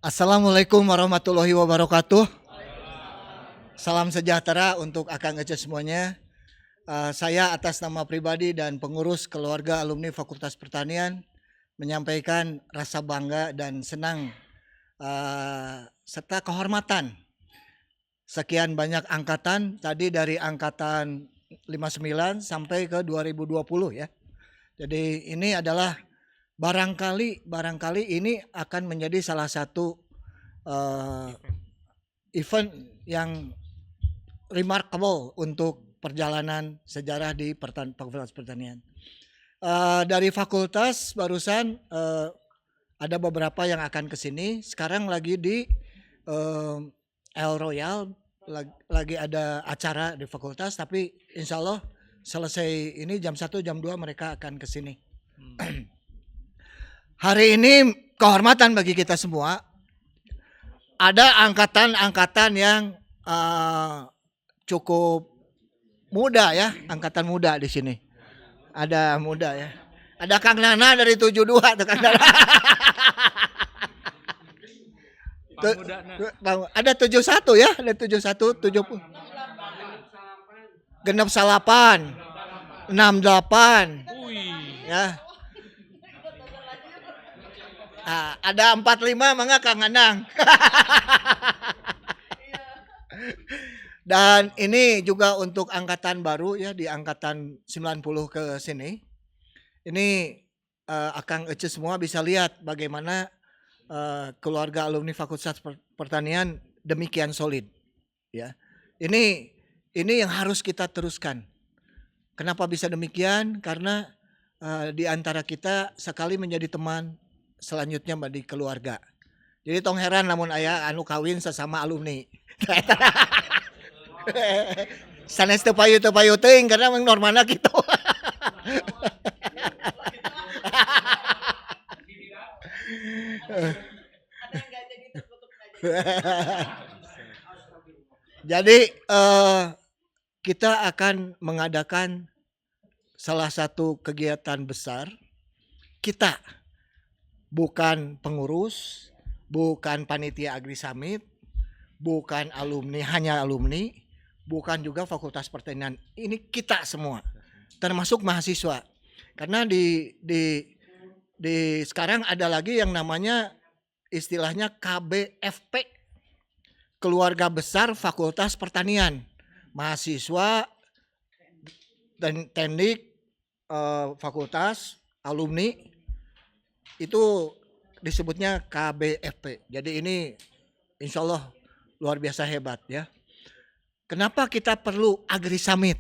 Assalamualaikum warahmatullahi wabarakatuh. Salam sejahtera untuk Akang Ece semuanya. Saya atas nama pribadi dan pengurus keluarga alumni Fakultas Pertanian menyampaikan rasa bangga dan senang serta kehormatan. Sekian banyak angkatan, tadi dari angkatan 59 sampai ke 2020 ya. Jadi ini adalah barangkali ini akan menjadi salah satu event yang remarkable untuk perjalanan sejarah di Fakultas Pertanian. Dari fakultas barusan ada beberapa yang akan ke sini. Sekarang lagi di El Royal, lagi ada acara di fakultas, tapi insya Allah selesai ini jam 1, jam 2 mereka akan ke sini. Hari ini kehormatan bagi kita semua. Ada angkatan-angkatan yang cukup muda ya, angkatan muda di sini. Ada muda ya. Ada Kang Nana dari 72 tuh Kang Nana. Ada 71 ya, ada 71, 70. Genep salapan, 68. Ya. Ada 45 mangga Kang Anang. Dan ini juga untuk angkatan baru ya, di angkatan 90 ke sini. Ini Akang Ece semua bisa lihat bagaimana keluarga alumni Fakultas Pertanian demikian solid ya. Ini yang harus kita teruskan. Kenapa bisa demikian? Karena di antara kita sekali menjadi teman, selanjutnya di keluarga. Jadi tong heran namun aya anu kawin sesama alumni. Sanes teu payu teuing karena memang normana gitu. Jadi kita akan mengadakan salah satu kegiatan besar. Kita bukan pengurus, bukan panitia Agri Summit, bukan alumni, hanya alumni, bukan juga Fakultas Pertanian. Ini kita semua, termasuk mahasiswa. Karena di sekarang ada lagi yang namanya istilahnya KBFP, Keluarga Besar Fakultas Pertanian. Mahasiswa, teknik, fakultas, alumni, itu disebutnya KBFP. Jadi ini insya Allah luar biasa hebat ya. Kenapa kita perlu Agri Summit?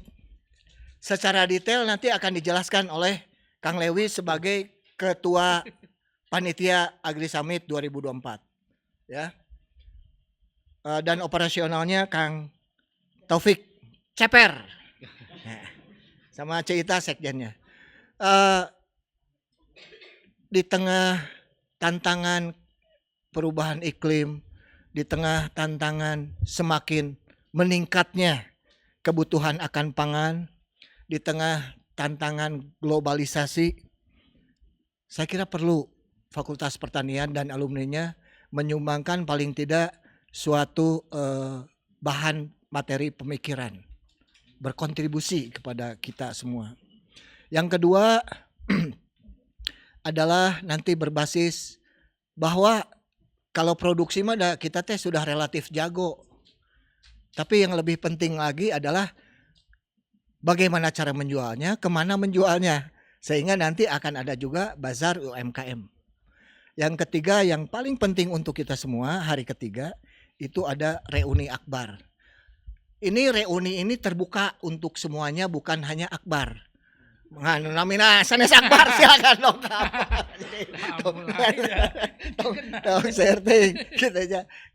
Secara detail nanti akan dijelaskan oleh Kang Lewi sebagai Ketua Panitia Agri Summit 2024 ya. Dan operasionalnya Kang Taufik Ceper sama Ceita sekjennya. Di tengah tantangan perubahan iklim, di tengah tantangan semakin meningkatnya kebutuhan akan pangan, di tengah tantangan globalisasi, saya kira perlu Fakultas Pertanian dan alumninya menyumbangkan paling tidak suatu bahan materi pemikiran, berkontribusi kepada kita semua. Yang kedua adalah nanti berbasis bahwa kalau produksi mah kita teh sudah relatif jago. Tapi yang lebih penting lagi adalah bagaimana cara menjualnya, kemana menjualnya. Sehingga nanti akan ada juga bazar UMKM. Yang ketiga yang paling penting untuk kita semua, hari ketiga, itu ada reuni akbar. Ini reuni ini terbuka untuk semuanya, bukan hanya akbar. Namina sanes akbar silakan dong.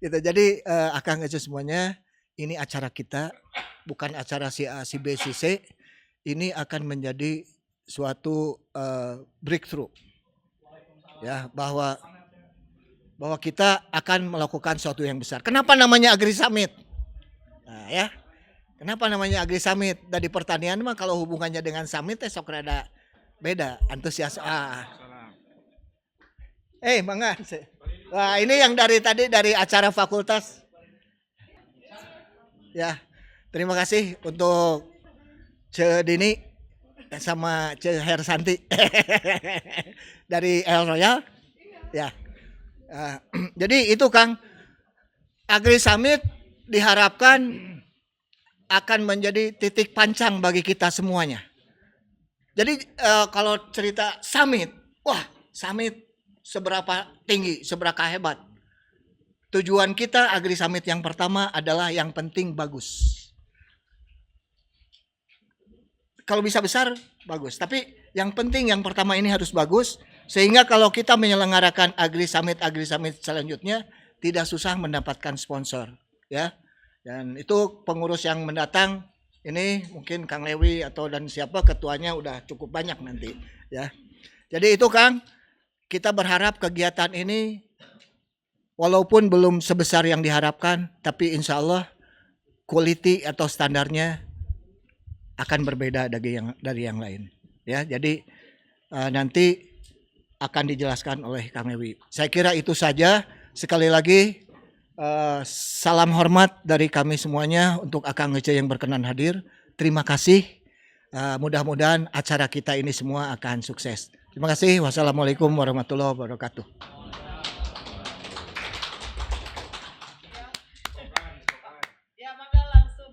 Kita jadi Akang Ece semuanya, ini acara kita, bukan acara si A, si B, si C. Ini akan menjadi suatu breakthrough ya, bahwa kita akan melakukan sesuatu yang besar. Kenapa namanya Agri Summit? Nah, ya. Kenapa namanya Agri Summit? Dari pertanian mah kalau hubungannya dengan summit sok rada beda, antusias. Mangga. Wah, ini yang dari tadi dari acara fakultas. Ya, terima kasih untuk Ce Dini sama Ce Hersanti dari El Royal. Ya, eh, jadi itu Kang, Agri Summit diharapkan akan menjadi titik pancang bagi kita semuanya. Jadi kalau cerita summit, wah summit seberapa tinggi, seberapa hebat. Tujuan kita Agri Summit yang pertama adalah yang penting bagus. Kalau bisa besar, bagus. Tapi yang penting yang pertama ini harus bagus. Sehingga kalau kita menyelenggarakan Agri Summit selanjutnya, tidak susah mendapatkan sponsor. Ya. Dan itu pengurus yang mendatang, ini mungkin Kang Lewi atau dan siapa ketuanya udah cukup banyak nanti. Ya. Jadi itu Kang, kita berharap kegiatan ini walaupun belum sebesar yang diharapkan, tapi insya Allah quality atau standarnya akan berbeda dari yang lain. Ya, jadi nanti akan dijelaskan oleh Kang Ewi. Saya kira itu saja. Sekali lagi salam hormat dari kami semuanya untuk Akang Ece yang berkenan hadir. Terima kasih. Mudah-mudahan acara kita ini semua akan sukses. Terima kasih. Wassalamualaikum warahmatullahi wabarakatuh.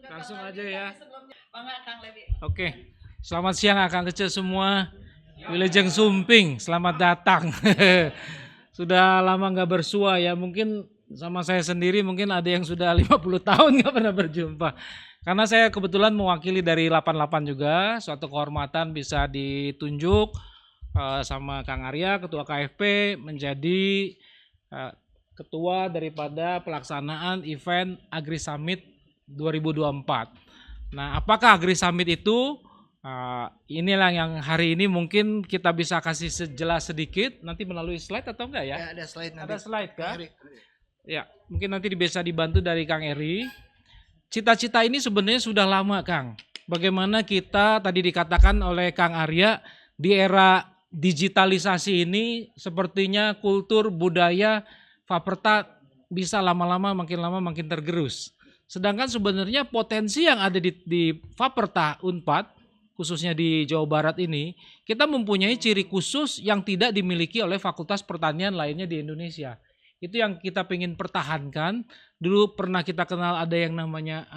Langsung aja ya. Oke, selamat siang Akang Kecil semua. Wilujeng Sumping, selamat datang. Sudah lama nggak bersua ya, mungkin sama saya sendiri mungkin ada yang sudah 50 tahun nggak pernah berjumpa. Karena saya kebetulan mewakili dari 88 juga, suatu kehormatan bisa ditunjuk sama Kang Arya, Ketua KFP, menjadi ketua daripada pelaksanaan event Agri Summit 2024. Nah, apakah Agri Summit itu? Inilah yang hari ini mungkin kita bisa kasih sejelas sedikit nanti melalui slide atau enggak ya? Ya ada slide nanti. Ada slide kan? Ya, mungkin nanti bisa dibantu dari Kang Eri. Cita-cita ini sebenarnya sudah lama, Kang. Bagaimana kita tadi dikatakan oleh Kang Arya di era digitalisasi ini sepertinya kultur budaya Faperta bisa lama-lama makin tergerus. Sedangkan sebenarnya potensi yang ada di Faperta Unpad, khususnya di Jawa Barat ini, kita mempunyai ciri khusus yang tidak dimiliki oleh fakultas pertanian lainnya di Indonesia. Itu yang kita ingin pertahankan. Dulu pernah kita kenal ada yang namanya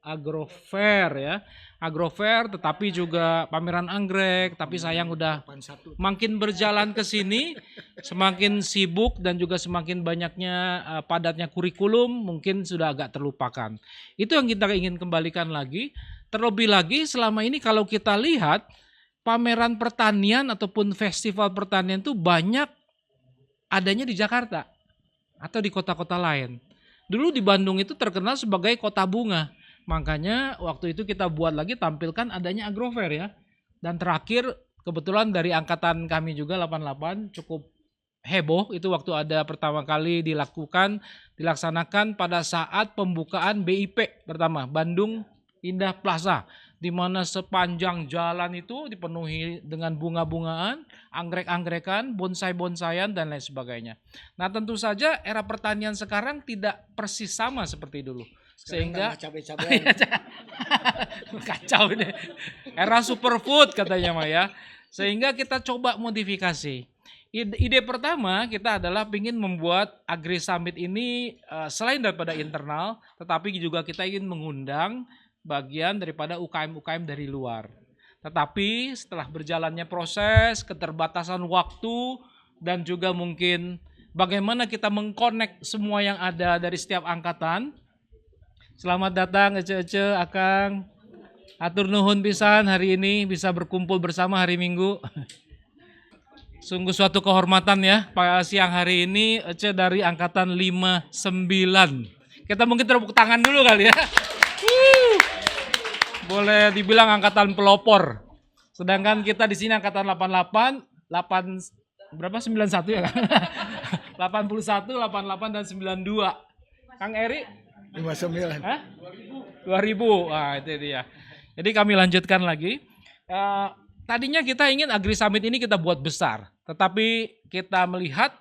agrofair ya. Agrofair tetapi juga pameran anggrek, tapi sayang udah makin berjalan ke sini, semakin sibuk dan juga semakin banyaknya padatnya kurikulum mungkin sudah agak terlupakan. Itu yang kita ingin kembalikan lagi. Terlebih lagi selama ini kalau kita lihat pameran pertanian ataupun festival pertanian itu banyak adanya di Jakarta atau di kota-kota lain. Dulu di Bandung itu terkenal sebagai kota bunga. Makanya waktu itu kita buat lagi tampilkan adanya agrofair ya. Dan terakhir kebetulan dari angkatan kami juga 88 cukup heboh itu waktu ada pertama kali dilaksanakan pada saat pembukaan BIP pertama Bandung Indah Plaza, di mana sepanjang jalan itu dipenuhi dengan bunga-bungaan, anggrek-angrekan, bonsai-bonsaian dan lain sebagainya. Nah, tentu saja era pertanian sekarang tidak persis sama seperti dulu. Sehingga kacau ini. Era superfood katanya Mah ya. Sehingga kita coba modifikasi. Ide pertama kita adalah ingin membuat Agri Summit ini selain daripada internal, tetapi juga kita ingin mengundang bagian daripada UKM-UKM dari luar. Tetapi setelah berjalannya proses, keterbatasan waktu, dan juga mungkin bagaimana kita mengkonek semua yang ada dari setiap angkatan. Selamat datang Ece-Ece, Akang. Atur nuhun pisan hari ini bisa berkumpul bersama hari Minggu. Sungguh suatu kehormatan ya, pada siang hari ini Ece dari angkatan 59. Kita mungkin tepuk tangan dulu kali ya. Boleh dibilang angkatan pelopor. Sedangkan kita di sini angkatan 88, 8 berapa 91 ya kan? 81, 88 dan 92. Kang Eri 59. Hah? 2000. Nah, itu dia. Jadi kami lanjutkan lagi. Tadinya kita ingin Agri Summit ini kita buat besar, tetapi kita melihat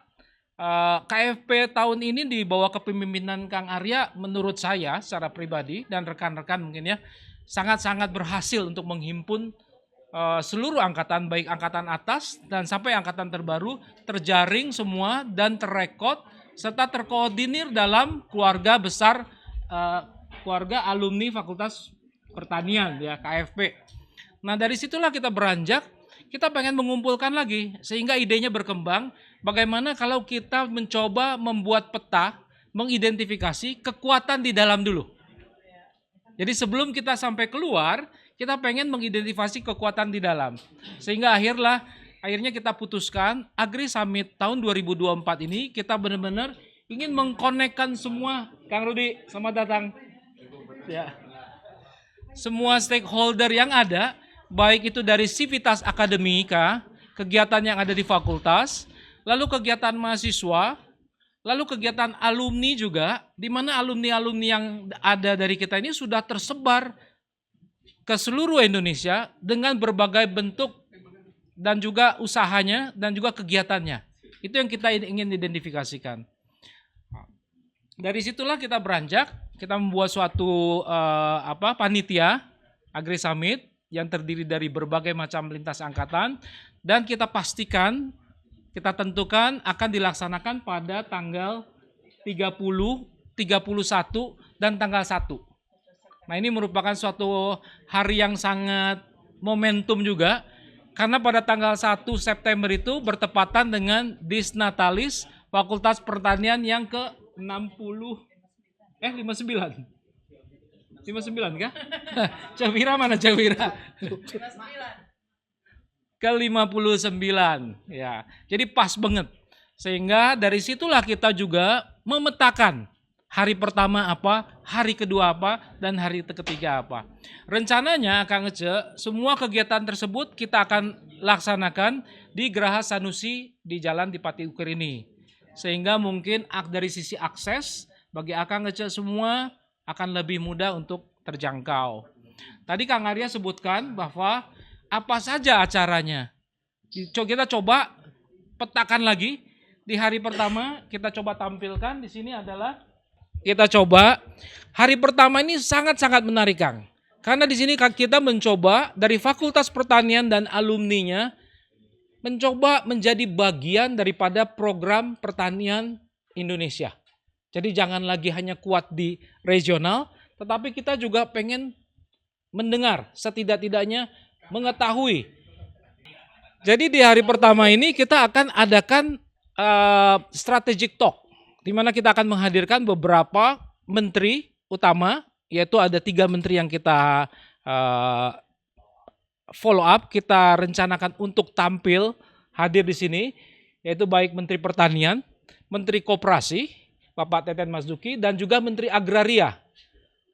KFP tahun ini di bawah kepemimpinan Kang Arya menurut saya secara pribadi dan rekan-rekan mungkin ya sangat-sangat berhasil untuk menghimpun seluruh angkatan baik angkatan atas dan sampai angkatan terbaru terjaring semua dan terrekod serta terkoordinir dalam keluarga besar keluarga alumni Fakultas Pertanian ya KFP. Nah dari situlah kita beranjak, kita pengen mengumpulkan lagi sehingga idenya berkembang. Bagaimana kalau kita mencoba membuat peta, mengidentifikasi kekuatan di dalam dulu. Jadi sebelum kita sampai keluar, kita pengen mengidentifikasi kekuatan di dalam. Sehingga akhirnya kita putuskan Agri Summit tahun 2024 ini kita benar-benar ingin mengkonekkan semua, Kang Rudi, selamat datang. Ya. Semua stakeholder yang ada, baik itu dari sivitas akademika, kegiatan yang ada di fakultas, lalu kegiatan mahasiswa, lalu kegiatan alumni juga, di mana alumni-alumni yang ada dari kita ini sudah tersebar ke seluruh Indonesia dengan berbagai bentuk dan juga usahanya dan juga kegiatannya. Itu yang kita ingin identifikasikan. Dari situlah kita beranjak, kita membuat suatu panitia Agri Summit yang terdiri dari berbagai macam lintas angkatan dan kita pastikan kita tentukan akan dilaksanakan pada tanggal 30, 31, dan tanggal 1. Nah ini merupakan suatu hari yang sangat momentum juga, karena pada tanggal 1 September itu bertepatan dengan Disnatalis Fakultas Pertanian yang ke-59. 59 kah? Cawira mana Cawira? 59. Ke-59 ya. Jadi pas banget. Sehingga dari situlah kita juga memetakan hari pertama apa, hari kedua apa, dan hari ketiga apa. Rencananya Kang Ece, semua kegiatan tersebut kita akan laksanakan di Geraha Sanusi di Jalan Dipati Ukir ini. Sehingga mungkin dari sisi akses bagi Kang Ece semua akan lebih mudah untuk terjangkau. Tadi Kang Arya sebutkan bahwa apa saja acaranya. Kita coba petakan lagi. Di hari pertama kita coba tampilkan di sini adalah kita coba hari pertama ini sangat-sangat menarik Kang. Karena di sini kita mencoba dari Fakultas Pertanian dan alumninya mencoba menjadi bagian daripada program pertanian Indonesia. Jadi jangan lagi hanya kuat di regional, tetapi kita juga pengen mendengar setidak-tidaknya mengetahui. Jadi di hari pertama ini kita akan adakan strategic talk, di mana kita akan menghadirkan beberapa menteri utama, yaitu ada 3 menteri yang kita follow up, kita rencanakan untuk tampil hadir di sini, yaitu baik Menteri Pertanian, Menteri Koperasi, Bapak Teten Mas Duki, dan juga Menteri Agraria.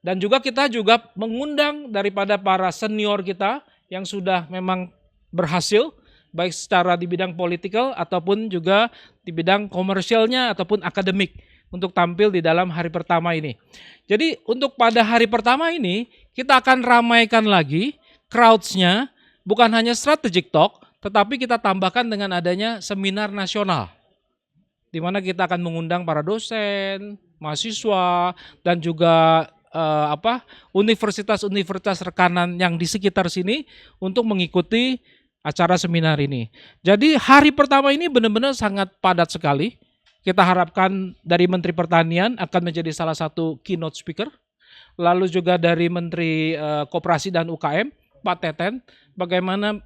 Dan juga kita juga mengundang daripada para senior kita yang sudah memang berhasil, baik secara di bidang politikal ataupun juga di bidang komersialnya ataupun akademik untuk tampil di dalam hari pertama ini. Jadi untuk pada hari pertama ini kita akan ramaikan lagi crowds-nya, bukan hanya strategic talk, tetapi kita tambahkan dengan adanya seminar nasional, di mana kita akan mengundang para dosen, mahasiswa, dan juga universitas-universitas rekanan yang di sekitar sini untuk mengikuti acara seminar ini. Jadi hari pertama ini benar-benar sangat padat sekali. Kita harapkan dari Menteri Pertanian akan menjadi salah satu keynote speaker. Lalu juga dari Menteri Koperasi dan UKM, Pak Teten, bagaimana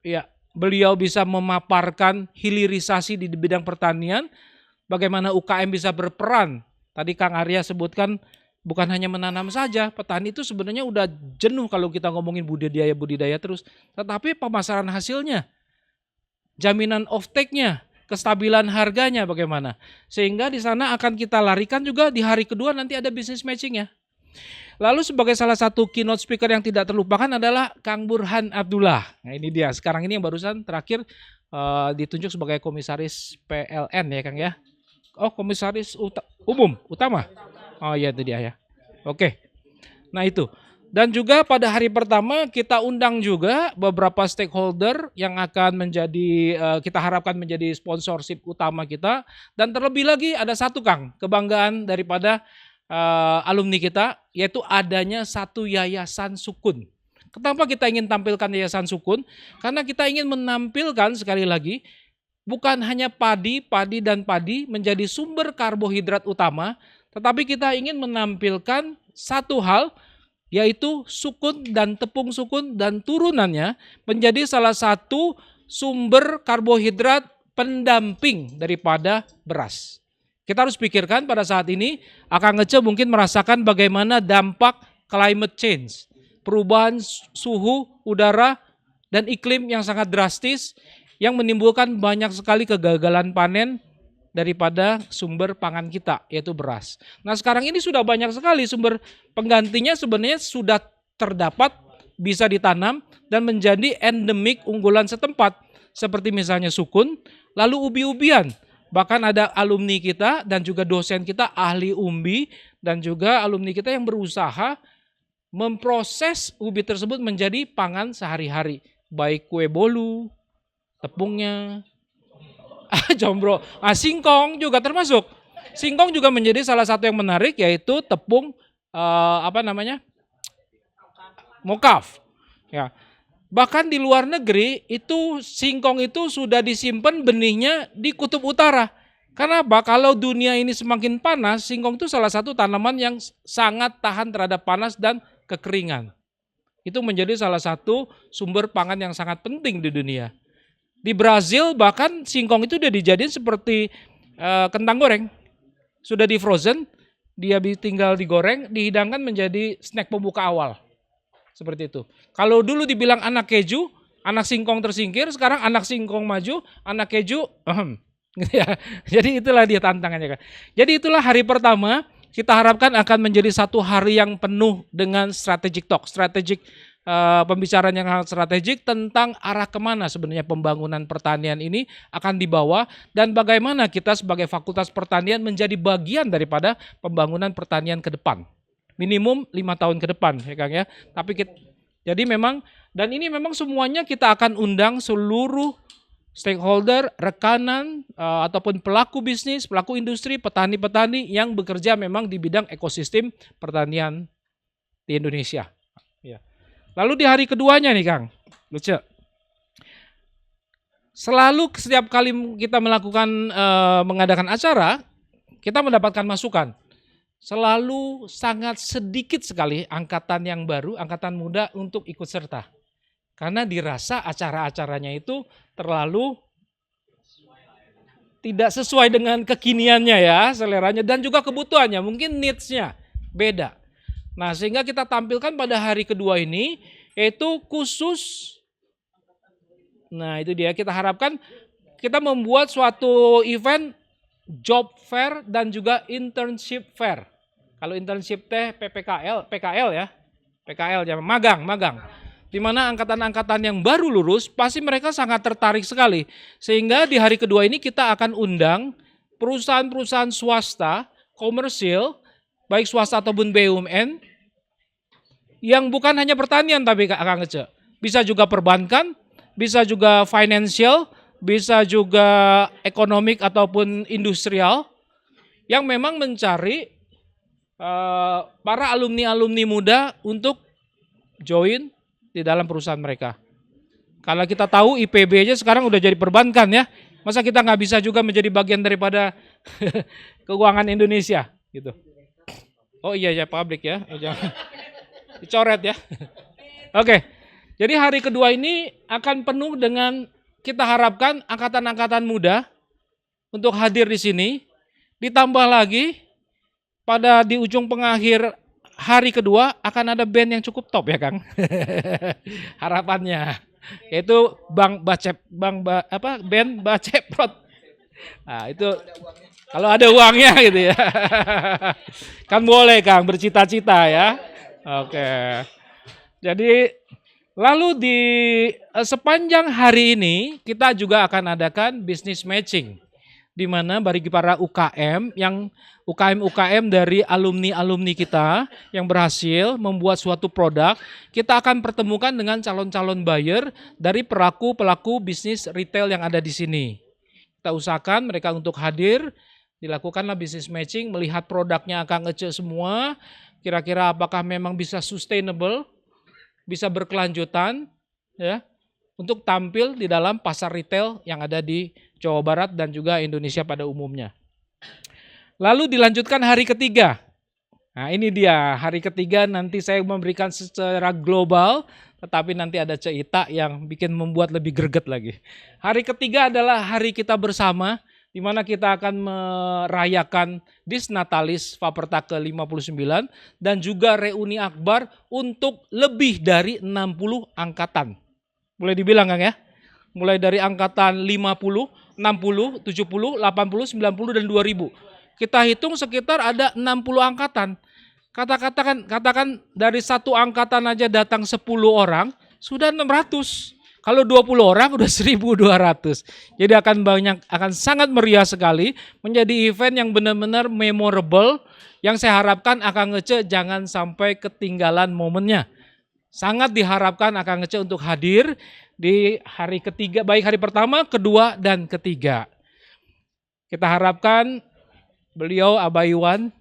ya beliau bisa memaparkan hilirisasi di bidang pertanian, bagaimana UKM bisa berperan. Tadi Kang Arya sebutkan bukan hanya menanam saja, petani itu sebenarnya udah jenuh kalau kita ngomongin budidaya terus. Tetapi pemasaran hasilnya, jaminan off-take-nya, kestabilan harganya bagaimana. Sehingga di sana akan kita larikan juga di hari kedua nanti ada business matching-nya. Lalu sebagai salah satu keynote speaker yang tidak terlupakan adalah Kang Burhan Abdullah. Nah ini dia, sekarang ini yang barusan terakhir ditunjuk sebagai komisaris PLN ya Kang ya. Oh komisaris utama. Oh iya itu dia ya. Oke. Nah itu. Dan juga pada hari pertama kita undang juga beberapa stakeholder yang akan menjadi kita harapkan menjadi sponsorship utama kita. Dan terlebih lagi ada satu Kang, kebanggaan daripada alumni kita, yaitu adanya satu yayasan sukun. Kenapa kita ingin tampilkan yayasan sukun? Karena kita ingin menampilkan sekali lagi bukan hanya padi dan padi menjadi sumber karbohidrat utama, tetapi kita ingin menampilkan satu hal, yaitu sukun dan tepung sukun dan turunannya menjadi salah satu sumber karbohidrat pendamping daripada beras. Kita harus pikirkan pada saat ini, Akang Ece mungkin merasakan bagaimana dampak climate change, perubahan suhu udara dan iklim yang sangat drastis yang menimbulkan banyak sekali kegagalan panen daripada sumber pangan kita, yaitu beras. Nah sekarang ini sudah banyak sekali sumber penggantinya sebenarnya sudah terdapat, bisa ditanam dan menjadi endemik unggulan setempat. Seperti misalnya sukun, lalu ubi-ubian. Bahkan ada alumni kita dan juga dosen kita ahli umbi dan juga alumni kita yang berusaha memproses ubi tersebut menjadi pangan sehari-hari. Baik kue bolu, tepungnya, jombro, singkong juga termasuk. Singkong juga menjadi salah satu yang menarik, yaitu tepung mokaf. Ya. Bahkan di luar negeri itu singkong itu sudah disimpan benihnya di kutub utara. Kenapa? Kalau dunia ini semakin panas, singkong itu salah satu tanaman yang sangat tahan terhadap panas dan kekeringan. Itu menjadi salah satu sumber pangan yang sangat penting di dunia. Di Brazil bahkan singkong itu udah dijadiin seperti kentang goreng. Sudah di frozen, dia tinggal digoreng, dihidangkan menjadi snack pembuka awal. Seperti itu. Kalau dulu dibilang anak keju, anak singkong tersingkir, sekarang anak singkong maju, anak keju, Jadi itulah dia tantangannya kan. Jadi itulah hari pertama, kita harapkan akan menjadi satu hari yang penuh dengan strategic talk, pembicaraan yang sangat strategik tentang arah kemana sebenarnya pembangunan pertanian ini akan dibawa dan bagaimana kita sebagai Fakultas Pertanian menjadi bagian daripada pembangunan pertanian ke depan. Minimum 5 tahun ke depan ya Kang ya. Jadi memang dan ini memang semuanya kita akan undang seluruh stakeholder, rekanan ataupun pelaku bisnis, pelaku industri, petani-petani yang bekerja memang di bidang ekosistem pertanian di Indonesia. Ya. Lalu di hari keduanya nih Kang, lucu. Selalu setiap kali kita mengadakan acara, kita mendapatkan masukan. Selalu sangat sedikit sekali angkatan yang baru, angkatan muda untuk ikut serta. Karena dirasa acara-acaranya itu terlalu tidak sesuai dengan kekiniannya ya, seleranya dan juga kebutuhannya, mungkin needs-nya beda. Nah sehingga kita tampilkan pada hari kedua ini yaitu khusus, nah itu dia kita harapkan kita membuat suatu event job fair dan juga internship fair. Kalau internship PKL ya, magang. Di mana angkatan-angkatan yang baru lulus pasti mereka sangat tertarik sekali. Sehingga di hari kedua ini kita akan undang perusahaan-perusahaan swasta, komersil, baik swasta ataupun BUMN, yang bukan hanya pertanian tapi Kang Ece. Bisa juga perbankan, bisa juga financial, bisa juga ekonomik ataupun industrial, yang memang mencari para alumni-alumni muda untuk join di dalam perusahaan mereka. Kalau kita tahu IPB aja sekarang udah jadi perbankan ya, masa kita nggak bisa juga menjadi bagian daripada keuangan Indonesia gitu. Oh iya ya publik ya, jangan dicoret ya. Oke, jadi hari kedua ini akan penuh dengan kita harapkan angkatan-angkatan muda untuk hadir di sini. Ditambah lagi pada di ujung pengakhir hari kedua akan ada band yang cukup top ya Kang. Harapannya yaitu band Baceprot. Nah, itu kalau ada uangnya gitu ya. Kan boleh Kang bercita-cita ya. Oke. Jadi lalu di sepanjang hari ini kita juga akan adakan business matching. di mana bagi para UKM yang UKM dari alumni-alumni kita yang berhasil membuat suatu produk, kita akan pertemukan dengan calon-calon buyer dari pelaku bisnis retail yang ada di sini. Kita usahakan mereka untuk hadir, dilakukanlah business matching, melihat produknya akan ngecek semua, kira-kira apakah memang bisa sustainable, bisa berkelanjutan, ya, untuk tampil di dalam pasar retail yang ada di Jawa Barat dan juga Indonesia pada umumnya. Lalu dilanjutkan hari ketiga. Nah ini dia, hari ketiga nanti saya memberikan secara global, tetapi nanti ada Ceita yang bikin membuat lebih greget lagi. Hari ketiga adalah hari kita bersama, di mana kita akan merayakan Disnatalis Faperta ke-59 dan juga reuni akbar untuk lebih dari 60 angkatan. Boleh dibilang Kang ya? Mulai dari angkatan 50, 60, 70, 80, 90, dan 2000. Kita hitung sekitar ada 60 angkatan. Katakan dari satu angkatan aja datang 10 orang, sudah 600. Kalau 20 orang udah 1.200. Jadi akan sangat meriah sekali, menjadi event yang benar-benar memorable, yang saya harapkan akan ngece jangan sampai ketinggalan momennya. Sangat diharapkan akan ngece untuk hadir di hari ketiga, baik hari pertama, kedua, dan ketiga. Kita harapkan beliau Abah Iwan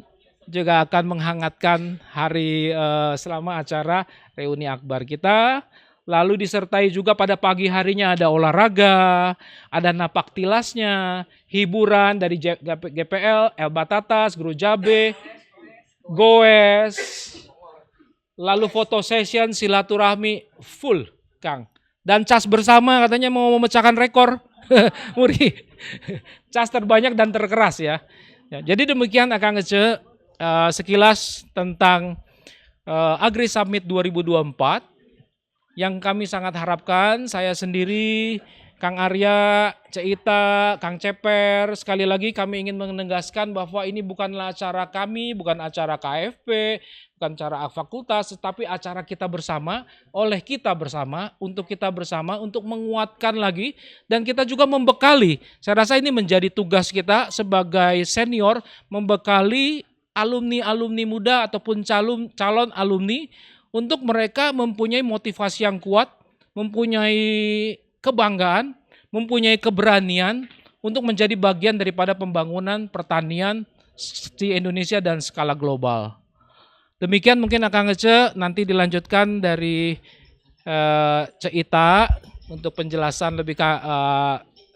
juga akan menghangatkan hari selama acara reuni akbar kita. Lalu disertai juga pada pagi harinya ada olahraga, ada napak tilasnya, hiburan dari GPL, El Batatas, Guru Jabe, Goes, lalu foto session, silaturahmi full, Kang. Dan cas bersama katanya mau memecahkan rekor muri. Cas terbanyak dan terkeras ya. Jadi demikian akan ngece sekilas tentang Agri Summit 2024 yang kami sangat harapkan. Saya sendiri, Kang Arya, Ceita, Kang Ceper, sekali lagi kami ingin menegaskan bahwa ini bukanlah acara kami, bukan acara KFP, bukan acara fakultas, tetapi acara kita bersama, oleh kita bersama, untuk kita bersama, untuk menguatkan lagi, dan kita juga membekali. Saya rasa ini menjadi tugas kita sebagai senior, membekali alumni-alumni muda ataupun calon alumni, untuk mereka mempunyai motivasi yang kuat, mempunyai kebanggaan, mempunyai keberanian untuk menjadi bagian daripada pembangunan pertanian di Indonesia dan skala global. Demikian mungkin akan ngece, nanti dilanjutkan dari Ceita untuk penjelasan lebih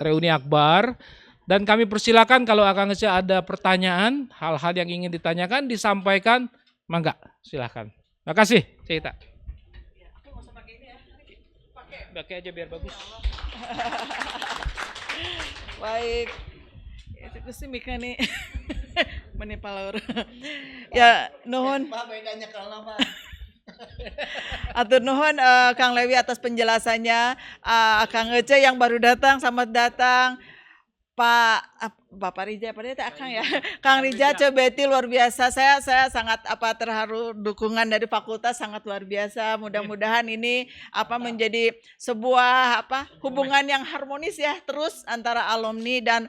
reuni akbar. Dan kami persilakan kalau akan ngece ada pertanyaan, hal-hal yang ingin ditanyakan, disampaikan, mangga silakan. Terima kasih, Ceita. Aku nggak usah pakai ini ya, pakai aja biar bagus. Baik, itu sih Mika nih menipalur. Ya, nuhun. Bedanya kalau apa? Atur nuhun Kang Lewi atas penjelasannya. Kang Ece yang baru datang, selamat datang. Bapak Rija, Akang ya, Kang Rija Cebeti luar biasa. Saya sangat terharu, dukungan dari fakultas sangat luar biasa. Mudah-mudahan ini menjadi sebuah hubungan yang harmonis ya terus antara alumni dan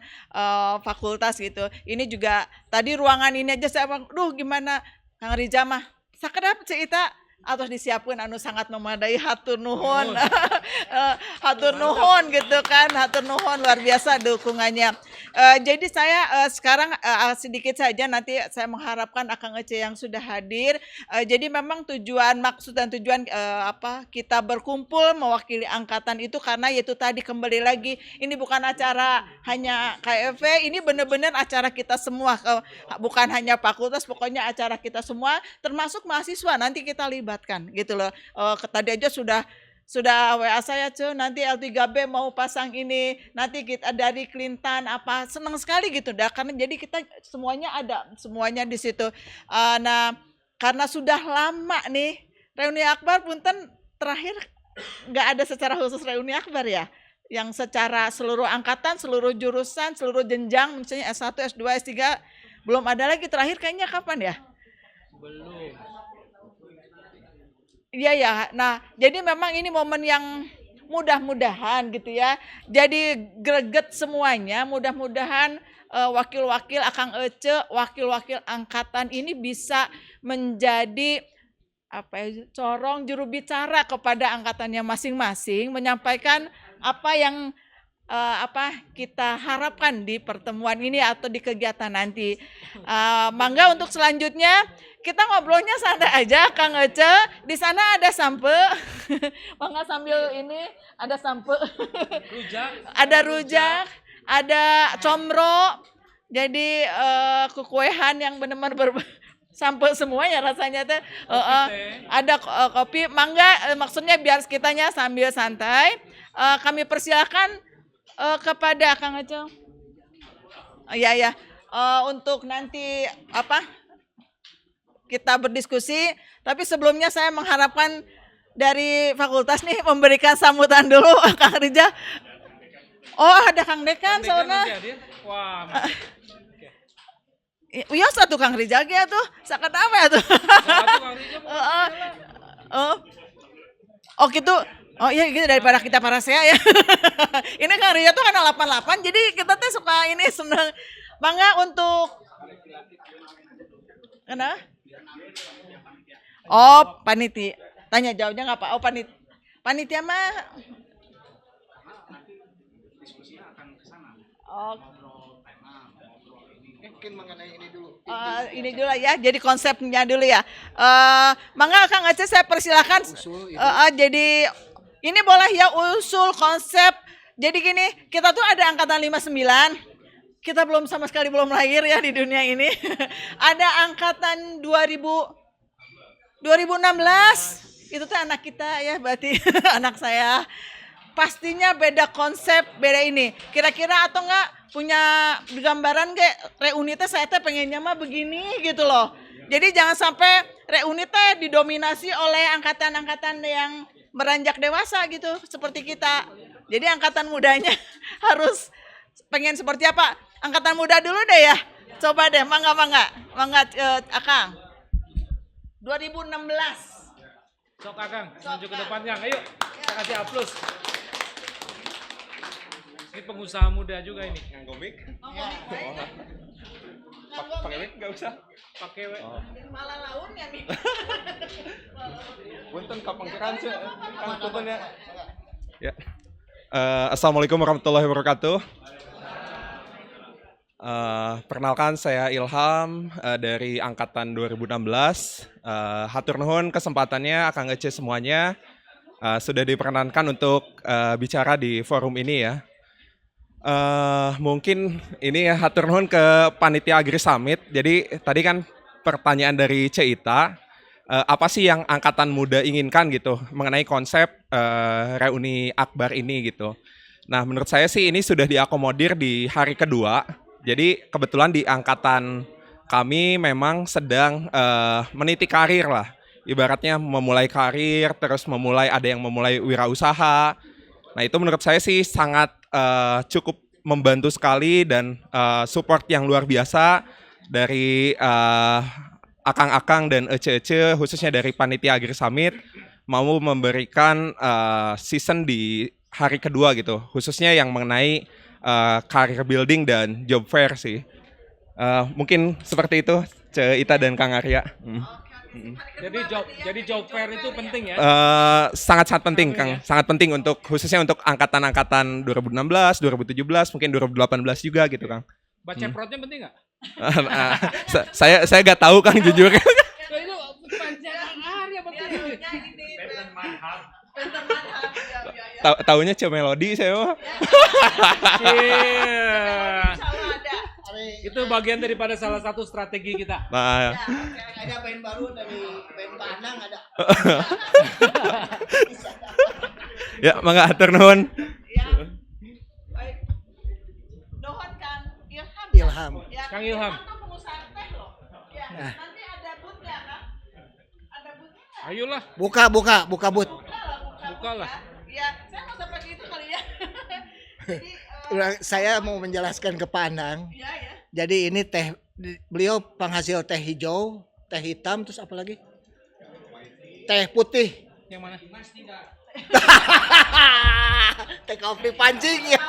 fakultas gitu. Ini juga tadi ruangan ini aja saya gimana Kang Rija mah sakedap Ceita atau disiapkan sangat memadai. Hatur nuhun. Hatur nuhun gitu kan, hatur nuhun luar biasa dukungannya. Jadi saya sekarang sedikit saja, nanti saya mengharapkan Akang Ece yang sudah hadir. Jadi memang maksud dan tujuan kita berkumpul mewakili angkatan itu karena yaitu tadi kembali lagi ini bukan acara hanya KFV, ini benar-benar acara kita semua, bukan hanya fakultas, pokoknya acara kita semua termasuk mahasiswa nanti kita libatkan gitu loh. Tadi aja sudah WA saya nanti L3B mau pasang ini, nanti kita dari Klintan senang sekali gitu dah, karena jadi kita semuanya di situ. Nah karena sudah lama nih reuni akbar, punten terakhir nggak ada secara khusus reuni akbar ya, yang secara seluruh angkatan, seluruh jurusan, seluruh jenjang, misalnya S1, S2, S3 belum ada lagi. Terakhir kayaknya kapan ya? Belum. Iya ya, nah jadi memang ini momen yang mudah-mudahan gitu ya, jadi greget semuanya, mudah-mudahan wakil-wakil Akang Ece, wakil-wakil angkatan ini bisa menjadi corong juru bicara kepada angkatannya masing-masing, menyampaikan apa yang kita harapkan di pertemuan ini atau di kegiatan nanti. Mangga untuk selanjutnya kita ngobrolnya santai aja, Kang Ece. Di sana ada sampe, mangga sambil ini ada sampe, ada rujak, ada comro. Jadi kukuehan yang benar-benar sampai semuanya rasanya teh. Ada kopi, mangga, maksudnya biar kitanya sambil santai. Kami persilakan kepada Kang Ece. Ya. Untuk nanti kita berdiskusi, tapi sebelumnya saya mengharapkan dari fakultas nih memberikan sambutan dulu Kang Rija. Oh, ada Kang Dekan soalnya. Wah. Iya satu Kang Rija ge tuh, sakat apa ya tuh? Oh gitu. Oh iya gitu daripada kita parasea ya. Ini Kang Rija tuh kan 88, jadi kita tuh suka ini seneng. Mangga untuk kenapa? Oh panitia. Tanya jawabnya nggak Pak? Oh panitia mah. Oh. Mungkin mengenai ini dulu. Ini dulu ya, jadi konsepnya dulu ya. Mangga Kang Aceh saya persilakan. Jadi ini boleh ya usul konsep. Jadi gini, kita tuh ada angkatan 59. Kita belum sama sekali belum lahir ya di dunia ini. Ada angkatan 2016. Itu tuh anak kita ya, berarti anak saya. Pastinya beda konsep, beda ini. Kira-kira atau enggak punya gambaran kayak reuni teh saya teh pengennya mah begini gitu loh. Jadi jangan sampai reuni teh didominasi oleh angkatan-angkatan yang beranjak dewasa gitu seperti kita. Jadi angkatan mudanya harus pengen seperti apa? Angkatan muda dulu deh ya. Coba deh, mangga Akang. 2016. Sok Akang, maju ke depannya. Ayo, kita kasih aplaus. Ini pengusaha muda juga ini. Nganggomik? Pakai mic nggak usah. Pakai Malah laun ya nih. Punten kapangkiran sih. Punten ya. Ya. Assalamualaikum warahmatullahi wabarakatuh. Perkenalkan saya Ilham dari angkatan 2016. Hatur nuhun kesempatannya Akang Ece semuanya sudah diperkenankan untuk bicara di forum ini ya. Mungkin ini ya hatur nuhun ke panitia Agri Summit. Jadi tadi kan pertanyaan dari Ceita, apa sih yang angkatan muda inginkan gitu mengenai konsep reuni akbar ini gitu. Nah menurut saya sih ini sudah diakomodir di hari kedua. Jadi kebetulan di angkatan kami memang sedang meniti karir lah. Ibaratnya memulai karir, terus ada yang memulai wirausaha. Nah itu menurut saya sih sangat cukup membantu sekali dan support yang luar biasa dari akang-akang dan ece-ece khususnya dari panitia Agri Summit mau memberikan season di hari kedua gitu, khususnya yang mengenai career building dan job fair sih. Mungkin seperti itu Ita dan Kang Arya. Jadi job fair itu penting ya? Sangat-sangat penting Kang, sangat penting untuk khususnya untuk angkatan-angkatan 2016, 2017, mungkin 2018 juga gitu Kang. Baca protnya penting nggak? Saya nggak tahu Kang jujur. Itu panjang Arya penting. Taunya Melody saya mah. Itu bagian daripada salah satu strategi kita. Nah, Ada band baru dari band Panang ada. ya mangga hatur nuhun. Ya. Baik. Nuhun Kang Ilham. Ya, Kang Ilham. Kan pengusaha teh loh. Ya, nanti ada booth-nya Kang. Ada booth-nya. Ayolah, Buka booth. buka lah. Ya, saya mau sampai gitu kali ya. Jadi Saya mau menjelaskan ke Panang. ya. Jadi ini teh, beliau penghasil teh hijau, teh hitam, terus apa lagi? Teh putih. Yang mana? Teh kopi pancing ya.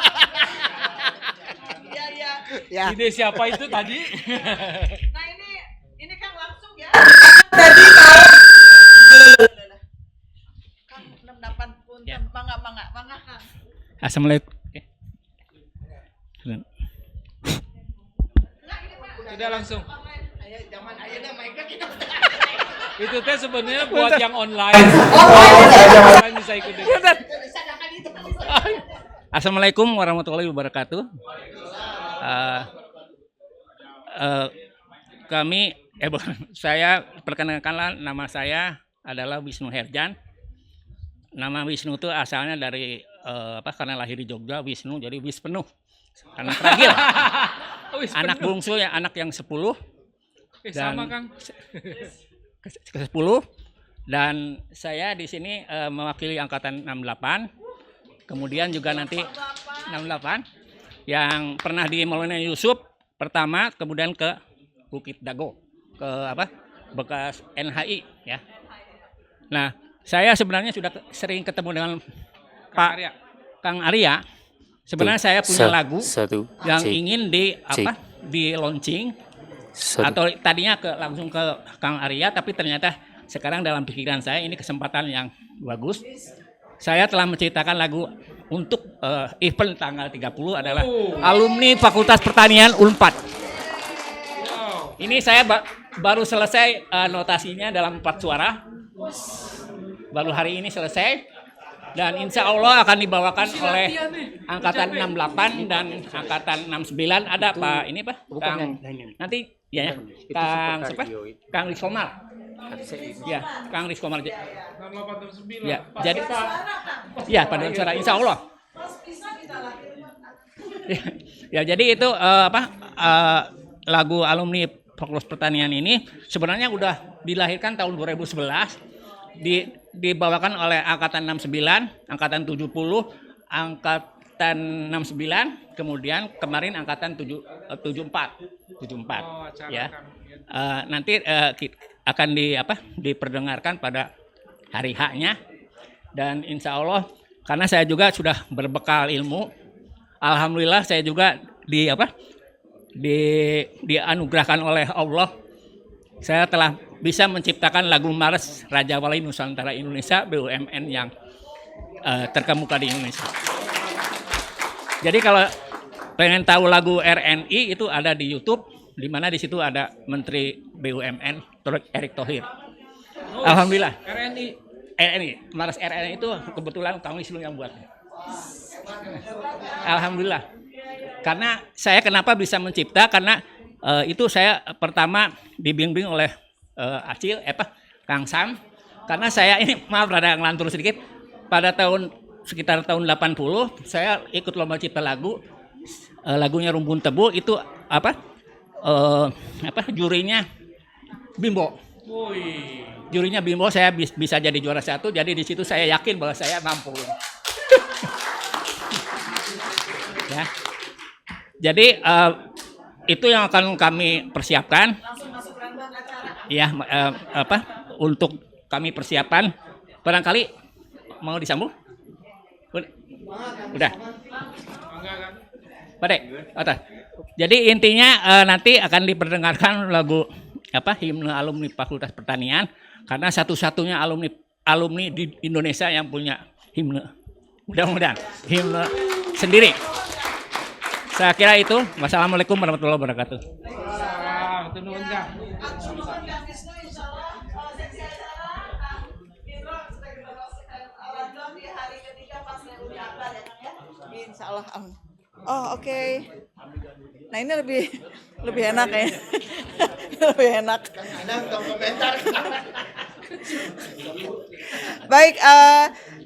Iya. Ya. Ide siapa itu tadi? Nah ini Kang langsung ya. Tadi Kang 68 pun Ya. mangga Kang. Assalamualaikum. Sudah langsung. Aya zaman ayeuna main kita. Itu teh sebenarnya buat yang online. Online bisa ikut dengar. Assalamualaikum warahmatullahi wabarakatuh. Saya perkenalkanlah, nama saya adalah Wisnu Herjan. Nama Wisnu itu asalnya dari karena lahir di Jogja, Wisnu jadi Wis penuh. Karena terakhir anak bungsu ya, anak yang 10 Sama Kang. ke-10 dan saya di sini mewakili angkatan 68. Kemudian juga nanti 68 yang pernah di Maulana Yusuf pertama, kemudian ke Bukit Dago, ke bekas NHI ya. Nah, saya sebenarnya sudah sering ketemu dengan Pak Kang Arya. Sebenarnya saya punya lagu yang ingin di launching atau tadinya langsung ke Kang Arya, tapi ternyata sekarang dalam pikiran saya ini kesempatan yang bagus. Saya telah menciptakan lagu untuk event tanggal 30 adalah alumni Fakultas Pertanian Unpad. Ini saya baru selesai notasinya dalam 4 suara. Baru hari ini selesai. Dan insya Allah akan dibawakan oleh angkatan 68 dan angkatan 69. Ada Pak ini Pak? Nanti ya, Kang siapa? Kang Rizkomar. Ya, Kang Rizkomar. 68 Ya, jadi ya pada suara insya Allah. Ya, jadi itu lagu alumni Fakultas Pertanian ini sebenarnya udah dilahirkan tahun 2011, dibawakan oleh angkatan 69, angkatan 70, angkatan 69, kemudian kemarin angkatan 74. Ya. Nanti akan diperdengarkan pada hari H-nya, dan insya Allah karena saya juga sudah berbekal ilmu, alhamdulillah saya juga dianugerahkan oleh Allah, saya telah bisa menciptakan lagu Mars Raja Wali Nusantara Indonesia BUMN yang terkemuka di Indonesia. Jadi kalau pengen tahu lagu RNI itu ada di YouTube, di mana di situ ada Menteri BUMN Erick Thohir. Alhamdulillah. RNI, Mars RNI itu kebetulan Kang Wisnu yang buat. Alhamdulillah. Karena saya kenapa bisa mencipta, karena itu saya pertama dibimbing oleh Acil, Kang Sam. Karena saya ini maaf rada ngelantur sedikit. Pada sekitar tahun 80 saya ikut lomba cipta lagu. Lagunya Rumpun Tebu itu jurinya Bimbo. Jurinya Bimbo, saya bisa jadi juara 1. Jadi di situ saya yakin bahwa saya mampu. Ya. Jadi itu yang akan kami persiapkan. Ya, untuk kami persiapan. Barangkali mau disambung? Udah. Padek, atas. Jadi intinya nanti akan diperdengarkan lagu himne alumni Fakultas Pertanian, karena satu-satunya alumni di Indonesia yang punya himne. Mudah-mudahan himne sendiri. Saya kira itu. Wassalamualaikum warahmatullahi wabarakatuh. Insya Allah. Oh oke. Nah ini lebih enak ya. Lebih enak. Baik,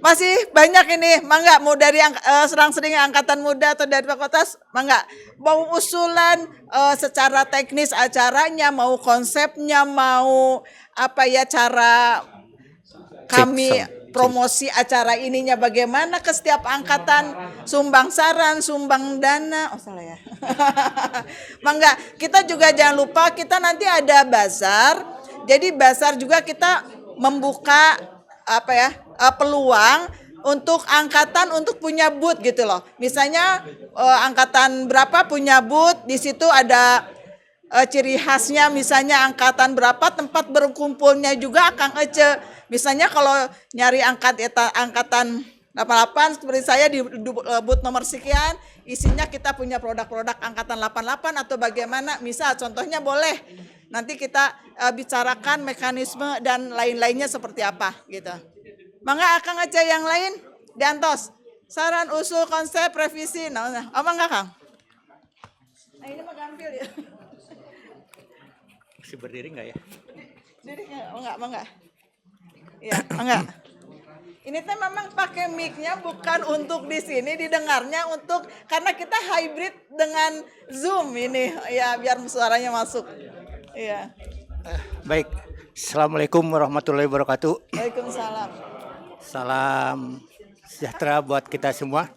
masih banyak ini. Mangga mau dari serang-sering angkatan muda atau dari fakultas, mangga mau usulan secara teknis acaranya, mau konsepnya, mau cara kami promosi acara ininya bagaimana ke setiap angkatan, sumbang saran, sumbang dana. Oh salah ya. Mangga, kita juga jangan lupa kita nanti ada bazar. Jadi bazar juga kita membuka peluang untuk angkatan untuk punya booth gitu loh. Misalnya angkatan berapa punya booth, di situ ada ciri khasnya, misalnya angkatan berapa tempat berkumpulnya juga Kang Ece. Misalnya kalau nyari angkatan 88 seperti saya di booth nomor sekian, isinya kita punya produk-produk angkatan 88 atau bagaimana, misal contohnya boleh. Nanti kita bicarakan mekanisme dan lain-lainnya seperti apa gitu. Mangga Kang Ece yang lain, Diantos. Saran usul konsep revisi. Nah, mangga Kang. Nah, ini mah gampil ya. Masih berdiri nggak ya? Berdiri nggak? Mangga. Ya, mangga. Ini teh memang pakai mic-nya bukan untuk di sini didengarnya, untuk karena kita hybrid dengan Zoom ini ya, biar suaranya masuk. Iya. Baik, Assalamualaikum warahmatullahi wabarakatuh. Waalaikumsalam. Salam sejahtera buat kita semua.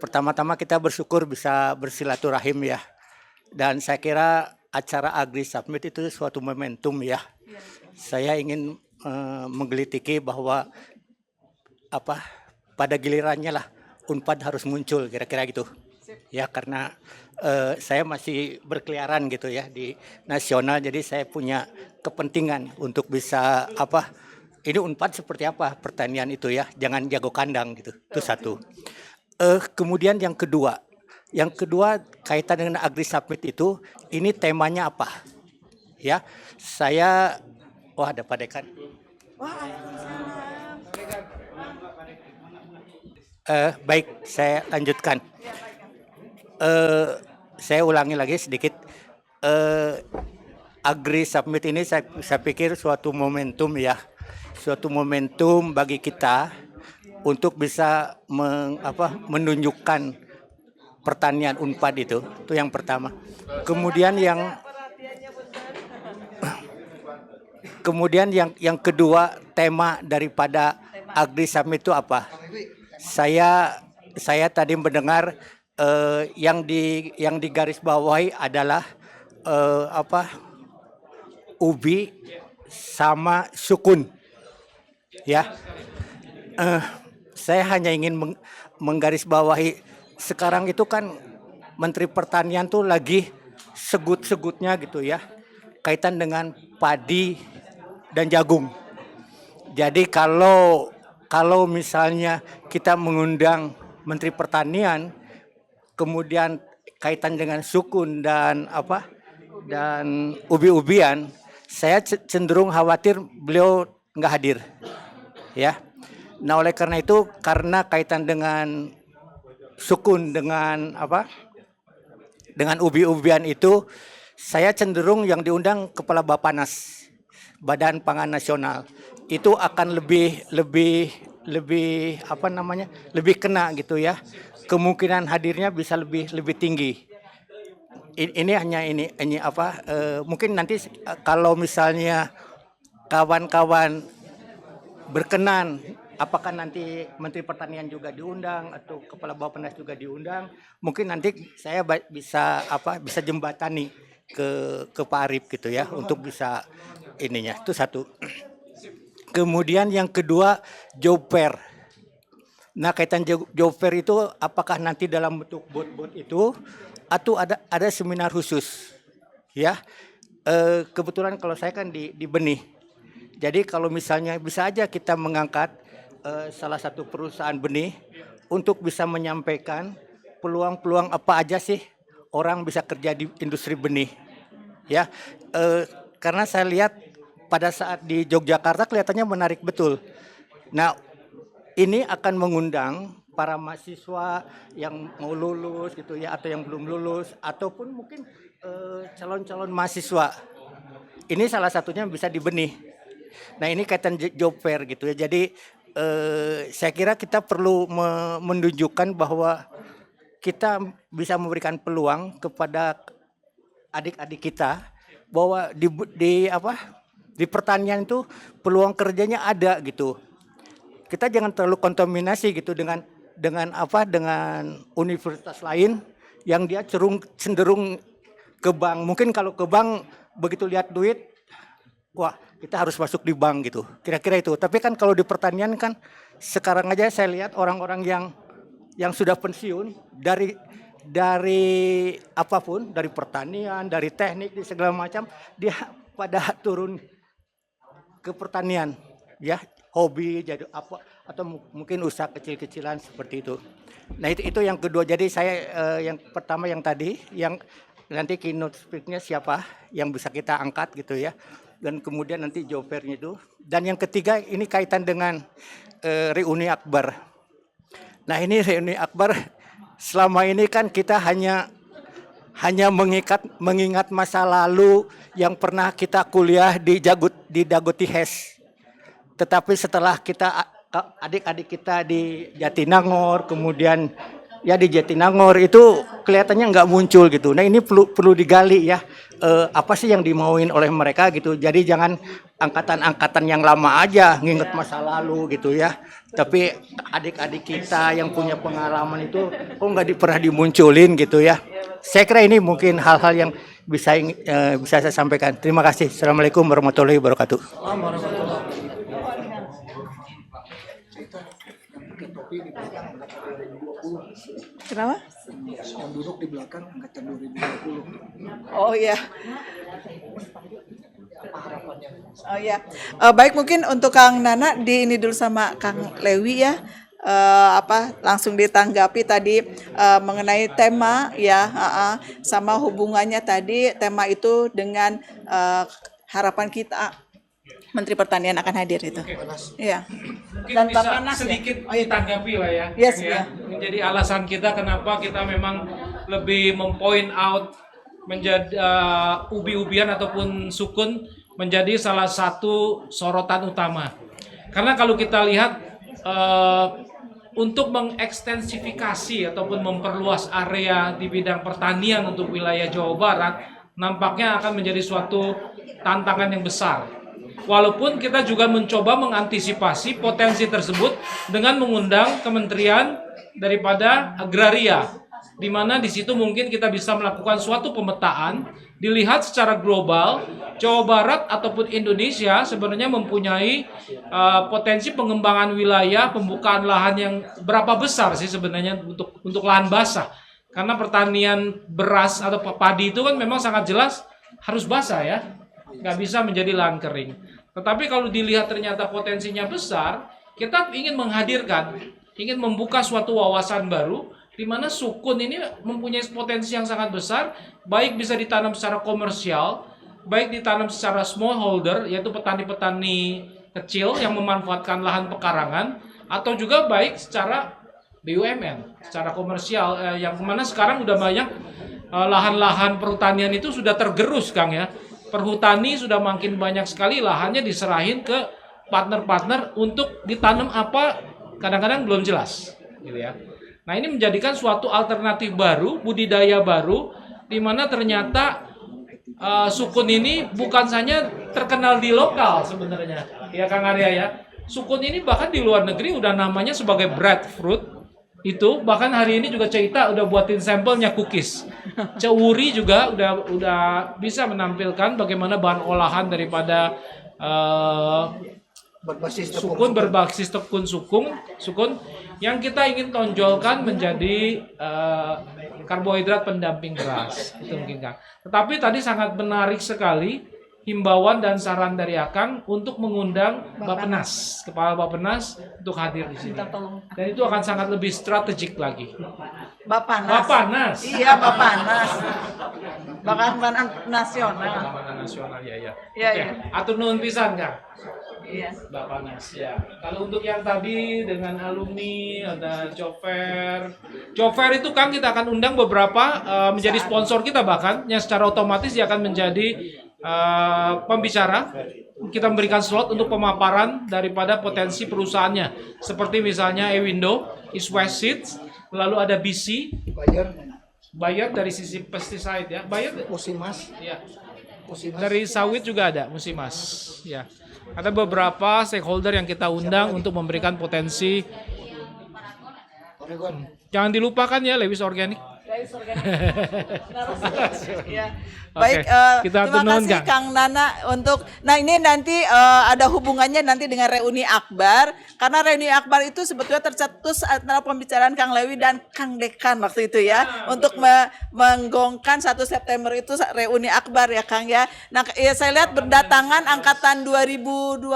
Pertama-tama kita bersyukur bisa bersilaturahim ya. Dan saya kira acara Agri Summit itu suatu momentum ya. Saya ingin menggelitiki bahwa pada gilirannya lah Unpad harus muncul, kira-kira gitu. Ya, karena saya masih berkeliaran gitu ya di nasional, jadi saya punya kepentingan untuk bisa ini Unpad seperti apa pertanian itu ya, jangan jago kandang gitu. Itu satu. Kemudian yang kedua kaitan dengan Agri Summit itu, ini temanya apa? Ya, saya ada Pak Dekan. Baik, saya lanjutkan. Saya ulangi lagi sedikit. Agri Summit ini saya pikir suatu momentum ya, suatu momentum bagi kita untuk bisa menunjukkan pertanian Unpad itu yang pertama. Kemudian yang kedua, tema daripada Agri Summit itu apa? Saya tadi mendengar yang digarisbawahi adalah ubi sama sukun. Ya, saya hanya ingin menggarisbawahi, sekarang itu kan Menteri Pertanian tuh lagi segut-segutnya gitu ya, kaitan dengan padi dan jagung. Jadi kalau misalnya kita mengundang Menteri Pertanian, kemudian kaitan dengan sukun dan ubi-ubian, saya cenderung khawatir beliau nggak hadir, ya. Nah, oleh karena itu, karena kaitan dengan sukun dengan ubi-ubian itu, saya cenderung yang diundang Kepala Bappenas, Badan Pangan Nasional, itu akan lebih kena gitu ya. Kemungkinan hadirnya bisa lebih tinggi. Ini hanya mungkin nanti kalau misalnya kawan-kawan berkenan, apakah nanti Menteri Pertanian juga diundang atau Kepala Bappenas juga diundang, mungkin nanti saya bisa jembatani ke Pak Arif gitu ya, untuk bisa ininya. Itu satu. Kemudian yang kedua, job fair. Nah, kaitan job fair itu apakah nanti dalam bentuk bot-bot itu atau ada seminar khusus? Ya, kebetulan kalau saya kan di benih. Jadi kalau misalnya bisa aja kita mengangkat salah satu perusahaan benih untuk bisa menyampaikan peluang-peluang apa aja sih orang bisa kerja di industri benih. Ya, karena saya lihat pada saat di Yogyakarta kelihatannya menarik betul. Nah, ini akan mengundang para mahasiswa yang mau lulus gitu ya, atau yang belum lulus, ataupun mungkin calon-calon mahasiswa. Ini salah satunya bisa di benih. Nah, ini kaitan job fair gitu ya. Jadi saya kira kita perlu menunjukkan bahwa kita bisa memberikan peluang kepada adik-adik kita bahwa di pertanian itu peluang kerjanya ada gitu. Kita jangan terlalu kontaminasi gitu dengan universitas lain yang dia cenderung ke bank. Mungkin kalau ke bank begitu lihat duit, wah kita harus masuk di bank gitu. Kira-kira itu. Tapi kan kalau di pertanian kan sekarang aja saya lihat orang-orang yang sudah pensiun dari apapun, dari pertanian, dari teknik, di segala macam, dia pada turun ke pertanian, ya, hobi jadi apa atau mungkin usaha kecil-kecilan seperti itu. Nah itu yang kedua. Jadi saya yang pertama yang tadi, yang nanti keynote speaker-nya siapa yang bisa kita angkat gitu ya, dan kemudian nanti job fair-nya itu. Dan yang ketiga ini kaitan dengan reuni akbar. Nah ini reuni akbar, selama ini kan kita hanya mengingat masa lalu yang pernah kita kuliah di Daguti HES. Tetapi setelah adik-adik kita di Jatinangor, kemudian ya di Jatinangor itu kelihatannya nggak muncul gitu. Nah ini perlu digali ya, apa sih yang dimauin oleh mereka gitu. Jadi jangan angkatan-angkatan yang lama aja nginget masa lalu gitu ya. Tapi adik-adik kita yang punya pengalaman itu kok nggak pernah dimunculin gitu ya. Saya kira ini mungkin hal-hal yang bisa saya sampaikan. Terima kasih. Assalamualaikum warahmatullahi wabarakatuh. Kenapa? Yang duduk di belakang angkatan 2020. Oh iya. Oh iya. Baik, mungkin untuk Kang Nana ini dulu sama Kang Lewi ya. Langsung ditanggapi tadi mengenai tema ya, sama hubungannya tadi tema itu dengan harapan kita Menteri Pertanian akan hadir itu. Iya. Mungkin Dan bisa Bapak Nas ya? sedikit Oh, iya. ditanggapi lah ya. Yes, Kang, ya. Menjadi alasan kita kenapa kita memang lebih mempoint out menjadi ubi-ubian ataupun sukun menjadi salah satu sorotan utama. Karena kalau kita lihat untuk mengekstensifikasi ataupun memperluas area di bidang pertanian untuk wilayah Jawa Barat nampaknya akan menjadi suatu tantangan yang besar. Walaupun kita juga mencoba mengantisipasi potensi tersebut dengan mengundang kementerian daripada agraria, di mana di situ mungkin kita bisa melakukan suatu pemetaan, dilihat secara global Jawa Barat ataupun Indonesia sebenarnya mempunyai potensi pengembangan wilayah, pembukaan lahan yang berapa besar sih sebenarnya untuk lahan basah. Karena pertanian beras atau padi itu kan memang sangat jelas harus basah ya, nggak bisa menjadi lahan kering. Tetapi kalau dilihat ternyata potensinya besar, kita ingin menghadirkan, ingin membuka suatu wawasan baru, di mana sukun ini mempunyai potensi yang sangat besar, baik bisa ditanam secara komersial, baik ditanam secara smallholder, yaitu petani-petani kecil yang memanfaatkan lahan pekarangan, atau juga baik secara BUMN, secara komersial, yang mana sekarang udah banyak lahan-lahan pertanian itu sudah tergerus, Kang ya. Perhutani sudah makin banyak sekali lahannya diserahin ke partner-partner untuk ditanam apa kadang-kadang belum jelas, gitu ya. Nah ini menjadikan suatu alternatif baru, budidaya baru, di mana ternyata sukun ini bukan saja terkenal di lokal sebenarnya, ya Kang Arya ya. Sukun ini bahkan di luar negeri udah namanya sebagai breadfruit. Itu bahkan hari ini juga Ceita udah buatin sampelnya cookies. Cewuri juga udah bisa menampilkan bagaimana bahan olahan daripada sukun berbasis tepung sukun yang kita ingin tonjolkan menjadi karbohidrat pendamping beras. Itu mungkin Kang. Tetapi tadi sangat menarik sekali himbauan dan saran dari Akang untuk mengundang Bappenas, Kepala Bappenas untuk hadir di sini. Dan itu akan sangat lebih strategik lagi. Bappenas. Iya, Bappenas. Bappenas nasional. Bappenas nasional ya. Iya, Oke, iya. atur nuhun pisan Kang. Iya. Bappenas ya. Kalau untuk yang tadi dengan alumni ada job fair itu Kang kita akan undang beberapa menjadi sponsor kita bahkan yang secara otomatis dia akan menjadi pembicara. Kita memberikan slot untuk pemaparan daripada potensi perusahaannya seperti misalnya Ewindo, East West Seeds, lalu ada BC, Bayer dari sisi pesticide ya, Bayer Musimas. ya. Dari sawit juga ada Musimas ya. Ada beberapa stakeholder yang kita undang untuk memberikan potensi. Jangan dilupakan ya Lewis Organik. guys organisasi. Ya. Oke, Baik, kita terima turun, kasih Kang. Kang Nana untuk. Nah ini nanti ada hubungannya nanti dengan reuni akbar karena reuni akbar itu sebetulnya tercetus antara pembicaraan Kang Lewi dan Kang Dekan waktu itu ya untuk menggongkan 1 September itu reuni akbar ya Kang ya. Nah ya, saya lihat berdatangan angkatan 2021,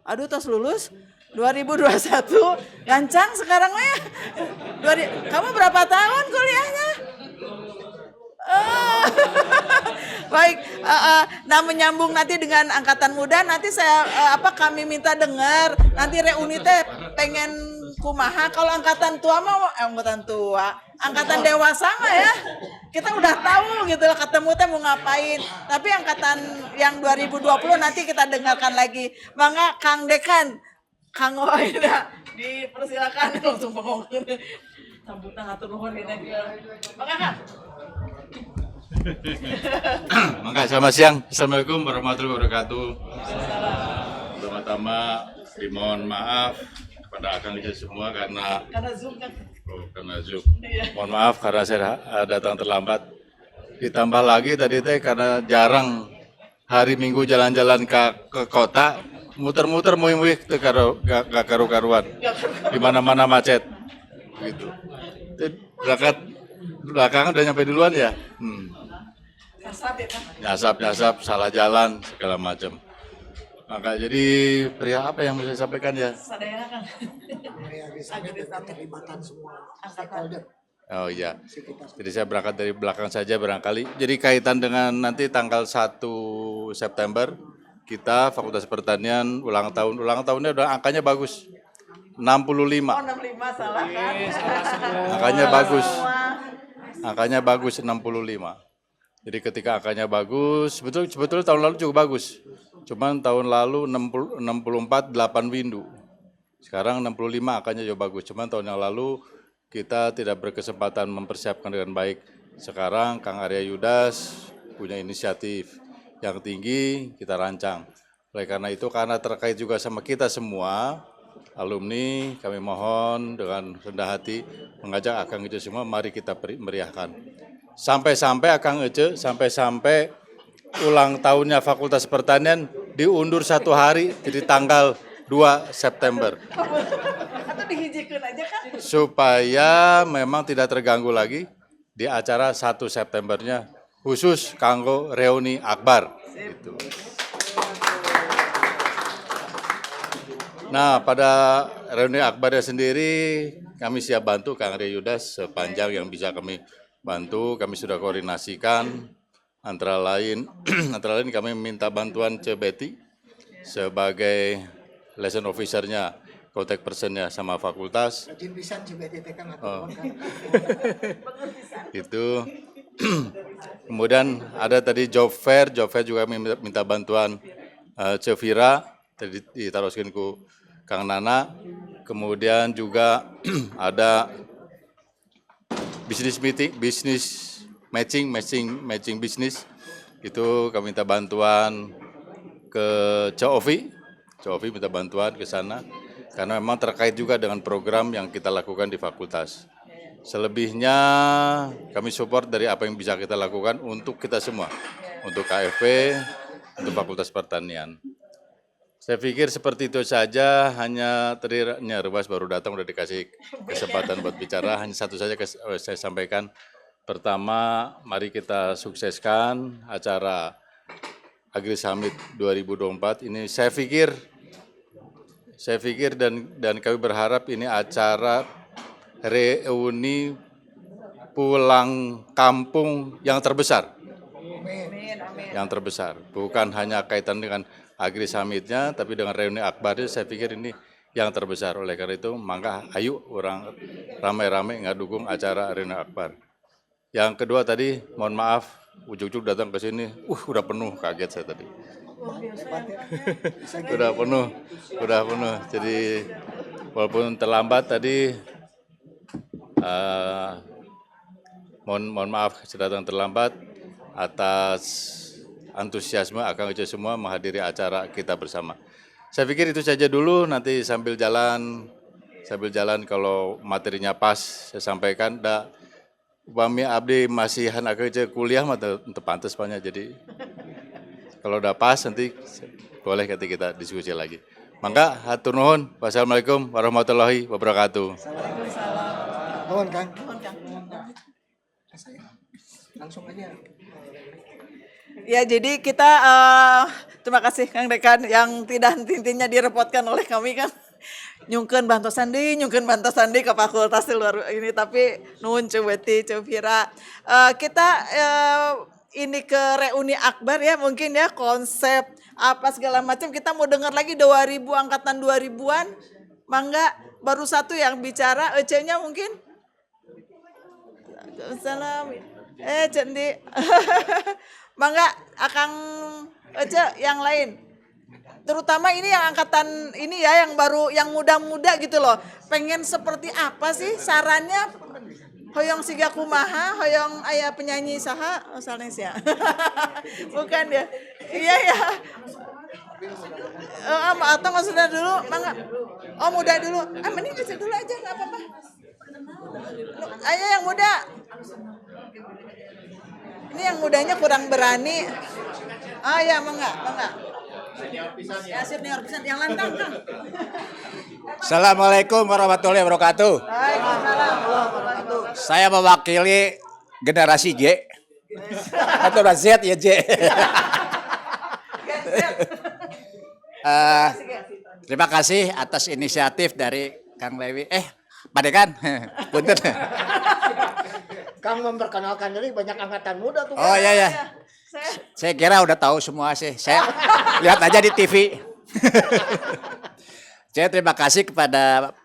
aduh tos lulus 2021 gancang sekarang mah ya. Kamu berapa tahun kuliahnya? Baik, nah menyambung nanti dengan angkatan muda nanti saya kami minta dengar nanti reuni teh pengen kumaha kalau angkatan tua mah angkatan dewasa mah ya kita udah tahu gitu lah ketemu teh mau ngapain tapi angkatan yang 2020 nanti kita dengarkan lagi. Mangga Kang Dekan Kang Waida dipersilakan langsung ngomongin sambutan atur nuhun dia. Mangga Kang. Mangga selamat siang. Assalamualaikum warahmatullahi wabarakatuh. Pertama-tama dimohon maaf kepada akan kita semua karena Zoom kan. karena Zoom. Mohon maaf karena saya datang terlambat. Ditambah lagi tadi teh karena jarang hari Minggu jalan-jalan ke kota, muter-muter muih-muih teh gak karu-karuan. Di mana-mana macet. Gitu. Belakangan udah nyampe duluan ya. Nyasap, salah jalan, segala macam. Maka jadi pria apa yang bisa saya sampaikan ya? Sadayana Kang. Oh iya, jadi saya berangkat dari belakang saja barangkali. Jadi kaitan dengan nanti tanggal 1 September, kita Fakultas Pertanian ulang tahunnya udah angkanya bagus. 65. Oh 65 salah kan? Angkanya bagus 65. Jadi ketika angkanya bagus, sebetulnya tahun lalu juga bagus. Cuman tahun lalu 64 8 windu. Sekarang 65 angkanya juga bagus. Cuman tahun yang lalu kita tidak berkesempatan mempersiapkan dengan baik. Sekarang Kang Arya Yudas punya inisiatif yang tinggi kita rancang. Oleh karena itu karena terkait juga sama kita semua alumni, kami mohon dengan rendah hati mengajak Akang Ece semua mari kita meriahkan. Sampai-sampai Akang Ece, sampai-sampai ulang tahunnya Fakultas Pertanian diundur 1 hari jadi tanggal 2 September. Atau dihijikeun aja kan? Supaya memang tidak terganggu lagi di acara 1 Septembernya khusus kanggo reuni akbar. Gitu. Nah, pada reuni akbarnya sendiri kami siap bantu Kang Arya Yudas sepanjang yang bisa kami bantu. Kami sudah koordinasikan antara lain kami minta bantuan Betty sebagai lesson officer-nya, contact person-nya sama fakultas. Itu. Kemudian ada tadi job fair juga minta bantuan Cevira tadi ditaruhkan ku Kang Nana. Kemudian juga ada business matching bisnis. Itu kami minta bantuan ke Covi minta bantuan ke sana karena memang terkait juga dengan program yang kita lakukan di fakultas. Selebihnya kami support dari apa yang bisa kita lakukan untuk kita semua, untuk KFP, untuk Fakultas Pertanian. Saya pikir seperti itu saja, hanya tadi Rubas baru datang udah dikasih kesempatan buat bicara, hanya satu saja saya sampaikan. Pertama, mari kita sukseskan acara Agri Summit 2024 ini. Saya pikir dan kami berharap ini acara reuni pulang kampung yang terbesar. Yang terbesar, bukan hanya kaitan dengan Agri Summit-nya, tapi dengan reuni akbarnya saya pikir ini yang terbesar. Oleh karena itu, maka ayo orang ramai-ramai ngadukung acara reuni akbar. Yang kedua tadi, mohon maaf, ujuk-ujuk datang ke sini, udah penuh, kaget saya tadi. Udah penuh. Jadi walaupun terlambat tadi, mohon maaf saya datang terlambat atas antusiasme Akang Ece semua menghadiri acara kita bersama. Saya pikir itu saja dulu, nanti sambil jalan sambil jalan kalau materinya pas saya sampaikan. Upami abdi masih anak kerja kuliah mah untuk pantas banyak. Jadi kalau udah pas nanti boleh kita diskusi lagi. Mangga hatur nuhun. Wassalamualaikum warahmatullahi wabarakatuh. Mohon Kang. Langsung aja. Ya, jadi kita terima kasih Kang Dekan yang tidak henti-hentinya direpotkan oleh kami kan. Nyungkeun bantosan deui ke fakultas luar ini, tapi nuhun Cu Beti, Cu Vira. Kita ini ke reuni akbar ya, mungkin ya konsep apa segala macam kita mau dengar lagi 2000 angkatan 2000-an. Mangga baru satu yang bicara, Ece-nya mungkin. Salam. Cendi. Mangga Akang Ece yang lain. Terutama ini yang angkatan ini ya, yang baru, yang muda-muda gitu loh. Pengen seperti apa sih sarannya? Hoyong siga kumaha, hoyong aya penyanyi saha, Salnesia. Bukan ya? Iya ya. Atau nggak sudah dulu, mangga. Oh muda dulu. Mending Ece dulu aja, nggak apa-apa. Ayo yang muda. Ini yang mudanya kurang berani. Ya mangga. Ya senior pisan yang lantang Kang. Assalamualaikum warahmatullahi wabarakatuh. Waalaikumsalam. Saya mewakili generasi J atau Z ya J. Terima kasih atas inisiatif dari Kang Lewi. Pak Dekan, punten. Kang memperkenalkan diri, banyak angkatan muda tuh. Oh iya. Saya kira udah tahu semua sih. Saya lihat aja di TV. Saya terima kasih kepada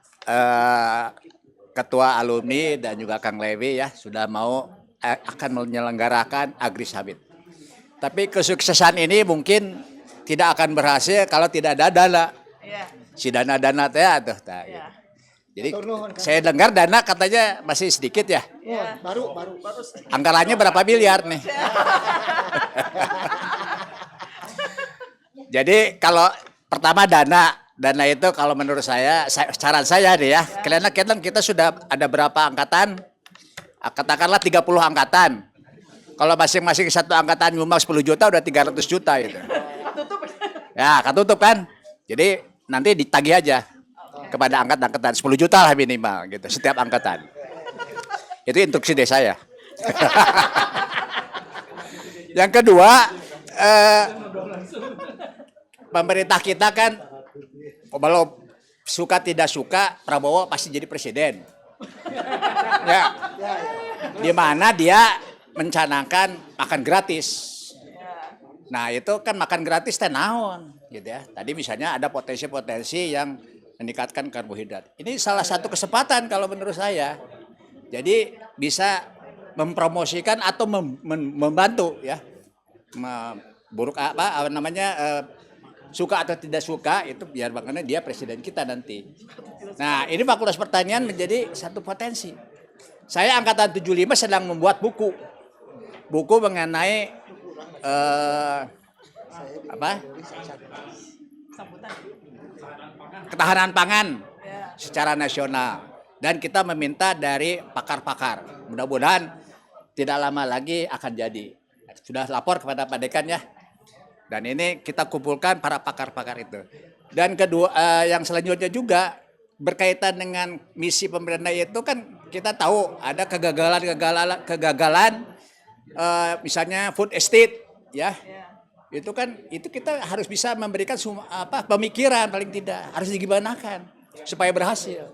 Ketua Alumni dan juga Kang Lewi ya sudah mau akan menyelenggarakan Agri Summit. Tapi kesuksesan ini mungkin tidak akan berhasil kalau tidak ada dana. Iya. Si dana-dana teh atuh tah. Iya. Jadi saya dengar dana katanya masih sedikit ya. Iya. Baru. Anggarannya berapa miliar nih? Jadi kalau pertama dana itu kalau menurut saya saran saya nih ya, karena kita sudah ada berapa angkatan? Katakanlah 30 angkatan. Kalau masing-masing satu angkatan nyumbang 10 juta udah 300 juta itu. Ya, ketutup kan? Jadi nanti ditagih aja kepada angkatan 10 juta lah minimal gitu setiap angkatan. Itu instruksi dari saya. Yang kedua, pemerintah kita kan kalau suka tidak suka Prabowo pasti jadi presiden. Ya. Di mana dia mencanangkan makan gratis. Nah, itu kan makan gratis teh naon gitu ya. Tadi misalnya ada potensi-potensi yang meningkatkan karbohidrat. Ini salah satu kesempatan kalau menurut saya. Jadi bisa mempromosikan atau membantu ya. Suka atau tidak suka itu biar bagaimana dia presiden kita nanti. Nah, ini Fakultas Pertanian menjadi satu potensi. Saya angkatan 75 sedang membuat buku mengenai ketahanan pangan secara nasional, dan kita meminta dari pakar-pakar. Mudah-mudahan tidak lama lagi akan jadi. Sudah lapor kepada Pak Dekan ya. Dan ini kita kumpulkan para pakar-pakar itu. Dan kedua, yang selanjutnya juga berkaitan dengan misi pemerintah itu kan kita tahu ada kegagalan misalnya food estate ya. Itu kita harus bisa memberikan pemikiran paling tidak harus digimanakan supaya berhasil.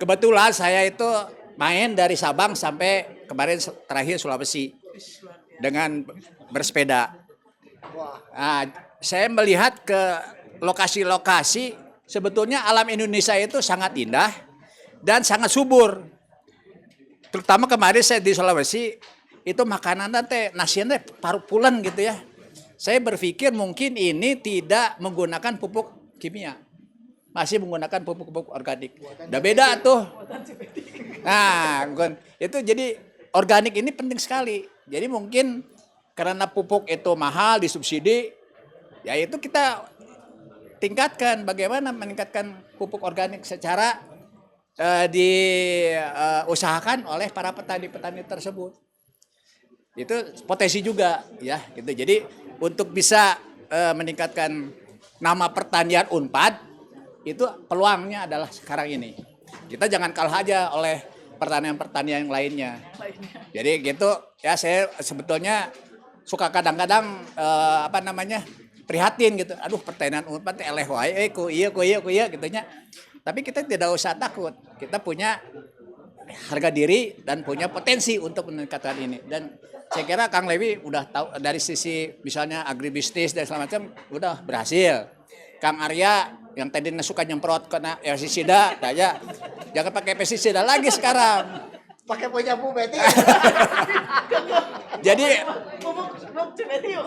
Kebetulan saya itu main dari Sabang sampai kemarin terakhir Sulawesi dengan bersepeda. Nah, saya melihat ke lokasi-lokasi, sebetulnya alam Indonesia itu sangat indah dan sangat subur. Terutama kemarin saya di Sulawesi, itu makanan nasinya parupulan gitu ya. Saya berpikir mungkin ini tidak menggunakan pupuk kimia. Masih menggunakan pupuk-pupuk organik. Udah beda tuh. Nah, itu jadi organik ini penting sekali. Jadi mungkin karena pupuk itu mahal disubsidi, ya itu kita tingkatkan bagaimana meningkatkan pupuk organik secara diusahakan oleh para petani-petani tersebut. Itu potensi juga ya gitu. Jadi untuk bisa meningkatkan nama pertanian Unpad itu peluangnya adalah sekarang ini. Kita jangan kalah aja oleh pertanian-pertanian yang lainnya. Jadi gitu ya, saya sebetulnya suka kadang-kadang prihatin gitu. Aduh, pertanian Unpad teh eleh wae ku ieu gitu nya. Tapi kita tidak usah takut. Kita punya harga diri dan punya potensi untuk meningkatkan ini. Dan saya kira Kang Lewi udah tahu dari sisi misalnya agribisnis dan segala macam udah berhasil. Kang Arya yang tadinya suka nyemprot kena pestisida, saya jangan pakai pestisida lagi sekarang. Pakai punya Bu Betty. Jadi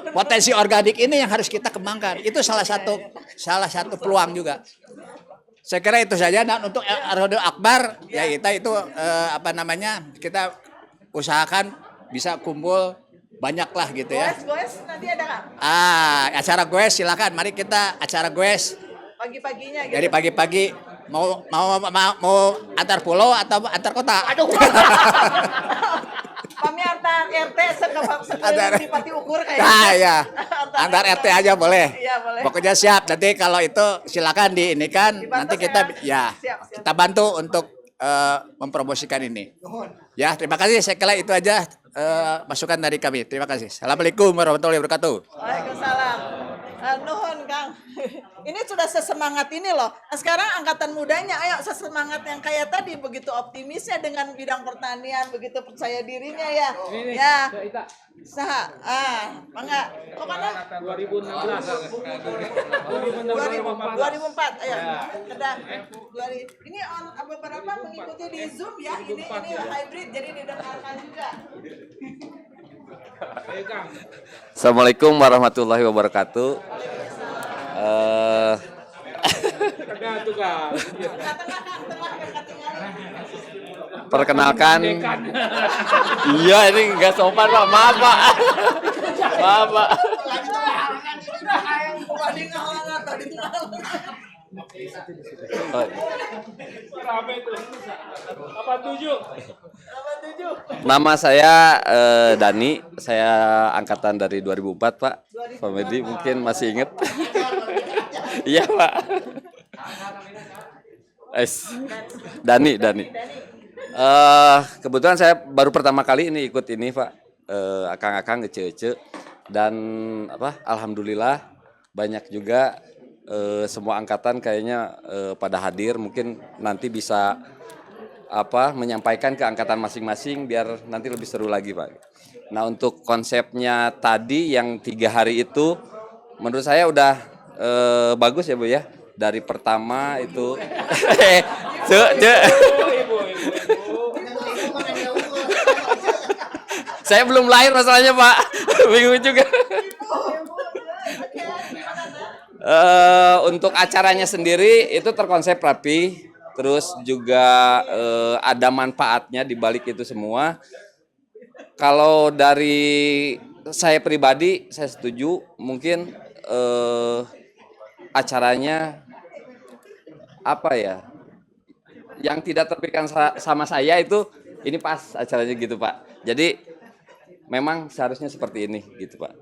potensi organik ini yang harus kita kembangkan. Itu salah satu peluang juga. Saya kira itu saja. Dan untuk Rodeo Akbar ya kita itu kita usahakan bisa kumpul banyak lah gitu ya. Goes nanti ada nggak? Acara goes silakan. Mari kita acara goes. Pagi-paginya gitu. Dari pagi-pagi mau antar pulau atau antar kota. Aduh. Kami antar RT Antar- di Pati Ukur kayaknya. Nah ya, antar RT aja boleh. Iya, boleh. Pokoknya siap. Nanti kalau itu silakan diinikan. Dibantu Nanti kita Siap. kita bantu untuk mempromosikan ini. Ya, terima kasih. Saya kira itu aja masukan dari kami. Terima kasih. Assalamualaikum warahmatullahi wabarakatuh. Waalaikumsalam. Nuhun Kang. Ini sudah sesemangat ini loh. Nah, sekarang angkatan mudanya, ayo sesemangat yang kayak tadi, begitu optimisnya dengan bidang pertanian, begitu percaya dirinya ya. Ya. Saha. Mangga. Kemana? 2004. Ayo. Kedah. Ini beberapa mengikuti di Zoom ya. Ini hybrid jadi didengarkan juga. Assalamualaikum warahmatullahi wabarakatuh. Perkenalkan, iya ini nggak sopan Pak, maaf Pak, maaf Pak. Nama saya Dani, saya angkatan dari 2004 Pak. Pak Medi mungkin masih ingat. Iya Pak. Dani. Kebetulan saya baru pertama kali ini ikut ini Pak, akang-akang ngece-ngece dan alhamdulillah banyak juga semua angkatan kayaknya pada hadir, mungkin nanti bisa menyampaikan ke angkatan masing-masing biar nanti lebih seru lagi Pak. Nah untuk konsepnya tadi yang 3 hari itu menurut saya udah bagus ya Bu ya. Dari pertama itu saya belum lahir masalahnya Pak. Bingung juga. Untuk acaranya sendiri itu terkonsep rapi, terus juga ada manfaatnya di balik itu semua. Kalau dari saya pribadi, saya setuju. Mungkin acaranya yang tidak terpikirkan sama saya itu ini pas acaranya gitu Pak. Jadi memang seharusnya seperti ini gitu Pak.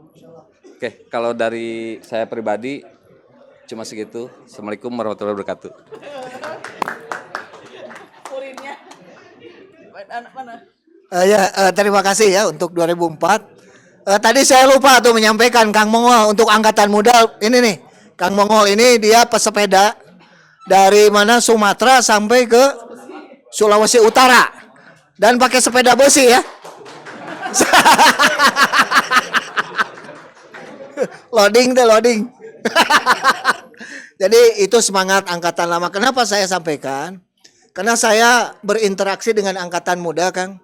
Oke, kalau dari saya pribadi cuma segitu. Assalamualaikum warahmatullahi wabarakatuh. Urinnya. Mana? Terima kasih ya untuk 2004. Tadi saya lupa tuh menyampaikan Kang Mongol untuk angkatan muda ini nih. Kang Mongol ini dia pesepeda dari mana Sumatera sampai ke Sulawesi Utara dan pakai sepeda besi ya. loading. Jadi itu semangat angkatan lama. Kenapa saya sampaikan? Karena saya berinteraksi dengan angkatan muda, Kang.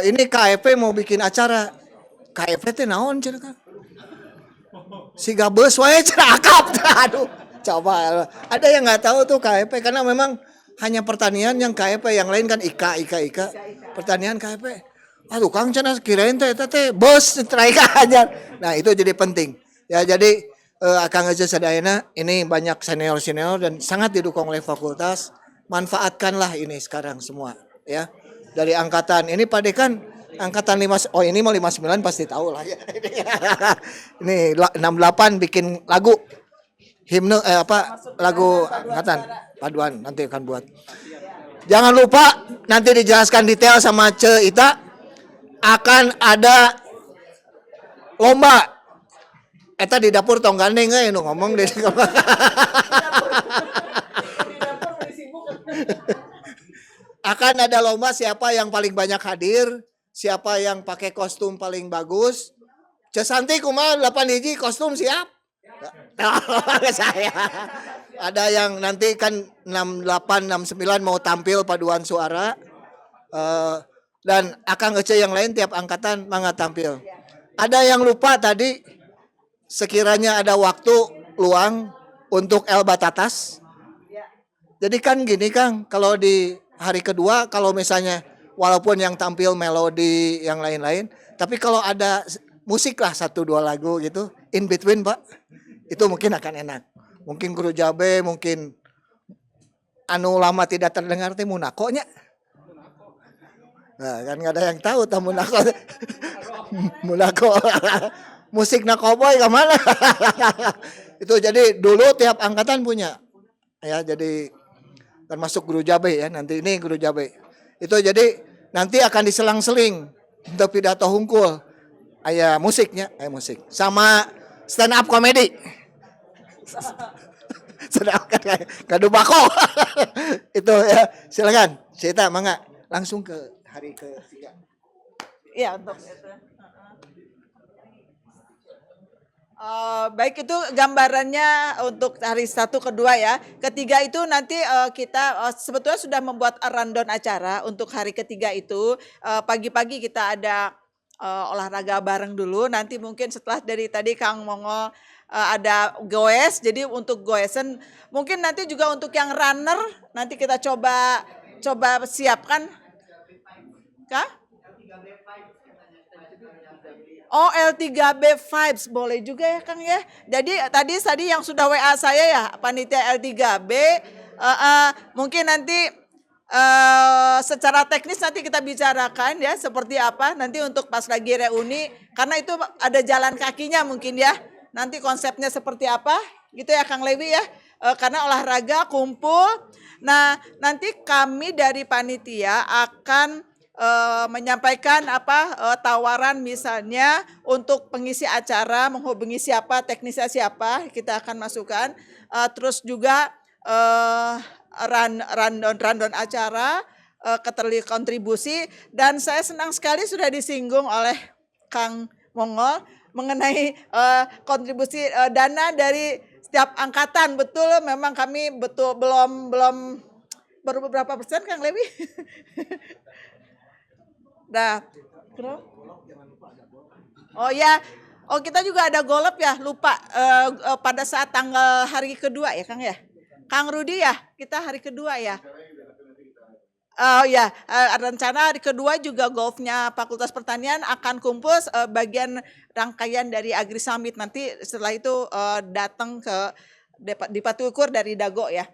Ini KEP mau bikin acara. KEP teh naon cenah, Kang? Siga beus wae cenah akap. Aduh, coba. Ada yang nggak tahu tuh KEP karena memang hanya pertanian yang KEP, yang lain kan IKA. Pertanian KEP. Aduh, Kang cenah kirain teh eta teh beus traika aja. Nah, itu jadi penting. Ya, jadi Akang Ece sadayana ini banyak senior-senior dan sangat didukung oleh fakultas. Manfaatkanlah ini sekarang semua ya. Dari angkatan ini Pak Dekan angkatan 5, oh ini mau 59 pasti tahu lah ya. Ini 68 bikin lagu himne lagu angkatan paduan nanti akan buat. Jangan lupa nanti dijelaskan detail sama Ce Ita, akan ada lomba. Eta di dapur tong gandeng nu ngomong deh. Akan ada lomba siapa yang paling banyak hadir, siapa yang pakai kostum paling bagus. Cesanti kumaha 8 hiji kostum siap? Saya. Ada yang nanti kan 68 69 mau tampil paduan suara. Dan Akang Ece yang lain tiap angkatan mangga tampil. Ada yang lupa tadi, sekiranya ada waktu luang untuk El Batatas. Jadi kan gini Kang, kalau di hari kedua kalau misalnya walaupun yang tampil melodi yang lain-lain, tapi kalau ada musik lah 1-2 lagu gitu, in between Pak, itu mungkin akan enak. Mungkin Guru Jabe, mungkin anu lama tidak terdengar teh munakonya. Nah, kan nggak ada yang tahu tamu Munako. Munako. Musik Nakoboy kemana? Itu jadi dulu tiap angkatan punya. Ya, jadi termasuk Guru Jabe ya. Nanti ini Guru Jabe. Itu jadi nanti akan diselang-seling untuk pidato hungkul. Aya musiknya, musik. Sama stand up comedy. Sedang kado bako. Itu ya, silakan. Cita mangga langsung ke hari ketiga. Iya, untuk itu. Baik, itu gambarannya untuk hari 1 kedua ya. Ketiga itu nanti kita sebetulnya sudah membuat rundown acara untuk hari ketiga itu. Pagi-pagi kita ada olahraga bareng dulu. Nanti mungkin setelah dari tadi Kang Mongol ada goes. Jadi untuk goesan mungkin nanti juga untuk yang runner nanti kita coba siapkan. Kah? Oh, L3B Vibes boleh juga ya Kang ya. Jadi tadi yang sudah WA saya ya panitia L3B, mungkin nanti secara teknis nanti kita bicarakan ya seperti apa nanti untuk pas lagi reuni, karena itu ada jalan kakinya mungkin ya. Nanti konsepnya seperti apa gitu ya Kang Lewi ya. Karena olahraga kumpul. Nah, nanti kami dari panitia akan menyampaikan tawaran misalnya untuk pengisi acara, menghubungi siapa, teknisnya siapa, kita akan masukkan. Terus juga rundown acara, kontribusi, dan saya senang sekali sudah disinggung oleh Kang Mongol mengenai kontribusi dana dari setiap angkatan. Betul, memang kami belum baru beberapa persen Kang Lewi. Nah, oh ya, kita juga ada golep ya, lupa pada saat tanggal hari kedua ya Kang ya, Kang Rudi ya, kita hari kedua ya. Oh ya, rencana hari kedua juga golfnya Fakultas Pertanian akan kumpul bagian rangkaian dari Agri Summit, nanti setelah itu datang ke Dipatukur dari Dago ya.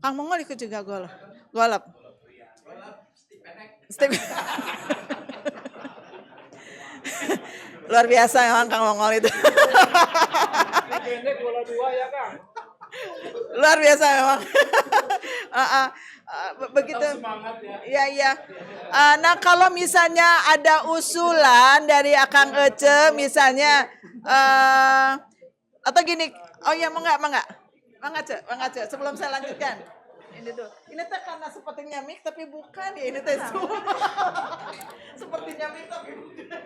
Kang Mongol ikut juga golep. Luar biasa memang Kang Mongol itu. Luar biasa memang. Begitu. Iya. Nah, kalau misalnya ada usulan dari Akang Ece misalnya atau gini, oh ya mangga Ce, sebelum saya lanjutkan. Ini tuh. Ini teh karena sepertinya mic tapi bukan ya, ini teh Zoom. Sepertinya mic tapi bukan.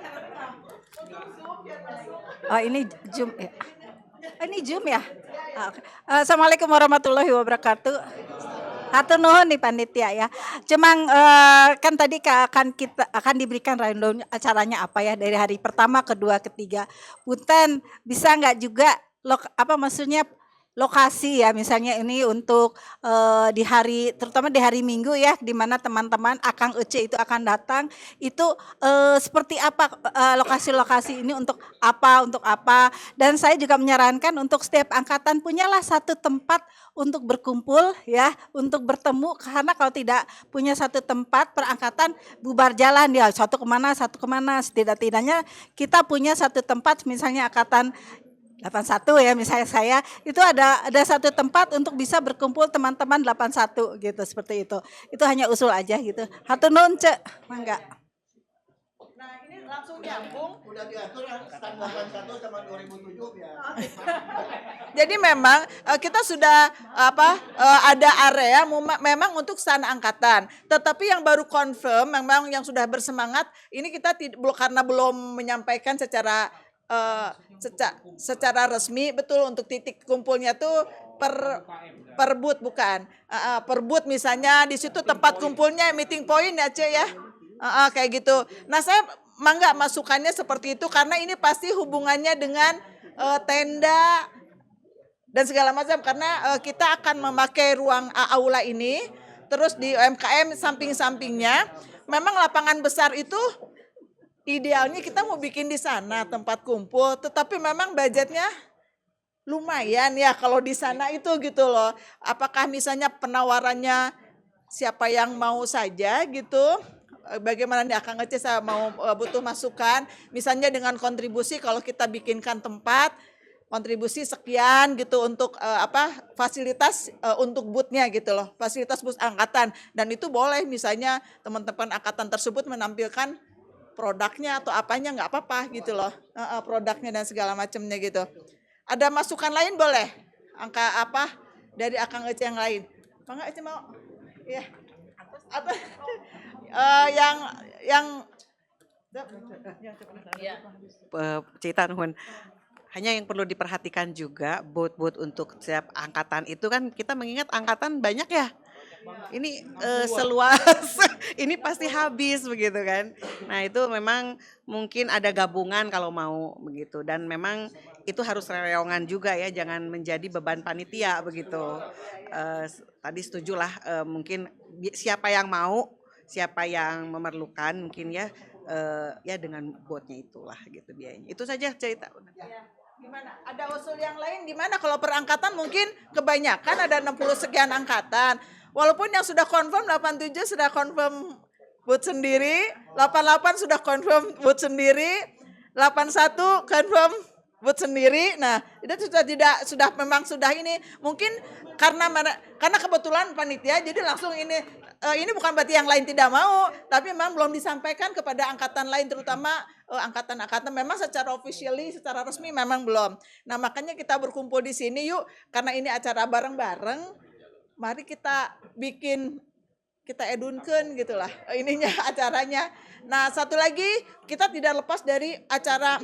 Oh, ini Zoom ya. Ini Zoom ya. Assalamualaikum warahmatullahi wabarakatuh. Hatur nuhun nih panitia ya. Cuma kan tadi akan diberikan rundown acaranya apa ya dari hari pertama, kedua, ketiga. Punten bisa nggak juga maksudnya lokasi ya, misalnya ini untuk di hari, terutama di hari Minggu ya, di mana teman-teman Akang Ece itu akan datang, itu seperti apa lokasi-lokasi ini untuk apa, dan saya juga menyarankan untuk setiap angkatan punyalah satu tempat untuk berkumpul ya, untuk bertemu, karena kalau tidak punya satu tempat per angkatan bubar jalan ya, satu kemana, setidak-tidaknya kita punya satu tempat, misalnya angkatan 81 ya, misalnya saya itu ada satu tempat untuk bisa berkumpul teman-teman 81 gitu, seperti itu. Itu hanya usul aja gitu. Hatur nuhun, Cek. Mangga. Nah, ini langsung nyambung. Udah diatur yang stand 81 sama 2007 ya. Jadi memang kita sudah ada area memang untuk stand angkatan. Tetapi yang baru confirm memang yang sudah bersemangat ini kita karena belum menyampaikan secara resmi, betul, untuk titik kumpulnya tuh per booth bukan. Per booth misalnya di situ tempat kumpulnya meeting point ya, Ce ya. Kayak gitu. Nah, saya mangga masukannya seperti itu karena ini pasti hubungannya dengan tenda dan segala macam, karena kita akan memakai ruang aula ini, terus di UMKM samping-sampingnya memang lapangan besar itu idealnya kita mau bikin di sana tempat kumpul, tetapi memang budgetnya lumayan ya kalau di sana itu gitu loh. Apakah misalnya penawarannya siapa yang mau saja gitu? Bagaimana nih Akang Ece, saya mau butuh masukan, misalnya dengan kontribusi kalau kita bikinkan tempat kontribusi sekian gitu untuk fasilitas untuk booth-nya gitu loh, fasilitas booth angkatan, dan itu boleh misalnya teman-teman angkatan tersebut menampilkan produknya atau apanya, nggak apa-apa gitu loh, produknya dan segala macamnya gitu. Ada masukan lain boleh, dari Akang Ece yang lain? Akang Ece mau? Ya. Atau yang cerita nuhun. Hanya yang perlu diperhatikan juga booth-booth untuk setiap angkatan itu kan, kita mengingat angkatan banyak ya. Ini seluas ini pasti habis begitu kan. Nah, itu memang mungkin ada gabungan kalau mau begitu, dan memang itu harus rereongan juga ya, jangan menjadi beban panitia begitu. Tadi setujulah, mungkin siapa yang mau, siapa yang memerlukan mungkin ya dengan botnya itulah gitu biayanya. Itu saja cerita. Gimana? Ada usul yang lain gimana kalau per angkatan mungkin kebanyakan ada 60 sekian angkatan. Walaupun yang sudah confirm 87 sudah confirm booth sendiri, 88 sudah confirm booth sendiri, 81 confirm booth sendiri. Nah, itu sudah memang sudah ini. Mungkin karena kebetulan panitia jadi langsung ini bukan berarti yang lain tidak mau, tapi memang belum disampaikan kepada angkatan lain, terutama angkatan-angkatan memang secara officially, secara resmi memang belum. Nah, makanya kita berkumpul di sini yuk, karena ini acara bareng-bareng, mari kita bikin, kita edunkan gitulah ininya acaranya. Nah, satu lagi kita tidak lepas dari acara,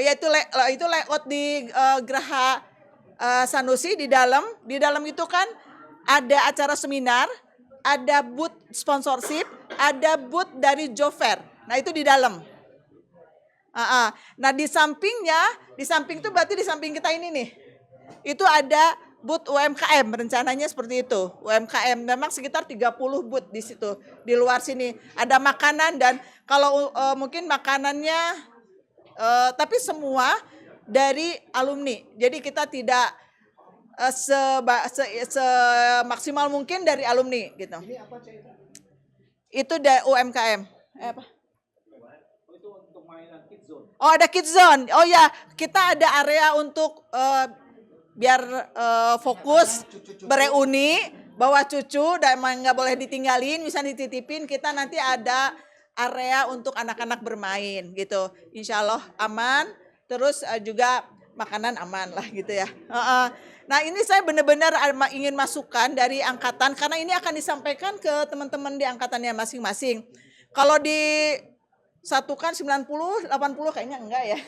itu layout di Geraha Sanusi di dalam itu kan ada acara seminar, ada booth sponsorship, ada booth dari Jofair. Nah, itu di dalam. Nah, di samping itu berarti di samping kita ini nih. Itu ada booth UMKM, rencananya seperti itu. UMKM memang sekitar 30 booth di situ. Di luar sini ada makanan, dan kalau mungkin makanannya tapi semua dari alumni. Jadi kita tidak semaksimal mungkin dari alumni gitu. Itu dari UMKM. Apa? Oh, ada kids zone. Oh ya, kita ada area untuk biar fokus bereuni, bawa cucu dan nggak boleh ditinggalin, bisa dititipin. Kita nanti ada area untuk anak-anak bermain gitu. Insya Allah aman. Terus juga makanan aman lah gitu ya. Nah, ini saya benar-benar ingin masukan dari angkatan karena ini akan disampaikan ke teman-teman di angkatannya masing-masing. Kalau disatukan 90, 80 kayaknya enggak ya.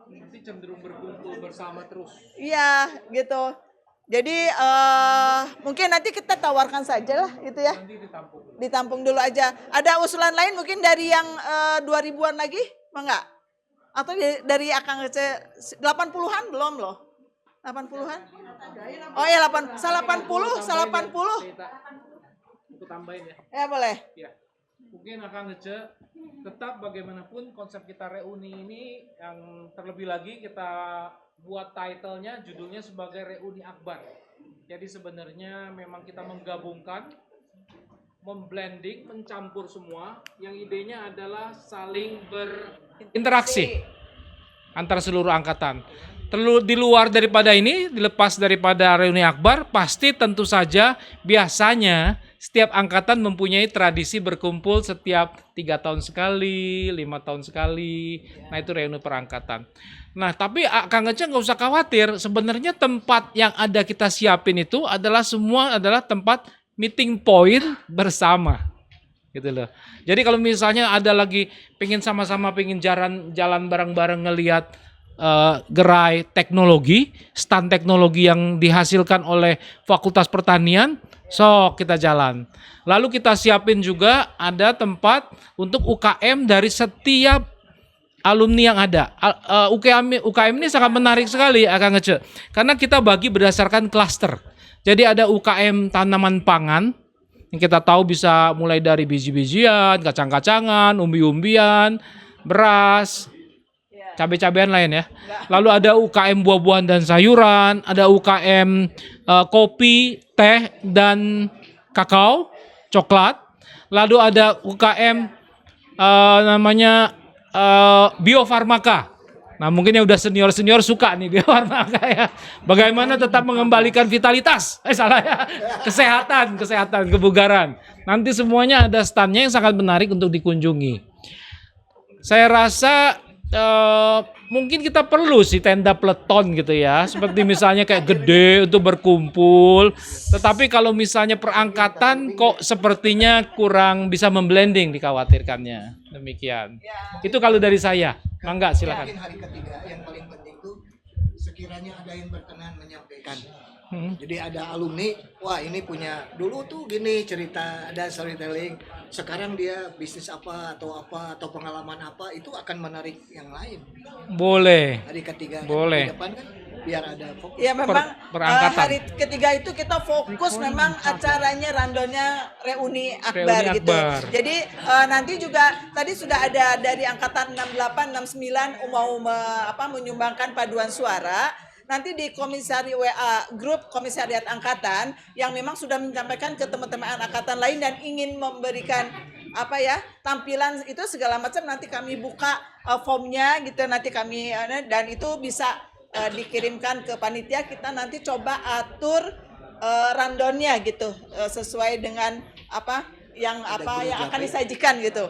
Nanti cenderung berkumpul bersama terus. Iya, gitu. Jadi mungkin nanti kita tawarkan saja lah gitu ya. Ditampung dulu aja. Ada usulan lain mungkin dari yang 2000-an lagi? Enggak? Atau dari Akang Ece 80-an belum loh. 80-an? Oh ya 80. Aku tambahin ya. Ya boleh. Ya. Mungkin akan ngece tetap bagaimanapun konsep kita reuni ini yang terlebih lagi kita buat title-nya judulnya sebagai Reuni Akbar. Jadi sebenarnya memang kita menggabungkan, memblending, mencampur semua. Yang idenya adalah saling berinteraksi antara seluruh angkatan. Di luar daripada ini, dilepas daripada Reuni Akbar, pasti tentu saja biasanya setiap angkatan mempunyai tradisi berkumpul setiap 3 tahun sekali, 5 tahun sekali. Nah itu reuni perangkatan. Nah tapi Kang Ece nggak usah khawatir, sebenarnya tempat yang ada kita siapin itu adalah semua adalah tempat meeting point bersama. Gitu loh. Jadi kalau misalnya ada lagi pengen sama-sama pengen jalan bareng-bareng ngelihat gerai teknologi, stand teknologi yang dihasilkan oleh Fakultas Pertanian, sok kita jalan. Lalu kita siapin juga ada tempat untuk UKM dari setiap alumni yang ada. UKM ini sangat menarik sekali Kang Ece, karena kita bagi berdasarkan klaster. Jadi ada UKM tanaman pangan, yang kita tahu bisa mulai dari biji-bijian, kacang-kacangan, umbi-umbian, beras, cabai-cabean lain ya. Lalu ada UKM buah-buahan dan sayuran, ada UKM kopi, teh dan kakao, coklat. Lalu ada UKM namanya biofarmaka. Nah mungkin yang udah senior suka nih biofarmaka ya. Bagaimana tetap mengembalikan vitalitas, kesehatan, kebugaran. Nanti semuanya ada standnya yang sangat menarik untuk dikunjungi. Saya rasa mungkin kita perlu sih tenda peleton gitu ya, seperti misalnya kayak gede untuk berkumpul. Tetapi kalau misalnya perangkatan kok sepertinya kurang bisa memblending, dikhawatirkannya. Demikian. Itu kalau dari saya. Mangga silakan. Mungkin hari ketiga yang paling penting itu sekiranya ada yang berkenan menyampaikan. Jadi ada alumni, wah ini punya dulu tuh gini cerita, ada storytelling. Sekarang dia bisnis apa atau pengalaman apa, itu akan menarik yang lain. Boleh. Hari ketiga. Boleh. Di depan kan biar ada fokus. Ya memang perangkatan. hari ketiga itu kita fokus memang acaranya randonnya Reuni Akbar Reuni gitu. Akbar. Jadi nanti juga tadi sudah ada dari angkatan 68, 69 mau menyumbangkan paduan suara. Nanti di komisari WA grup komisariat angkatan yang memang sudah menyampaikan ke teman-teman angkatan lain dan ingin memberikan tampilan itu segala macam, nanti kami buka formnya gitu, nanti kami dan itu bisa dikirimkan ke panitia. Kita nanti coba atur randonnya gitu sesuai dengan yang akan disajikan gitu.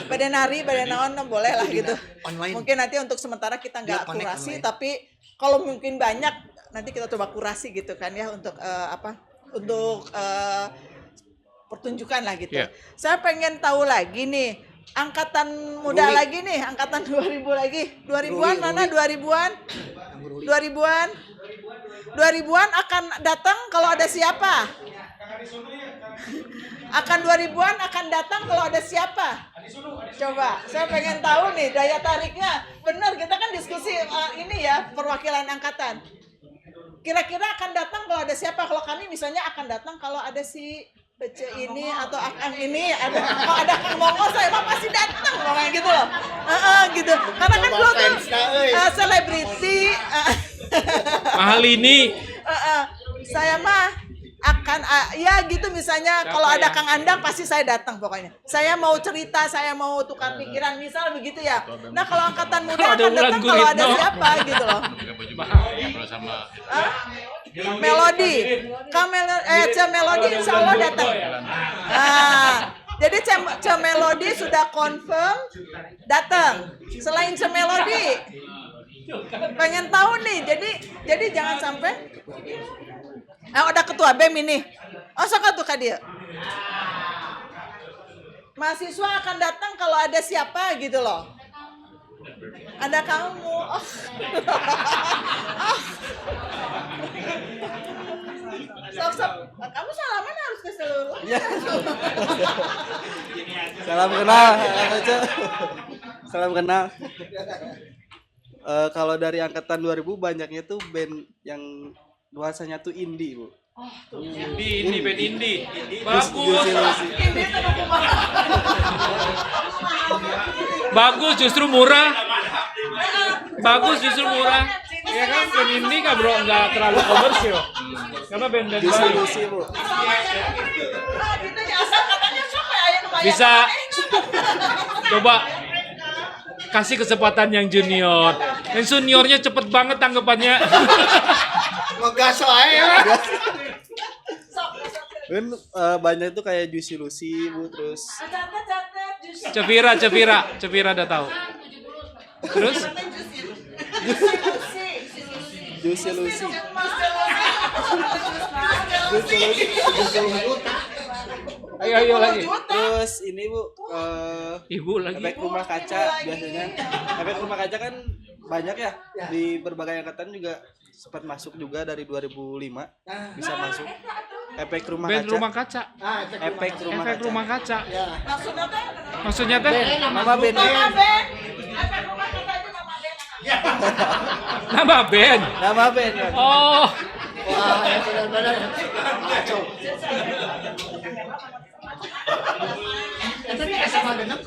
Pada nari, pada naon boleh lah gitu. Online. Mungkin nanti untuk sementara kita nggak kurasi, tapi kalau mungkin banyak nanti kita coba kurasi gitu kan ya untuk pertunjukan lah gitu. Yeah. Saya pengen tahu lagi nih, angkatan muda lagi nih, angkatan 2000 lagi. 2000-an mana 2000-an? 2000-an? 2000-an akan datang kalau ada siapa? Akan 2000-an akan datang kalau ada siapa? Coba, saya pengen tahu nih daya tariknya. Benar, kita kan diskusi ini ya, perwakilan angkatan. Kira-kira akan datang kalau ada siapa? Kalau kami misalnya akan datang kalau ada si Bece ini atau Akang ini, kalau ada Kang Mongo saya pasti datang loh kayak gitu loh. Gitu. Karena kan dulu tuh selebriti. Mahal ini. Saya mah akan ya gitu misalnya kalau ada Kang Andang pasti saya datang pokoknya. Saya mau cerita, saya mau tukar pikiran misal begitu ya. Nah kalau angkatan muda akan datang kalau ada siapa gitu loh. Melodi, Melodi insya Allah datang. Jadi Melodi sudah confirm datang. Selain Melodi, pengen tahu nih. Jadi jangan sampai. Ada ketua BEM ini. Sok tuh Kak dia. Mahasiswa akan datang kalau ada siapa gitu loh. Ada kamu. Sok. Kamu salaman harus ke seluruh. Salam kenal. Salam kenal. Kalau dari angkatan 2000 banyaknya tuh band yang nuansanya tuh indie, Bu. Indie, band indie. Bagus. Bagus justru murah. Bagus justru murah. Ya kan band indie kan bro nggak terlalu komersil. Karena band-band baru. Bu. Bisa coba kasih kesempatan yang junior. Yang seniornya cepet banget tanggapannya. Ngegas wae. Dan banyak tuh kayak Juicy Lucy, Bu, terus Cevira udah tahu. Terus Juicy Lucy. ayo lagi. Terus ini, Bu, Ibu lagi. efek rumah kaca biasanya. Efek rumah kaca kan banyak ya di berbagai angkatan juga sempat masuk juga dari 2005 bisa masuk. Efek rumah Band kaca. rumah kaca. Efek rumah Efek kaca. rumah kaca. Ya. Maksudnya teh? Nama band. Nama band. Nama band. Kan? Oh. Wah, ya benar-benar kacau. Tapi SMA genep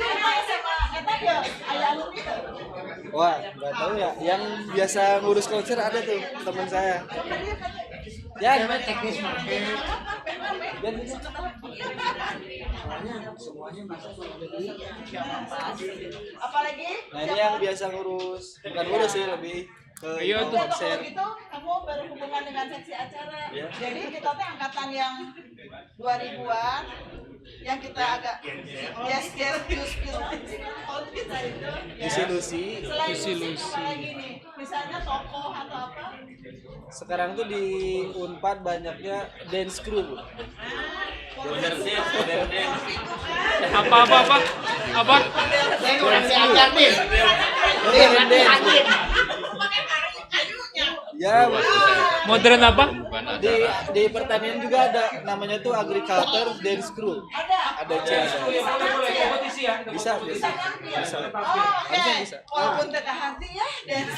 Wah, nggak tahu ya. Yang biasa ngurus konser ada tuh teman saya. Ya, teknis market. Apalagi? Nah ini yang biasa ngurus, bukan ngurus sih lebih ke Iya tuh. konser. Kalau gitu kamu berhubungan dengan seksi acara. Iya. Jadi kita tuh angkatan yang 2000-an yang kita agak yes Juicy Lucy. Selain Juicy musik Lucy. apa lagi nih? Misalnya tokoh atau apa? Sekarang tuh di Unpad banyaknya dance crew. Bu. Apa? Ya, Modern apa? di pertanian juga ada namanya tuh agriculture dance crew. Ada chance. Kompetisi ya. Bisa. Oke. Bisa. Walaupun tidak hati ya dance.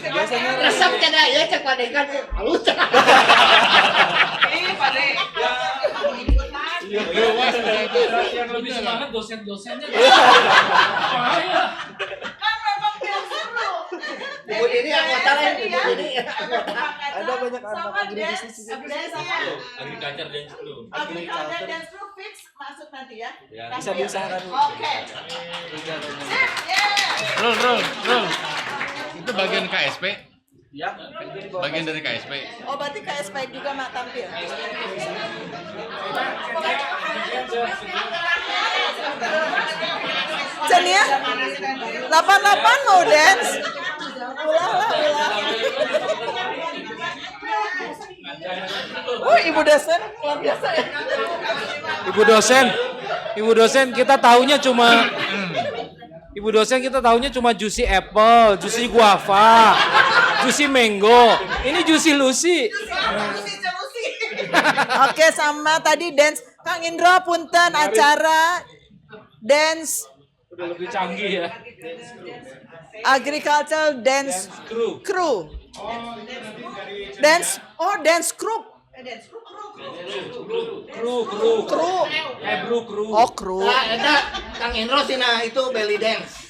Biasanya Resep kada ya cek padekan halus. Ih, Pade. Yang lebih semangat dosen-dosennya. Kan memang dance seru. Ibu ini anggota lain, ibu ini ada banyak anak Sama agribisnis dance, juga. dance ya. Agriculture dance crew. Agriculture dance crew fix masuk nanti ya. Bisa diusahakan. Oke. Sip, yeah. Roll. Itu bagian KSP, Ya, bagian dari KSP. Oh, berarti KSP juga mak tampil. Jen ya? 88 mau dance? Ulah. Ibu dosen luar biasa ya. Ibu dosen kita taunya cuma Juicy Apple, Juicy Guava, Juicy Mango. Ini Juicy Lucy. Oke, sama tadi dance. Kang Indro punten acara dance Udah lebih canggih ya. agricultural dance crew. Dance crew. Crew. Kru. Oh, crew. Nah, eta Kang Indro sina itu belly dance.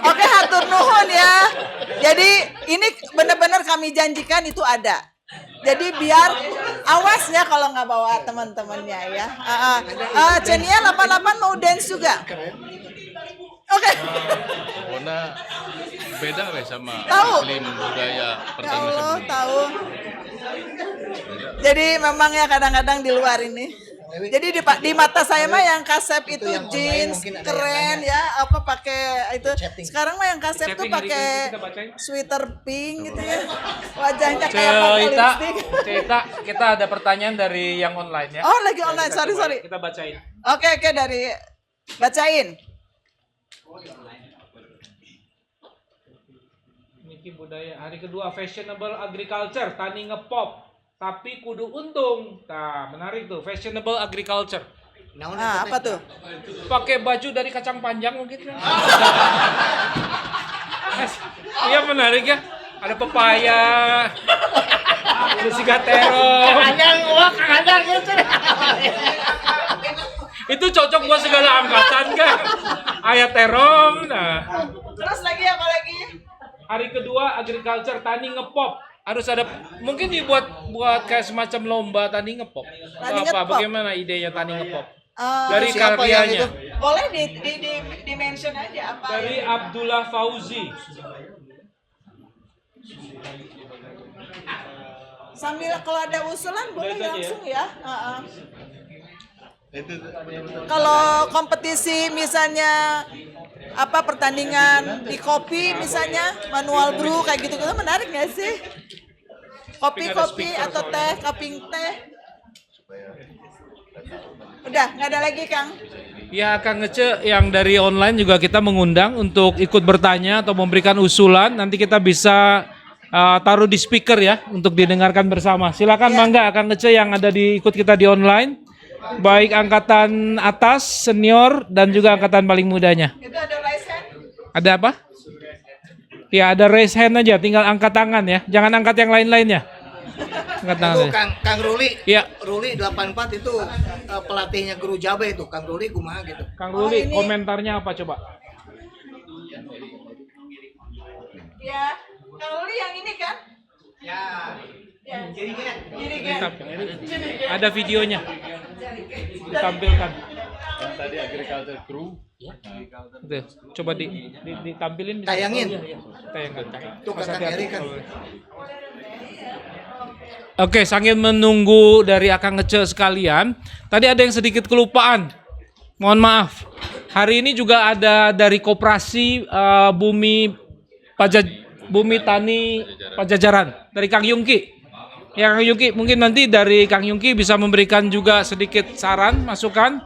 Oke, hatur nuhun ya. Jadi ini benar-benar kami janjikan itu ada. Jadi biar awasnya kalau nggak bawa teman-temannya ya. Cenia 88 mau dance juga. Oke. Karena beda weh sama Tahu. iklim budaya Ya pertanian Allah, sebelumnya. tahu. Jadi memang ya kadang-kadang di luar ini. Jadi di mata saya mah yang kasep itu yang online jeans mungkin ada yang keren nanya. ya, apa pakai itu. Chatting. Sekarang mah yang kasep tuh Chatting hari pakai ini kita bacain. sweater pink gitu ya. Wajahnya kayak pakai lipstick. Cerita, kita ada pertanyaan dari yang online ya. Oh, lagi online. Sorry. Kita bacain. Oke, dari bacain. Niki budaya hari kedua fashionable agriculture tani ngepop tapi kudu untung. Nah, menarik tuh fashionable agriculture. Nah, apa tuh? Pakai baju dari kacang panjang mungkin. Iya menarik ya. Ada pepaya. Ada siga terong. Itu cocok buat segala angkatan kan. Ayat terong. Nah. Terus lagi apa lagi? Hari kedua agriculture tani ngepop. Harus ada mungkin dibuat kayak semacam lomba tani ngepop. Tani Apa? ngepop. Bagaimana idenya tani ngepop? Eh, Dari siapa yang karyanya. itu? boleh di mention aja apa? Dari Abdullah Fauzi. Sambil kalau ada usulan boleh Lihat aja langsung ya. Kalau kompetisi misalnya apa pertandingan di kopi misalnya manual brew kayak gitu menarik nggak sih? Kopi atau teh, cupping teh. Udah nggak ada lagi Kang. Ya Kang Ece yang dari online juga kita mengundang untuk ikut bertanya atau memberikan usulan. Nanti kita bisa taruh di speaker ya untuk didengarkan bersama. Silakan mangga Kang Ece yang ada ikut kita di online. Baik angkatan atas, senior dan juga angkatan paling mudanya. Itu ada raise hand. Ada apa? Ya ada raise hand aja, tinggal angkat tangan ya. Jangan angkat yang lain-lainnya. Angkat tangan. Itu aja. Kang Ruli. Iya. Ruli 84 itu pelatihnya Guru Jabe itu. Kang Ruli kumaha gitu. Kang Ruli ini- komentarnya apa coba? Ya, Kang Luli yang ini kan? Ya. Jadi kan. Ada videonya. Ditampilkan. Tadi agriculture crew. Tuh, coba ditampilin. bisa? Tayangin. Oh, iya. Tayangkan. Tuh Mas Kang hati-hati. Eri kan. Oke, sambil menunggu dari Akang Ngece sekalian, tadi ada yang sedikit kelupaan. Mohon maaf. Hari ini juga ada dari Koperasi Bumi Tani Pajajaran dari Kang Yungki. Ya Kang Yungki, mungkin nanti dari Kang Yungki bisa memberikan juga sedikit saran, masukan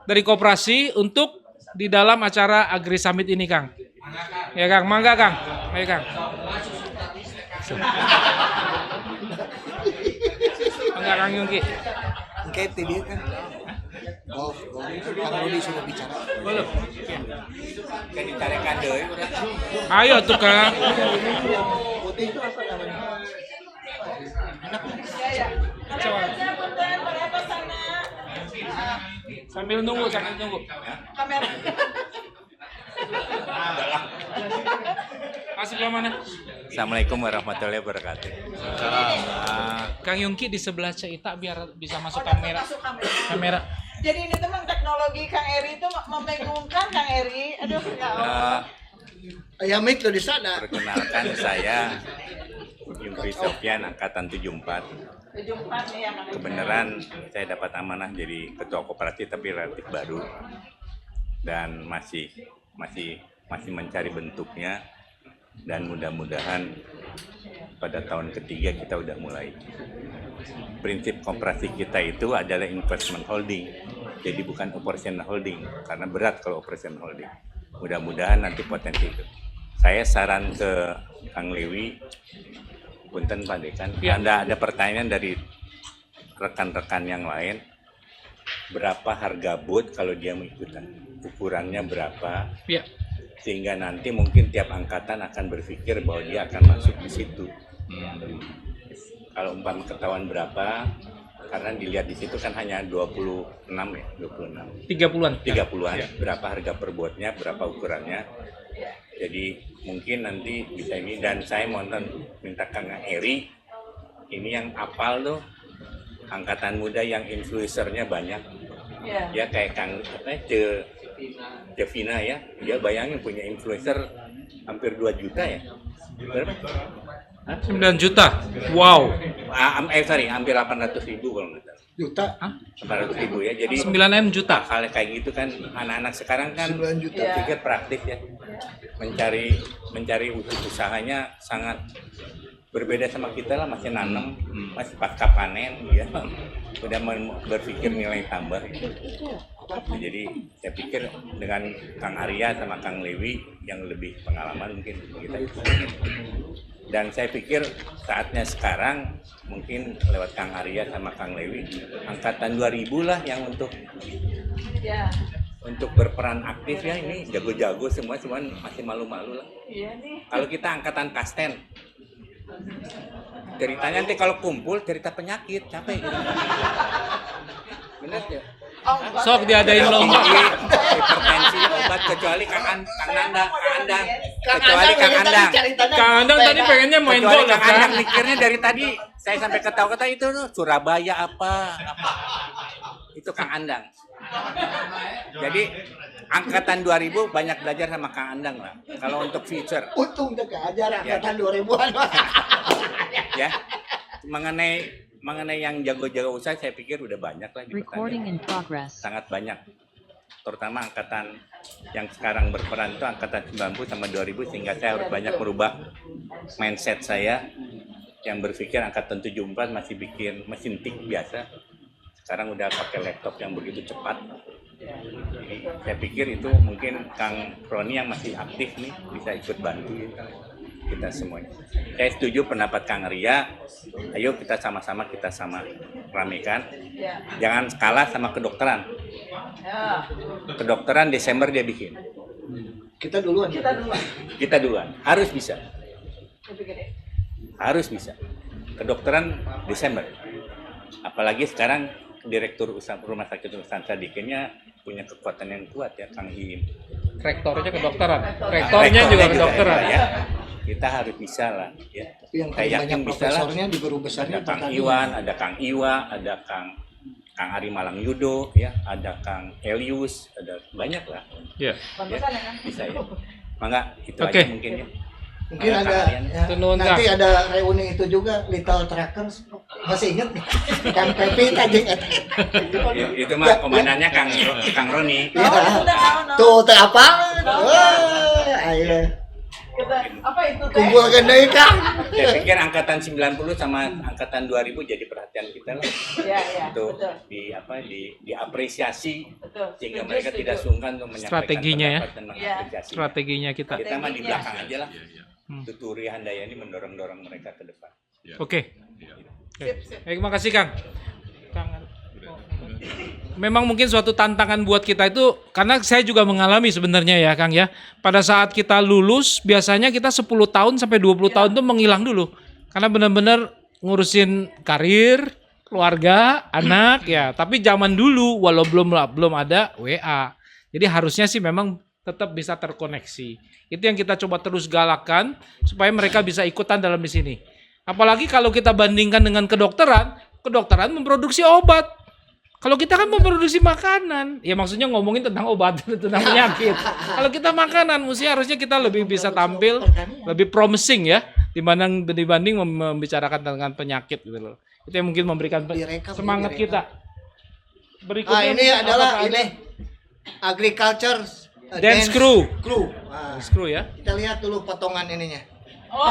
dari Koperasi untuk di dalam acara Agri Summit ini, Kang. Ya Kang, mangga Kang. Ayo Kang. Mangga Kang Yungki. Kayak dia kan. Oh, Kang Ruli sudah bicara. Belum. Kan ditarekan deui urang. Ayo tuh Kang. Putih itu apa namanya? Coba. Berapa sana? Sambil nunggu. Kamera. Masuk ke mana? Assalamualaikum warahmatullahi wabarakatuh. Kang Yungki di sebelah Ceita biar bisa masuk kamera. Masuk Kamera. Jadi ini teman teknologi Kang Eri itu membingungkan Kang Eri. Aduh ya Allah. Ya mic tuh di sana. Perkenalkan saya Yungki Sofyan angkatan 74. 74 nih ya Kang Eri. Kebenaran saya dapat amanah jadi ketua kooperatif tapi relatif baru dan masih mencari bentuknya dan mudah-mudahan pada tahun ketiga kita udah mulai. Prinsip koperasi kita itu adalah investment holding, jadi bukan operational holding karena berat kalau operational holding. Mudah-mudahan nanti potensi itu. Saya saran ke Kang Lewi, punten Pak Dekan, ada pertanyaan dari rekan-rekan yang lain, berapa harga bot kalau dia mengikutan, ukurannya berapa, Ya. sehingga nanti mungkin tiap angkatan akan berpikir bahwa dia akan masuk di situ. Kalau umpama ketahuan berapa, karena dilihat di situ kan hanya 26 ya, 26. 30-an. 30-an, berapa harga per botnya, berapa ukurannya. Jadi mungkin nanti bisa ini, dan saya mau minta Kang Eri, ini yang apal tuh, angkatan muda yang influencernya banyak. Ya kayak Kang Devina ya, dia bayangin punya influencer hampir 2 juta ya. Berapa? 9 juta. Wow. Hampir 800.000 kalau nggak salah. Juta? 800.000 ya. Jadi 9M juta. hal kayak gitu kan anak-anak sekarang kan 9 juta. pikir praktis ya. Mencari usahanya sangat berbeda sama kita lah, masih nanam, masih pasca panen ya. Udah berpikir nilai tambah. Jadi saya pikir dengan Kang Arya sama Kang Lewi yang lebih pengalaman mungkin kita itu. Dan saya pikir saatnya sekarang mungkin lewat Kang Arya sama Kang Lewi angkatan 2000 lah yang untuk Ya. untuk berperan aktif ya, ini jago-jago semua, cuman masih malu-malu lah. Iya nih. Kalau kita angkatan kasten, ceritanya nanti kalau kumpul cerita penyakit, capek gitu. Bener ya? Sok diadain lomba. Hipertensi, obat, kecuali Kang Nandang, kecuali Kang Andang. Kang Andang tadi pengennya main Kecuali bola Kang Andang kan. mikirnya dari tadi, saya sampai ketawa-ketawa itu tuh Surabaya apa. Itu Kang Andang. Jadi angkatan 2000 banyak belajar sama Kang Andang lah. Kalau untuk future. Untung udah keajar angkatan 2000-an. Ya. Mengenai yang jago-jago usaha saya pikir udah banyak lah di pertanian. Sangat banyak. Terutama angkatan yang sekarang berperan itu angkatan 90 sama 2000 sehingga saya harus banyak merubah mindset saya yang berpikir angkatan 74 masih bikin mesin tik biasa. Sekarang udah pakai laptop yang begitu cepat. Jadi saya pikir itu mungkin Kang Roni yang masih aktif nih bisa ikut bantu kita semuanya. Saya setuju pendapat Kang Ria. Ayo kita sama-sama ramekan. Jangan kalah sama kedokteran. Kedokteran Desember dia bikin. Kita duluan. Kita duluan. Harus bisa. Harus bisa. Kedokteran Desember. Apalagi sekarang Direktur Rumah Sakit Nusantara Dikennya punya kekuatan yang kuat ya, Kang Iim. Rektornya kedokteran. Rektornya juga kedokteran. Ya. Kita harus bisa lah ya. Yang Saya yakin bisa lah. profesornya di guru besarnya Ada Kang pertanian. Iwan, ada Kang Iwa, ada Kang Ari Malang Yudo ya, ada Kang Elius, ada banyak lah. Iya. Bisa ya. Mangga itu Oke. aja mungkin ya. Mungkin ada ya, Tenun, nanti Kang. ada reuni itu juga Little Trackers, masih inget Kang Pepi tadi Itu mah komandannya Kang Roni. tuh teh apa ayo Apa itu teh? kumpulkan deui Kang. Saya pikir angkatan 90 sama angkatan 2000 jadi perhatian kita lah. Iya, Untuk betul. diapresiasi Betul. sehingga Setuju, mereka setuju. tidak sungkan untuk menyampaikan Strateginya ya. pendapat dan Iya. mengapresiasi. Strateginya kita. Kita mah di belakang aja lah. Hmm. Tuturi Handayani mendorong-dorong mereka ke depan. Oke. Baik, terima kasih Kang. Memang mungkin suatu tantangan buat kita itu, karena saya juga mengalami sebenarnya ya Kang ya. Pada saat kita lulus, biasanya kita 10 tahun sampai 20 tahun tuh menghilang dulu. Karena benar-benar ngurusin karir, keluarga, anak ya. Tapi zaman dulu walau belum ada WA. Jadi harusnya sih memang tetap bisa terkoneksi. Itu yang kita coba terus galakkan supaya mereka bisa ikutan dalam di sini. Apalagi kalau kita bandingkan dengan kedokteran memproduksi obat. Kalau kita kan memproduksi makanan, ya maksudnya ngomongin tentang obat, tentang penyakit. Kalau kita makanan, harusnya kita lebih bisa tampil, lebih promising ya, dibanding membicarakan tentang penyakit gitu loh. Itu yang mungkin memberikan semangat kita. Berikutnya ini adalah apakah ini agriculture dance crew. Dance crew ya. Kita lihat dulu potongan ininya. Oh.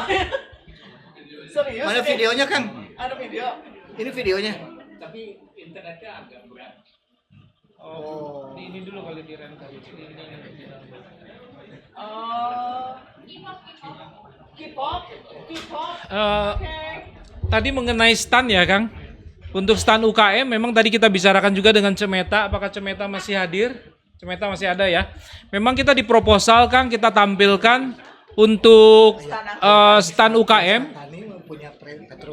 Serius? Mana nih? videonya Kang? Ada video. Ini videonya. Tapi internetnya agak berat. Oh, ini dulu kali di rent kali. K-pop. Tadi mengenai stand ya Kang. Untuk stand UKM memang tadi kita bicarakan juga dengan Cemeta. Apakah Cemeta masih hadir? Cemeta masih ada ya. Memang kita di proposal Kang kita tampilkan untuk stand UKM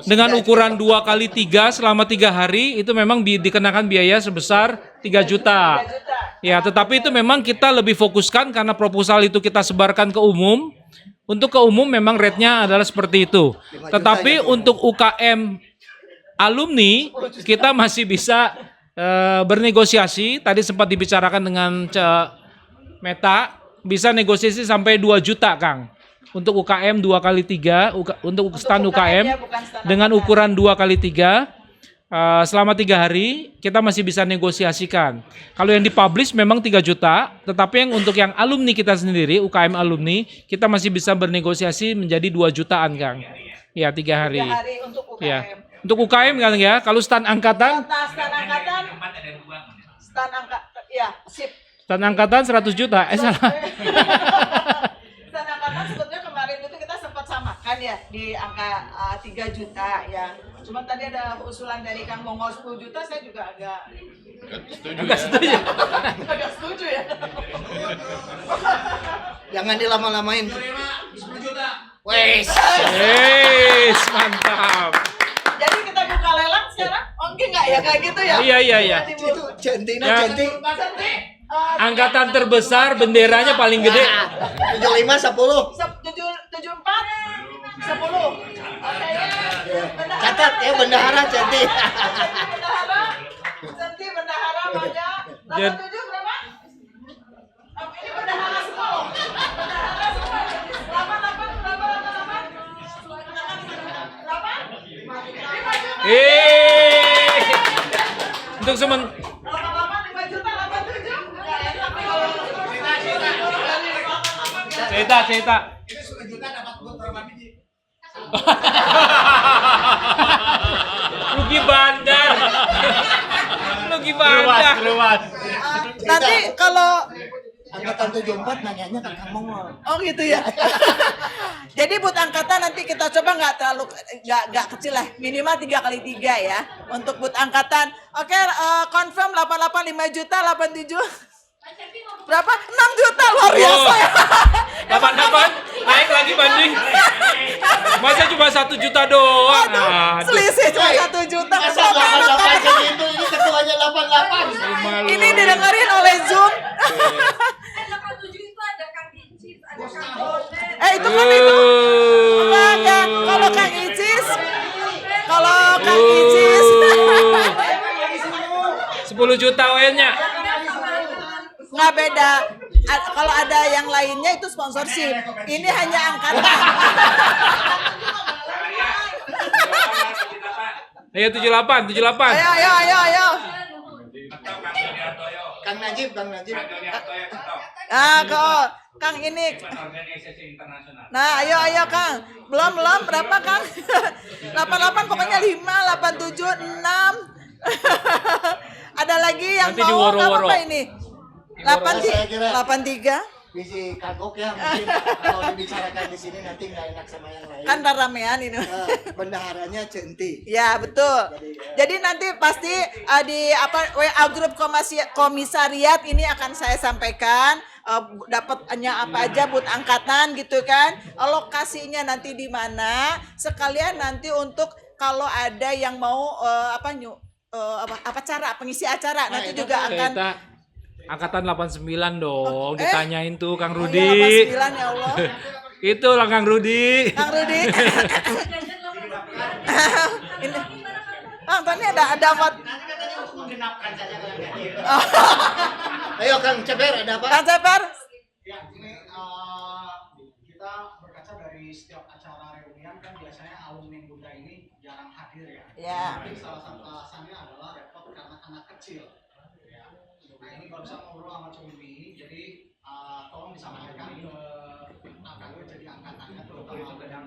dengan ukuran 2x3 selama 3 hari itu memang dikenakan biaya sebesar 3 juta. Ya, tetapi itu memang kita lebih fokuskan karena proposal itu kita sebarkan ke umum. Untuk ke umum memang rate-nya adalah seperti itu. Tetapi untuk UKM alumni kita masih bisa bernegosiasi. Tadi sempat dibicarakan dengan Meta, bisa negosiasi sampai 2 juta Kang. Untuk UKM 2x3, untuk stand UKM dengan ukuran 2x3 selama 3 hari kita masih bisa negosiasikan. Kalau yang dipublish memang 3 juta, tetapi yang untuk yang alumni kita sendiri, UKM alumni, kita masih bisa bernegosiasi menjadi 2 jutaan Kang. Ya 3 hari. 3 hari untuk UKM. Ya. Untuk UKM kan ya, kalau stand angkatan? Ya, sip. Stand angkatan 100 juta. Salah. Stand angkatan sebetulnya kemarin itu kita sempat samakan ya di angka 3 juta ya. Cuma tadi ada usulan dari Kang Mongol 10 juta, saya juga agak Enggak setuju. Agak setuju ya. Jangan dilama-lamain. Wes, mantap. Jadi kita buka lelang sekarang? Oh enggak ya kayak gitu ya? Iya. Itu centina Ya. centi. Angkatan terbesar, benderanya paling gede. 75 10. 74 10. Oke ya. Catat ya bendahara centi. Bendahara. Centi bendahara banyak. 87 berapa? Ini bendahara semua loh. Bendahara semua. 88 berapa? 88? Berapa? 5 juta. Untuk 5 juta 87. Enggak enak nih kalau Cerita. Ini 10 juta dapat buat berapa biji? Rugi bandar. Luas. nanti kalau Angkatan 74 nanyanya ke Kang Mongol. oh gitu ya. Jadi buat angkatan nanti kita coba nggak kecil lah, minimal 3x3 ya untuk buat angkatan. Oke, confirm 88 5 juta 87. Berapa? 6 juta luar biasa ya. 88 naik lagi banding. Masa cuma 1 juta doang? Aduh. Selisih cuma 1 juta. Masa 88 segitu, ini ketuanya 88. Ini didengerin oleh Zoom. Itu kan itu. Enggak. Kalau Kang Icis 10 juta UN-nya. nggak beda. Kalau ada yang lainnya itu sponsorship. Ini hanya angkatan. Ayo 78. Ayo. Kang Najib. Kang ini. Nah, ayo Kang. Belum berapa Kang? 88 pokoknya 5, 87, 6. Ada lagi yang nanti mau apa ini? Saya kira 83. Visi kagok ya mungkin kalau dibicarakan di sini nanti nggak enak sama yang lain. Kan ramean ini. Bendaharanya Centi. Ya betul. Jadi nanti pasti di WA grup komisariat ini akan saya sampaikan dapatnya apa aja buat angkatan gitu kan. Lokasinya nanti di mana. Sekalian nanti untuk kalau ada yang mau pengisi acara nanti juga akan. Angkatan 89 dong, ditanyain tuh Kang Rudi. Oh, iya, 89 ya Allah. Itu lah Kang Rudi. Tadi ada apa? Ayo Kang Ceper, ada apa? Kang Ceper. Ya, ini kita berkaca dari setiap acara reunian kan biasanya alumni muda ini jarang hadir ya. Ya. Tapi salah satu alasannya adalah repot karena anak kecil. Nah ini kalau bisa ngobrol sama Cumi, jadi tolong disampaikan ke AKW jadi angkatannya terutama yang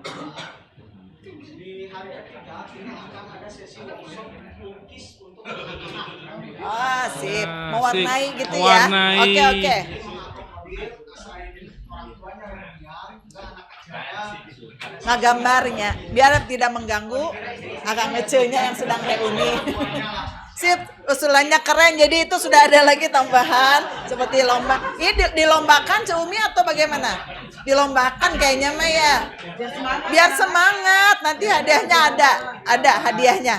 di hari ketiga ini akan ada sesi workshop lukis untuk anak-anak. Sip, mewarnai gitu mewarnai. ya. Oke. Gambarnya biar tidak mengganggu agak ngecenya yang sedang reuni. Sip, usulannya keren. Jadi itu sudah ada lagi tambahan seperti lomba. Ini dilombakan Cumi atau bagaimana? Dilombakan kayaknya mah ya. Biar semangat. Nanti hadiahnya ada hadiahnya.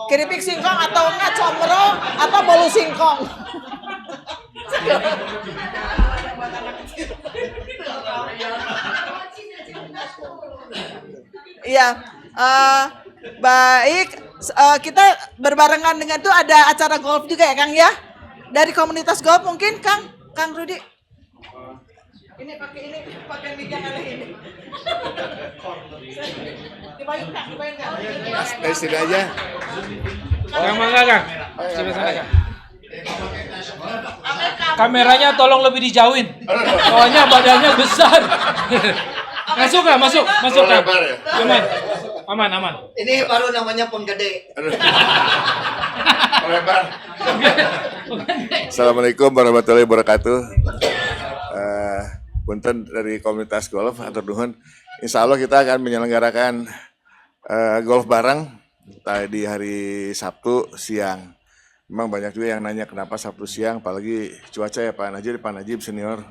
Keripik singkong atau enggak comro atau bolu singkong. Iya, baik. Kita berbarengan dengan itu ada acara golf juga ya Kang ya. Dari komunitas golf mungkin Kang Rudi. Ini pakai mic yang aneh ini. Dibayun Kang. Dari sini aja. Kang Mangga Kang. Coba sana Kang. Kameranya tolong lebih dijauhin. Soalnya badannya besar. Masuk Kang. Aman. Ini baru namanya penggede. Assalamualaikum warahmatullahi wabarakatuh. Punten dari komunitas golf atur nuhun. Insya Allah kita akan menyelenggarakan golf bareng di hari Sabtu siang. memang banyak juga yang nanya kenapa Sabtu siang, apalagi cuaca ya Pak Najib senior.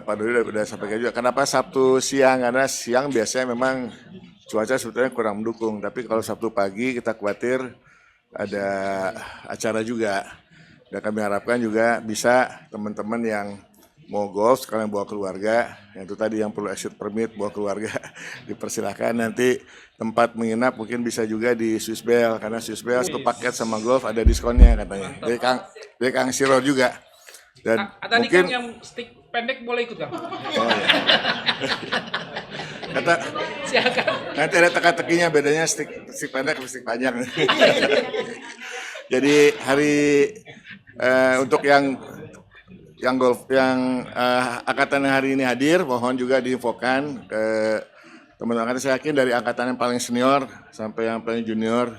Pak Dodi udah sampaikan juga, kenapa Sabtu siang, karena siang biasanya memang cuaca sebetulnya kurang mendukung, tapi kalau Sabtu pagi kita khawatir ada acara juga. Dan kami harapkan juga bisa teman-teman yang mau golf sekalian bawa keluarga, yang itu tadi yang perlu exit permit bawa keluarga dipersilahkan. Nanti tempat menginap mungkin bisa juga di Swiss Bell, karena Swiss Bell satu paket sama golf ada diskonnya katanya. Dari Kang Siro juga. Dan Tadi mungkin Kang yang stick pendek boleh ikut Kang. oh, ya. Kata Silakan. nanti ada teka-tekinya, bedanya stick pendek sama stick panjang. Jadi hari untuk yang golf yang angkatan yang hari ini hadir, mohon juga diinfokan ke teman-teman. Saya yakin dari angkatan yang paling senior sampai yang paling junior,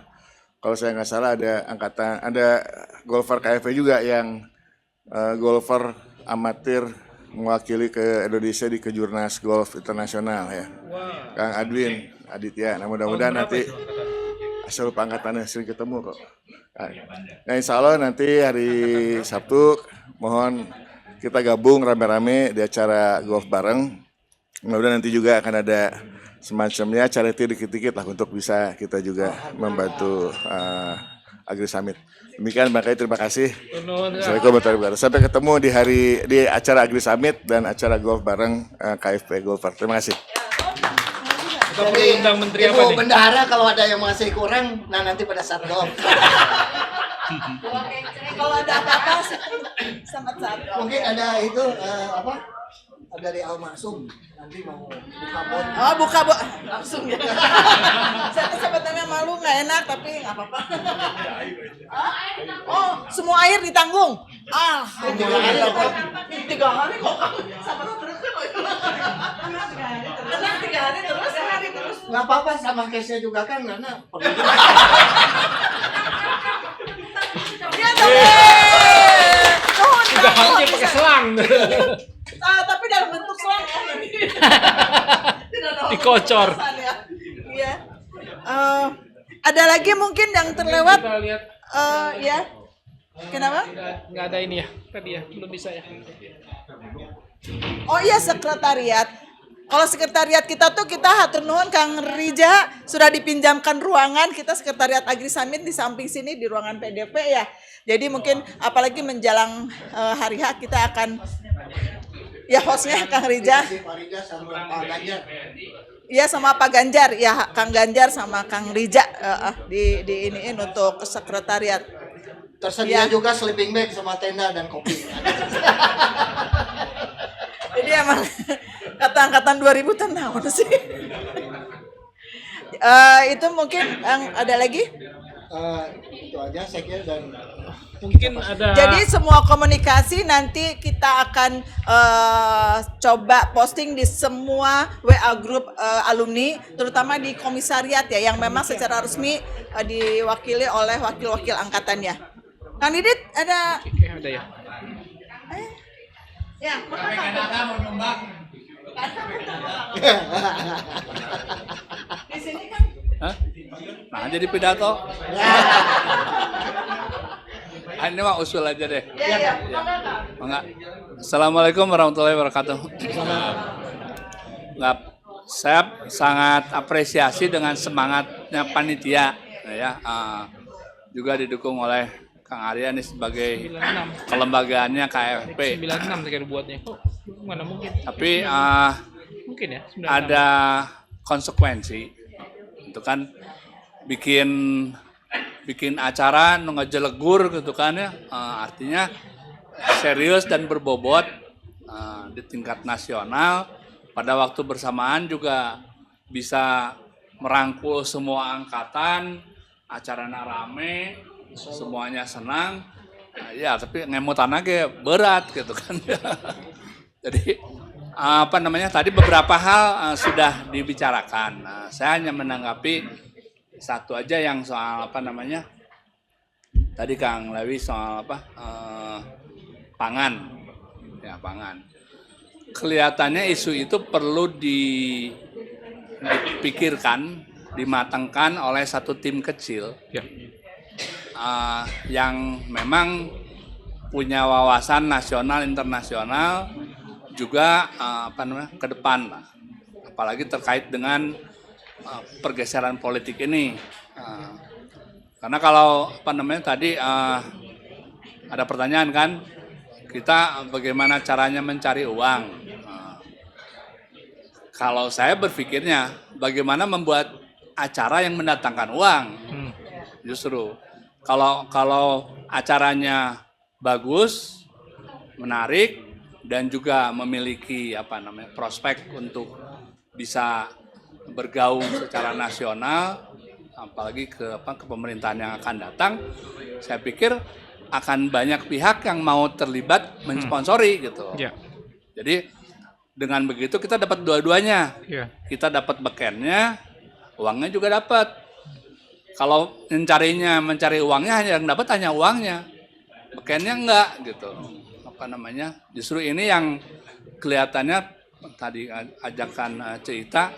kalau saya nggak salah ada golfer KFV juga yang golfer amatir mewakili ke Indonesia di Kejurnas Golf Internasional ya. Wow. Kang Adwin Aditya. Nah mudah-mudahan nanti asal lupa angkatannya sering ketemu kok. Nah insya Allah nanti hari Sabtu mohon kita gabung rame-rame di acara golf bareng. Mudah-mudahan nanti juga akan ada semacamnya charity dikit-dikit lah untuk bisa kita juga membantu Agri Summit. Demikian makanya terima kasih. Assalamualaikum warahmatullahi wabarakatuh. Sampai ketemu di acara Agri Summit dan acara golf bareng KFP Golfer. Terima kasih. Kita perlu undang menteri apa Ibu nih? bendahara kalau ada yang masih kurang, nah nanti pada saat golf. Kalau ada apa-apa sangat saat. Mungkin ada itu dari Almasum nanti mau buka bon. Oh buka langsung ya. Saya sebetulnya malu nggak enak tapi nggak apa-apa. Oh semua air ditanggung. 3 hari kok. Sama terus Anak 3 hari terus. Nggak apa-apa sama case-nya juga kan karena Iya dong. Udah hampir pakai selang. Tapi dalam bentuk selang ya. Dikocor. Iya. Ada lagi mungkin yang terlewat? Kita lihat. Ya. Kenapa? Nggak ada ini ya. Tadi ya belum bisa ya. Oh iya sekretariat. Kalau sekretariat kita tuh kita hatur nuhun Kang Rija sudah dipinjamkan ruangan, kita sekretariat Agri Summit di samping sini di ruangan PDP ya. Jadi mungkin apalagi menjelang hari H kita akan ya hostnya Kang Rija. Iya sama Pak Ganjar, ya Kang Ganjar sama Kang Rija di iniin untuk sekretariat. tersedia juga sleeping bag sama tenda dan kopi. Jadi emang kata-angkatan 2000 tahun sih. Itu mungkin yang ada lagi? Itu aja saya kira dan mungkin ada. Jadi semua komunikasi nanti kita akan coba posting di semua WA group alumni, terutama di komisariat ya, yang memang secara resmi diwakili oleh wakil-wakil angkatannya. Kang Didit ada? Ada ya. Ya, mau nyumbang. Di sini kan? Hah? Nah, jadi pidato. Ini mah usul aja deh. Iya. Enggak. Assalamualaikum warahmatullahi wabarakatuh. Enggak, saya sangat apresiasi dengan semangatnya panitia ya. Juga didukung oleh Kang Arya nih sebagai 96. kelembagaannya KFP. 96 saya buatnya. Kok mana mungkin? Tapi mungkin ya 96. ada konsekuensi. Itu kan bikin acara ngejelegur gitu kan ya, artinya serius dan berbobot di tingkat nasional. Pada waktu bersamaan juga bisa merangkul semua angkatan, acaranya rame, semuanya senang. Ya tapi ngemutan aja berat gitu kan. Jadi tadi beberapa hal sudah dibicarakan. Saya hanya menanggapi satu aja yang soal tadi Kang Lewi soal pangan. Ya, pangan. Kelihatannya isu itu perlu dipikirkan, dimatangkan oleh satu tim kecil. Ya. yang memang punya wawasan nasional internasional juga ke depan lah. Apalagi terkait dengan pergeseran politik ini. Karena kalau tadi ada pertanyaan kan, kita bagaimana caranya mencari uang. Kalau saya berpikirnya bagaimana membuat acara yang mendatangkan uang. Justru kalau acaranya bagus, menarik, dan juga memiliki prospek untuk bisa bergaung secara nasional, apalagi ke pemerintahan yang akan datang, saya pikir akan banyak pihak yang mau terlibat mensponsori gitu. Jadi dengan begitu kita dapat dua-duanya. Kita dapat bekennya, uangnya juga dapat. Kalau mencari uangnya yang dapat hanya uangnya, bekennya enggak gitu. Justru ini yang kelihatannya tadi ajakan Ceita,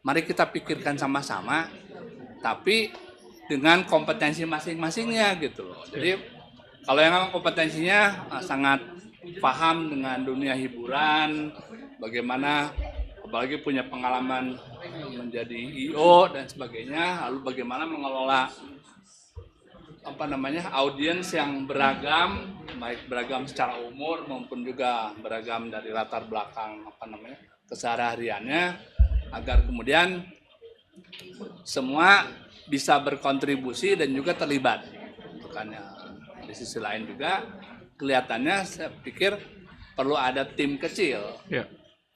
mari kita pikirkan sama-sama, tapi dengan kompetensi masing-masingnya gitu loh. Jadi kalau yang kompetensinya sangat paham dengan dunia hiburan, bagaimana apalagi punya pengalaman menjadi IO dan sebagainya, lalu bagaimana mengelola audiens yang beragam, baik beragam secara umur maupun juga beragam dari latar belakang kesehariannya, agar kemudian semua bisa berkontribusi dan juga terlibat. Bukannya di sisi lain juga kelihatannya saya pikir perlu ada tim kecil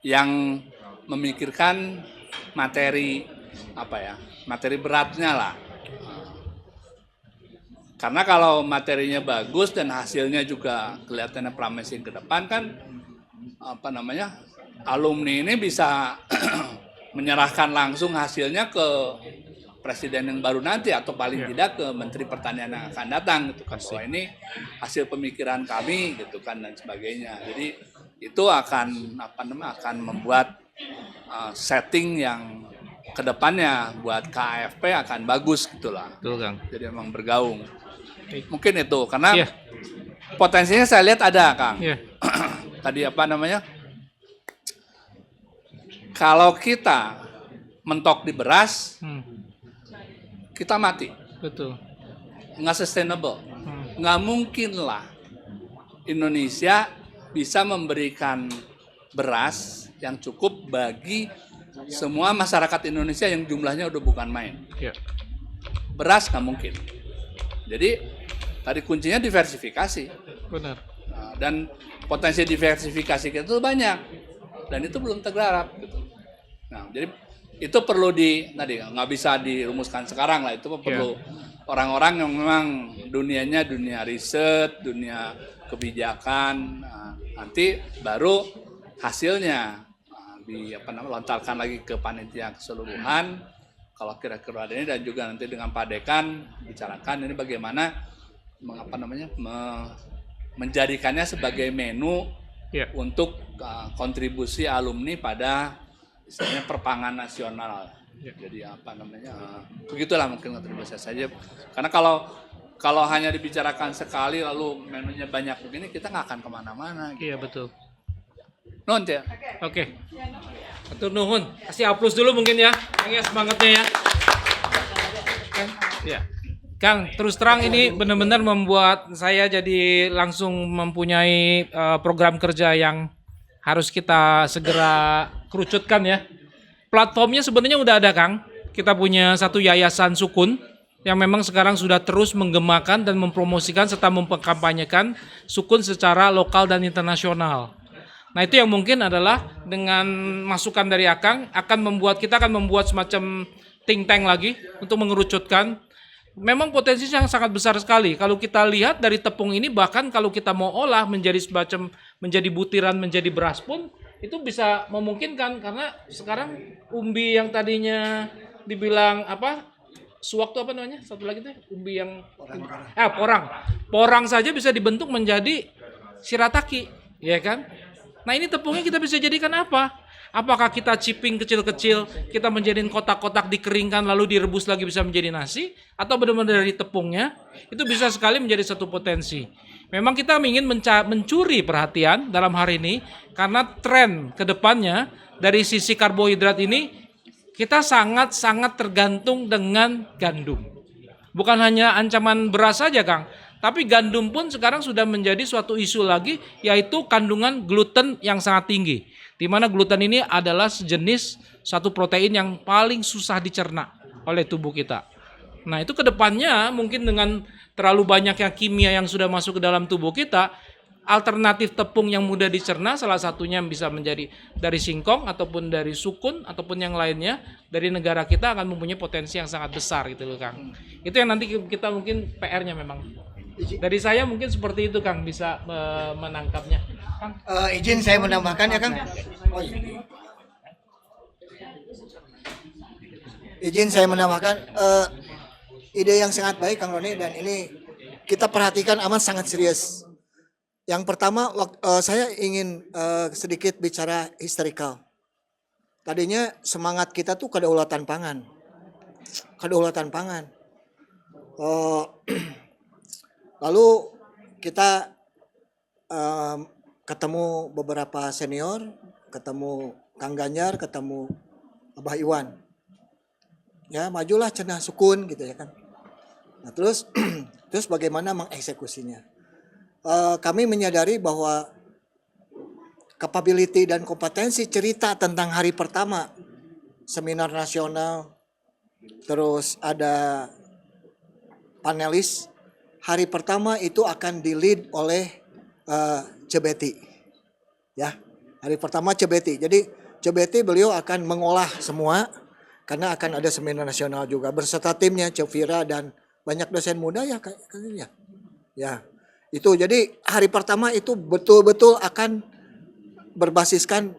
yang memikirkan materi beratnya lah. Karena kalau materinya bagus dan hasilnya juga kelihatannya promising ke depan kan alumni ini bisa menyerahkan langsung hasilnya ke presiden yang baru nanti atau paling tidak ke menteri pertanian yang akan datang gitu kan. Bahwa ini hasil pemikiran kami gitu kan dan sebagainya. Jadi itu akan membuat setting yang kedepannya buat KAFP akan bagus gitulah. Betul, Kang. Jadi memang bergaung. Mungkin itu karena potensinya saya lihat ada, Kang. Tadi kalau kita mentok di beras, kita mati. Betul. Nggak sustainable. Nggak mungkin lah Indonesia bisa memberikan beras yang cukup bagi semua masyarakat Indonesia yang jumlahnya udah bukan main. Beras nggak mungkin. Jadi tadi kuncinya diversifikasi. Benar. Nah, dan potensi diversifikasi kita itu banyak dan itu belum tergarap. Gitu. Nah, jadi itu perlu tadi nggak bisa dirumuskan sekarang lah. Itu perlu orang-orang yang memang dunianya dunia riset, dunia kebijakan. Nah, nanti baru hasilnya lontarkan lagi ke panitia keseluruhan. Kalau kira-kira ada ini dan juga nanti dengan Pak Dekan bicarakan ini bagaimana menjadikannya sebagai menu untuk kontribusi alumni pada istilahnya perpangan nasional. Jadi begitulah mungkin kontribusi saja. Karena kalau hanya dibicarakan sekali lalu menunya banyak begini kita nggak akan kemana-mana. Iya betul. Nuhun ya. Oke. Atur nuhun. Kasih aplaus dulu mungkin ya. Kang ya semangatnya ya. Kang, terus terang ini benar-benar membuat saya jadi langsung mempunyai program kerja yang harus kita segera kerucutkan ya. Platformnya sebenarnya udah ada, Kang. Kita punya satu yayasan Sukun yang memang sekarang sudah terus menggemakan dan mempromosikan serta memperkampanyekan Sukun secara lokal dan internasional. Nah itu yang mungkin adalah dengan masukan dari Akang kita akan membuat semacam think tank lagi untuk mengerucutkan. Memang potensinya sangat besar sekali. Kalau kita lihat dari tepung ini bahkan kalau kita mau olah menjadi butiran menjadi beras pun itu bisa memungkinkan karena sekarang umbi yang tadinya dibilang suwak itu apa namanya? Satu lagi tuh umbi yang porang. Porang saja bisa dibentuk menjadi shirataki, ya kan? Nah ini tepungnya kita bisa jadikan apa? Apakah kita chipping kecil-kecil, kita menjadikan kotak-kotak dikeringkan lalu direbus lagi bisa menjadi nasi? Atau benar-benar dari tepungnya, itu bisa sekali menjadi satu potensi. Memang kita ingin mencuri perhatian dalam hari ini, karena tren ke depannya dari sisi karbohidrat ini, kita sangat-sangat tergantung dengan gandum. Bukan hanya ancaman beras saja, Kang. Tapi gandum pun sekarang sudah menjadi suatu isu lagi, yaitu kandungan gluten yang sangat tinggi. Di mana gluten ini adalah sejenis satu protein yang paling susah dicerna oleh tubuh kita. Nah itu kedepannya mungkin dengan terlalu banyaknya kimia yang sudah masuk ke dalam tubuh kita, alternatif tepung yang mudah dicerna salah satunya bisa menjadi dari singkong ataupun dari sukun ataupun yang lainnya dari negara kita akan mempunyai potensi yang sangat besar gitu loh Kang. Itu yang nanti kita mungkin PR-nya memang. Dari saya mungkin seperti itu Kang bisa menangkapnya. Kang. Izin saya menambahkan ya Kang. Oh, iya. Izin saya menambahkan ide yang sangat baik Kang Roni dan ini kita perhatikan amat sangat serius. Yang pertama saya ingin sedikit bicara historical. Tadinya semangat kita tuh kedaulatan pangan. Kedaulatan pangan. Lalu kita ketemu beberapa senior, ketemu Kang Ganjar, ketemu Abah Iwan. Ya majulah cenah sukun gitu ya kan. Nah terus bagaimana mengeksekusinya? Kami menyadari bahwa capability dan kompetensi cerita tentang hari pertama seminar nasional, terus ada panelis. Hari pertama itu akan di-lead oleh Cebeti. Ya, hari pertama Cebeti. Jadi Cebeti beliau akan mengolah semua karena akan ada seminar nasional juga berserta timnya Cevira dan banyak dosen muda ya kayaknya. Ya. Itu jadi hari pertama itu betul-betul akan berbasiskan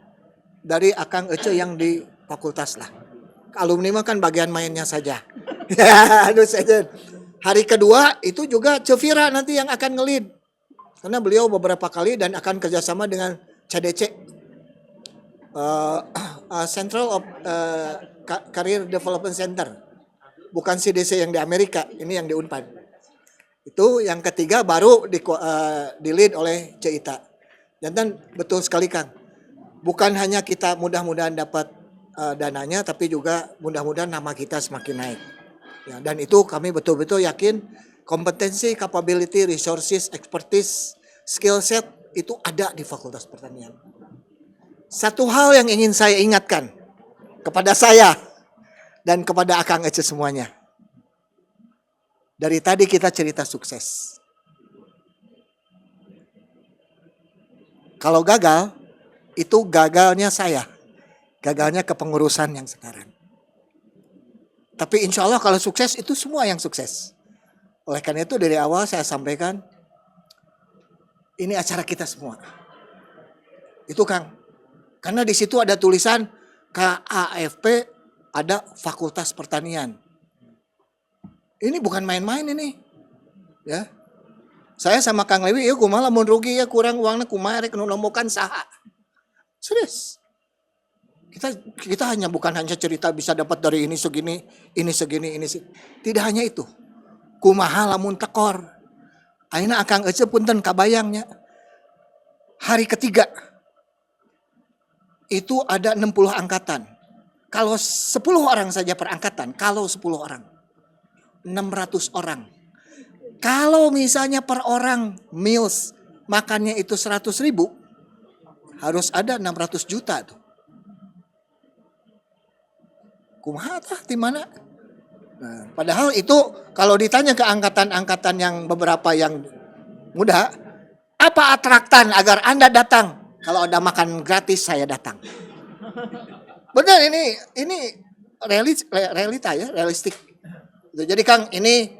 dari Akang Ece yang di fakultas lah. Alumni mah kan bagian mainnya saja. Ya, aduh saya. Hari kedua itu juga Cevira nanti yang akan nge-lead. Karena beliau beberapa kali dan akan kerjasama dengan CDC. Central of Career Development Center. Bukan CDC yang di Amerika, ini yang di Unpad. Itu yang ketiga baru di-lead oleh Ceita. Dan betul sekali Kang. Bukan hanya kita mudah-mudahan dapat dananya, tapi juga mudah-mudahan nama kita semakin naik. Ya, dan itu kami betul-betul yakin kompetensi, capability, resources, expertise, skill set itu ada di Fakultas Pertanian. Satu hal yang ingin saya ingatkan kepada saya dan kepada Akang Ece semuanya. Dari tadi kita cerita sukses. Kalau gagal, itu gagalnya saya. Gagalnya kepengurusan yang sekarang. Tapi insya Allah kalau sukses itu semua yang sukses. Oleh karena itu dari awal saya sampaikan, ini acara kita semua. Itu Kang. Karena di situ ada tulisan KAFP, ada Fakultas Pertanian. Ini bukan main-main ini. Ya. Saya sama Kang Lewi, ya kumaha lamun rugi ya kurang uangnya kumaha rek nu nombokan saha. Serius. Kita bukan hanya cerita bisa dapat dari ini segini, ini segini, ini segini. Tidak hanya itu. Kumaha lamun tekor. Ayeuna Akang Ece punten kabayangnya. Hari ketiga itu ada 60 angkatan. Kalau 10 orang saja per angkatan, kalau 10 orang 600 orang. Kalau misalnya per orang meals makannya itu 100.000, harus ada 600 juta tuh. Kumaha tah di mana? Nah, padahal itu kalau ditanya ke angkatan-angkatan yang beberapa yang muda, apa atraktan agar Anda datang? Kalau ada makan gratis saya datang. Benar ini realita ya, realistik. Jadi Kang ini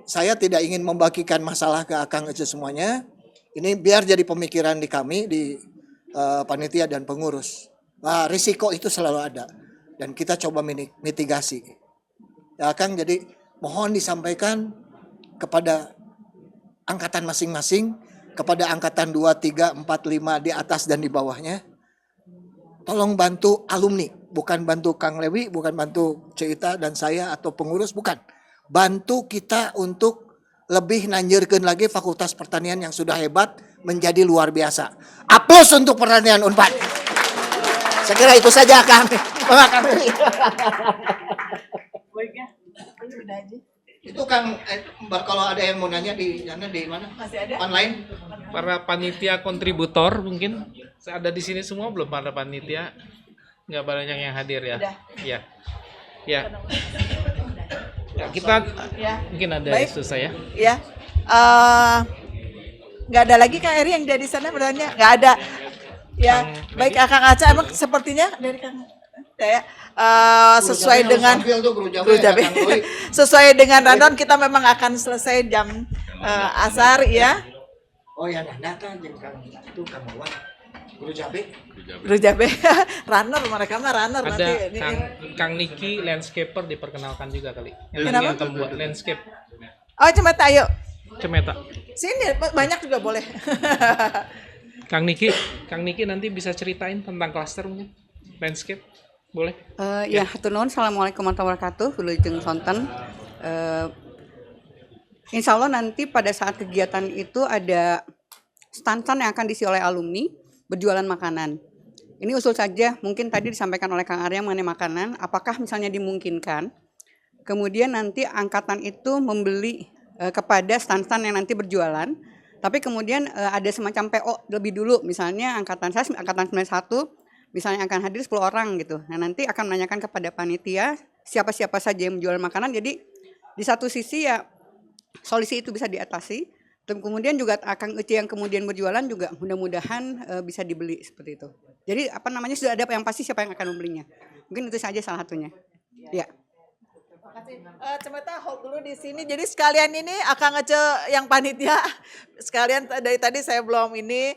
saya tidak ingin membagikan masalah ke Akang Ece semuanya. Ini biar jadi pemikiran di kami di panitia dan pengurus. Nah, risiko itu selalu ada. Dan kita coba mitigasi. Ya Kang, jadi mohon disampaikan kepada angkatan masing-masing kepada angkatan 2, 3, 4, 5 di atas dan di bawahnya, tolong bantu alumni, bukan bantu Kang Lewi, bukan bantu Ceita dan saya atau pengurus, bukan. Bantu kita untuk lebih nanjurkeun lagi Fakultas Pertanian yang sudah hebat menjadi luar biasa. Aplaus untuk pertanian Unpad. Saya kira itu saja Kang. Terima kasih. Itu Kang, kalau ada yang mau nanya di mana? Masih ada? Online? Para panitia kontributor mungkin ada di sini semua belum para panitia? Nggak banyak yang hadir ya? Udah. Ya. Ya. Ya, kita Ya. mungkin ada Baik. isu saya. Ya. Nggak ada lagi Kang Eri yang dari sana bertanya? Nggak ada. Ya, baik Kang Aca, emang sepertinya dari Kang saya sesuai dengan sesuai dengan rundown kita memang akan selesai jam asar ya. Oh ya, datang jeung Kang itu Kang Wawan. Guru Jabe. Guru Jabe. Runner mereka mah runner Ada nanti. Kang Niki landscaper diperkenalkan juga kali. Yang Kenapa? akan buat landscape. Oh, Cemeta ayo. Cemeta. Sini banyak juga boleh. Kang Niki nanti bisa ceritain tentang klaster mungkin landscape, boleh? Ya, hatur nuhun. Assalamualaikum warahmatullahi wabarakatuh. Wilujeng sonten. Insya Allah nanti pada saat kegiatan itu ada stand-stand yang akan diisi oleh alumni berjualan makanan. Ini usul saja, mungkin tadi disampaikan oleh Kang Arya mengenai makanan, apakah misalnya dimungkinkan, kemudian nanti angkatan itu membeli kepada stand-stand yang nanti berjualan, tapi kemudian ada semacam PO lebih dulu, misalnya angkatan saya, angkatan 91, misalnya akan hadir 10 orang gitu. Nah nanti akan menanyakan kepada panitia siapa-siapa saja yang menjual makanan, jadi di satu sisi ya solusi itu bisa diatasi, dan kemudian juga Kang Ece yang kemudian berjualan juga mudah-mudahan bisa dibeli seperti itu. Jadi apa namanya sudah ada yang pasti siapa yang akan membelinya. Mungkin itu saja salah satunya. Ya. Cemeta hold dulu di sini. Jadi sekalian ini Akang Ece yang panitia. Sekalian dari tadi saya belum ini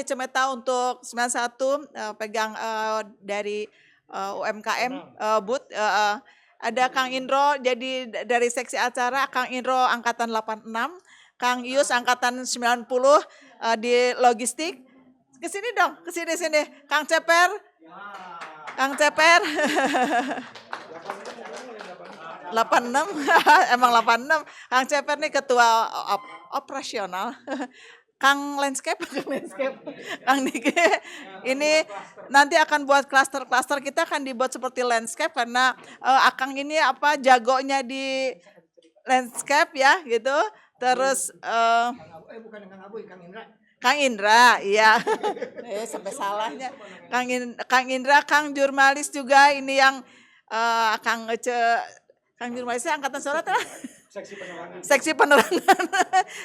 Cemeta untuk 91 pegang dari UMKM booth. Ada Kang Indro jadi dari seksi acara, Kang Indro angkatan 86, Kang Ius angkatan 90 di logistik. Kesini dong, kesini sini. Kang Ceper. Kang Ceper. 86 emang 86. Kang Ceper nih ketua operasional. Kang landscape, Kang Niki. Ini nanti akan buat klaster-klaster, kita akan dibuat seperti landscape karena Akang ini jagonya di landscape ya gitu. Terus bukan Kang Abu, Kang Indra. Kang Indra, iya. Sampai salahnya. Kang Indra, Kang jurnalis juga ini yang Kang Ece, Kang jurnalisnya angkatan surat lah. Seksi penerangan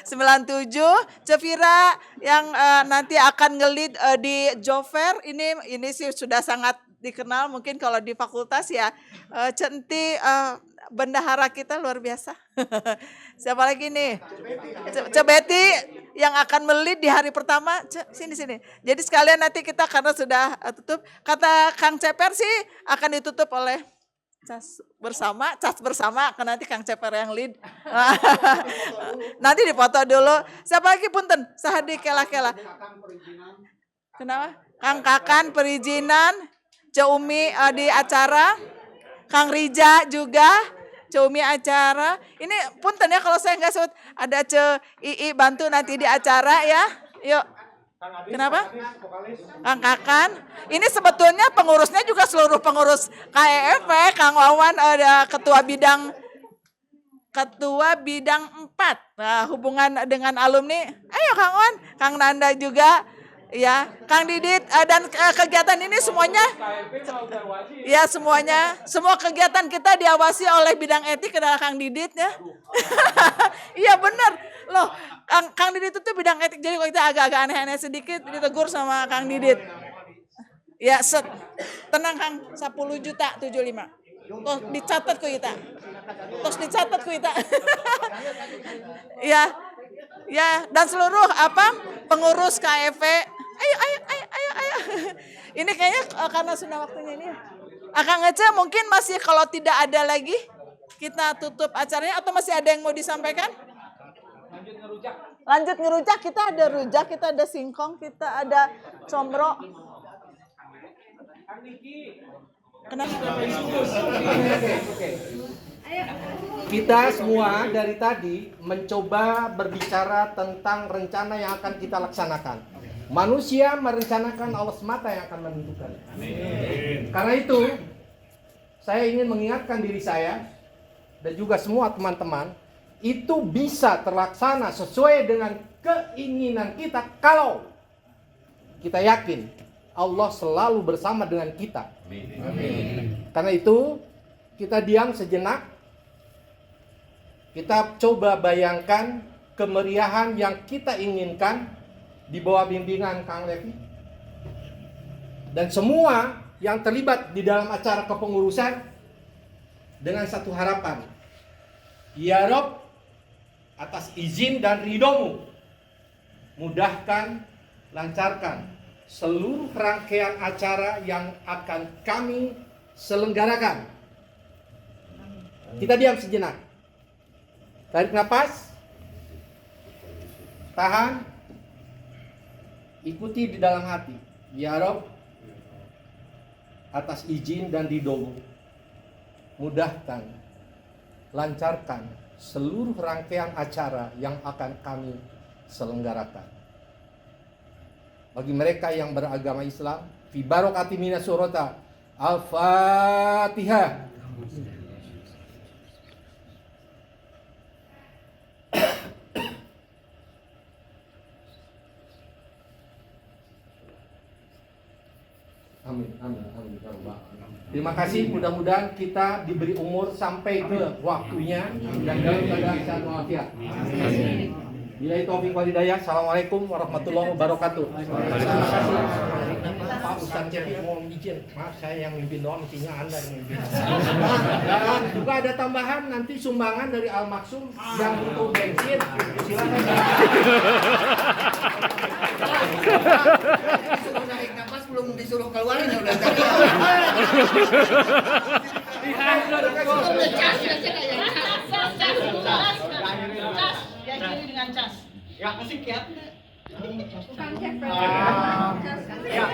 97, Cevira yang nanti akan ngelit di Jover, ini sih sudah sangat dikenal mungkin kalau di fakultas ya. Centi bendahara kita luar biasa. Siapa lagi nih? Cebeti yang akan melit di hari pertama. Sini. Jadi sekalian nanti kita karena sudah tutup, kata Kang Ceper sih akan ditutup oleh cas bersama, kan nanti Kang Ceper yang lead. Nanti dipoto dulu. Siapa lagi punten? Sahadi kela-kela. Kenapa? Kang Kakan perizinan, Ceumi di acara, Kang Rija juga, Ceumi acara. Ini punten ya kalau saya nggak sebut, ada Ii bantu nanti di acara ya. Yuk. Kenapa? Kang Kakan. Ini sebetulnya pengurusnya juga seluruh pengurus KEF, Kang Wawan ada ketua bidang 4. Nah, hubungan dengan alumni. Ayo Kang Wawan, Kang Nanda juga. Ya, Kang Didit dan kegiatan ini semuanya ya semua kegiatan kita diawasi oleh bidang etik adalah Kang Didit ya. Iya benar loh, Kang Didit itu bidang etik, jadi kalau kita agak-agak aneh-aneh sedikit ditegur sama Kang Didit. Ya tenang Kang, 10 juta 75. Tuh dicatat ku kita. Terus dicatat ku kita. Ya, dan seluruh pengurus KEV. Ayo. Ini kayaknya karena sudah waktunya ini. Akang Ece mungkin masih kalau tidak ada lagi kita tutup acaranya atau masih ada yang mau disampaikan? Lanjut ngerujak. Lanjut ngerujak, kita ada rujak, kita ada singkong, kita ada combro. Kita semua dari tadi mencoba berbicara tentang rencana yang akan kita laksanakan. Manusia merencanakan, Allah semata yang akan menentukan. Karena itu, saya ingin mengingatkan diri saya dan juga semua teman-teman, itu bisa terlaksana sesuai dengan keinginan kita kalau kita yakin Allah selalu bersama dengan kita. Karena itu, kita diam sejenak. Kita coba bayangkan kemeriahan yang kita inginkan di bawah bimbingan Kang Levi. Dan semua yang terlibat di dalam acara kepengurusan dengan satu harapan. Ya Rob, atas izin dan ridhomu, mudahkan, lancarkan seluruh rangkaian acara yang akan kami selenggarakan. Kita diam sejenak. Tarik nafas. Tahan. Ikuti di dalam hati. Ya Rob, atas izin dan ridhomu, mudahkan, lancarkan seluruh rangkaian acara yang akan kami selenggarakan. Bagi mereka yang beragama Islam, fi barokati minas surata. Al-Fatihah. Amin, amin, amin. Terima kasih, mudah-mudahan kita diberi umur sampai ke waktunya dan dalam keadaan sehat walafiat. Bila itu taufiq wal hidayah. Assalamualaikum warahmatullahi wabarakatuh. Terima kasih. Pak Ustaz Cepi mau izin, maaf saya yang mimpin doang, mestinya Anda yang mimpin. Dan juga ada tambahan nanti sumbangan dari Al Maksum yang butuh bensin. Silakan. Disuruh narik nafas belum disuruh keluarin ya udah tadi. Dengan cas. Ya musik ya. Ya,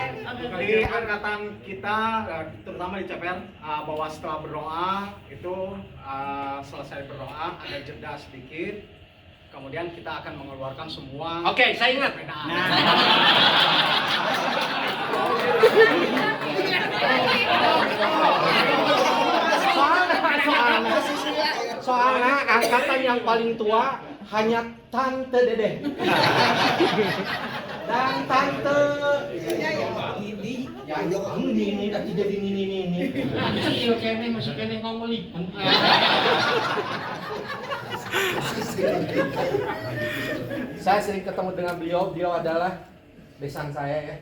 di angkatan kita terutama di CPR bahwa setelah berdoa itu selesai berdoa ada jeda sedikit. Kemudian kita akan mengeluarkan semua. Oke, saya ingat. Soalnya angkatan yang paling tua hanya Tante Dede. Dan Tante ini yang ini nanti jadi ini. Masuk kene, masuk kene ngomong lipun. Saya sering ketemu dengan beliau adalah besan saya ya,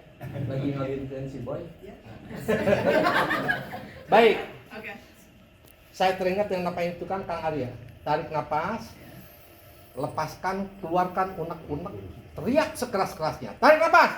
lagi ngeliatin si Boy. Baik. Saya teringat yang apa itu kan Kang Arya. Tarik napas, lepaskan, keluarkan unek-unek, teriak sekeras-kerasnya. Tarik napas.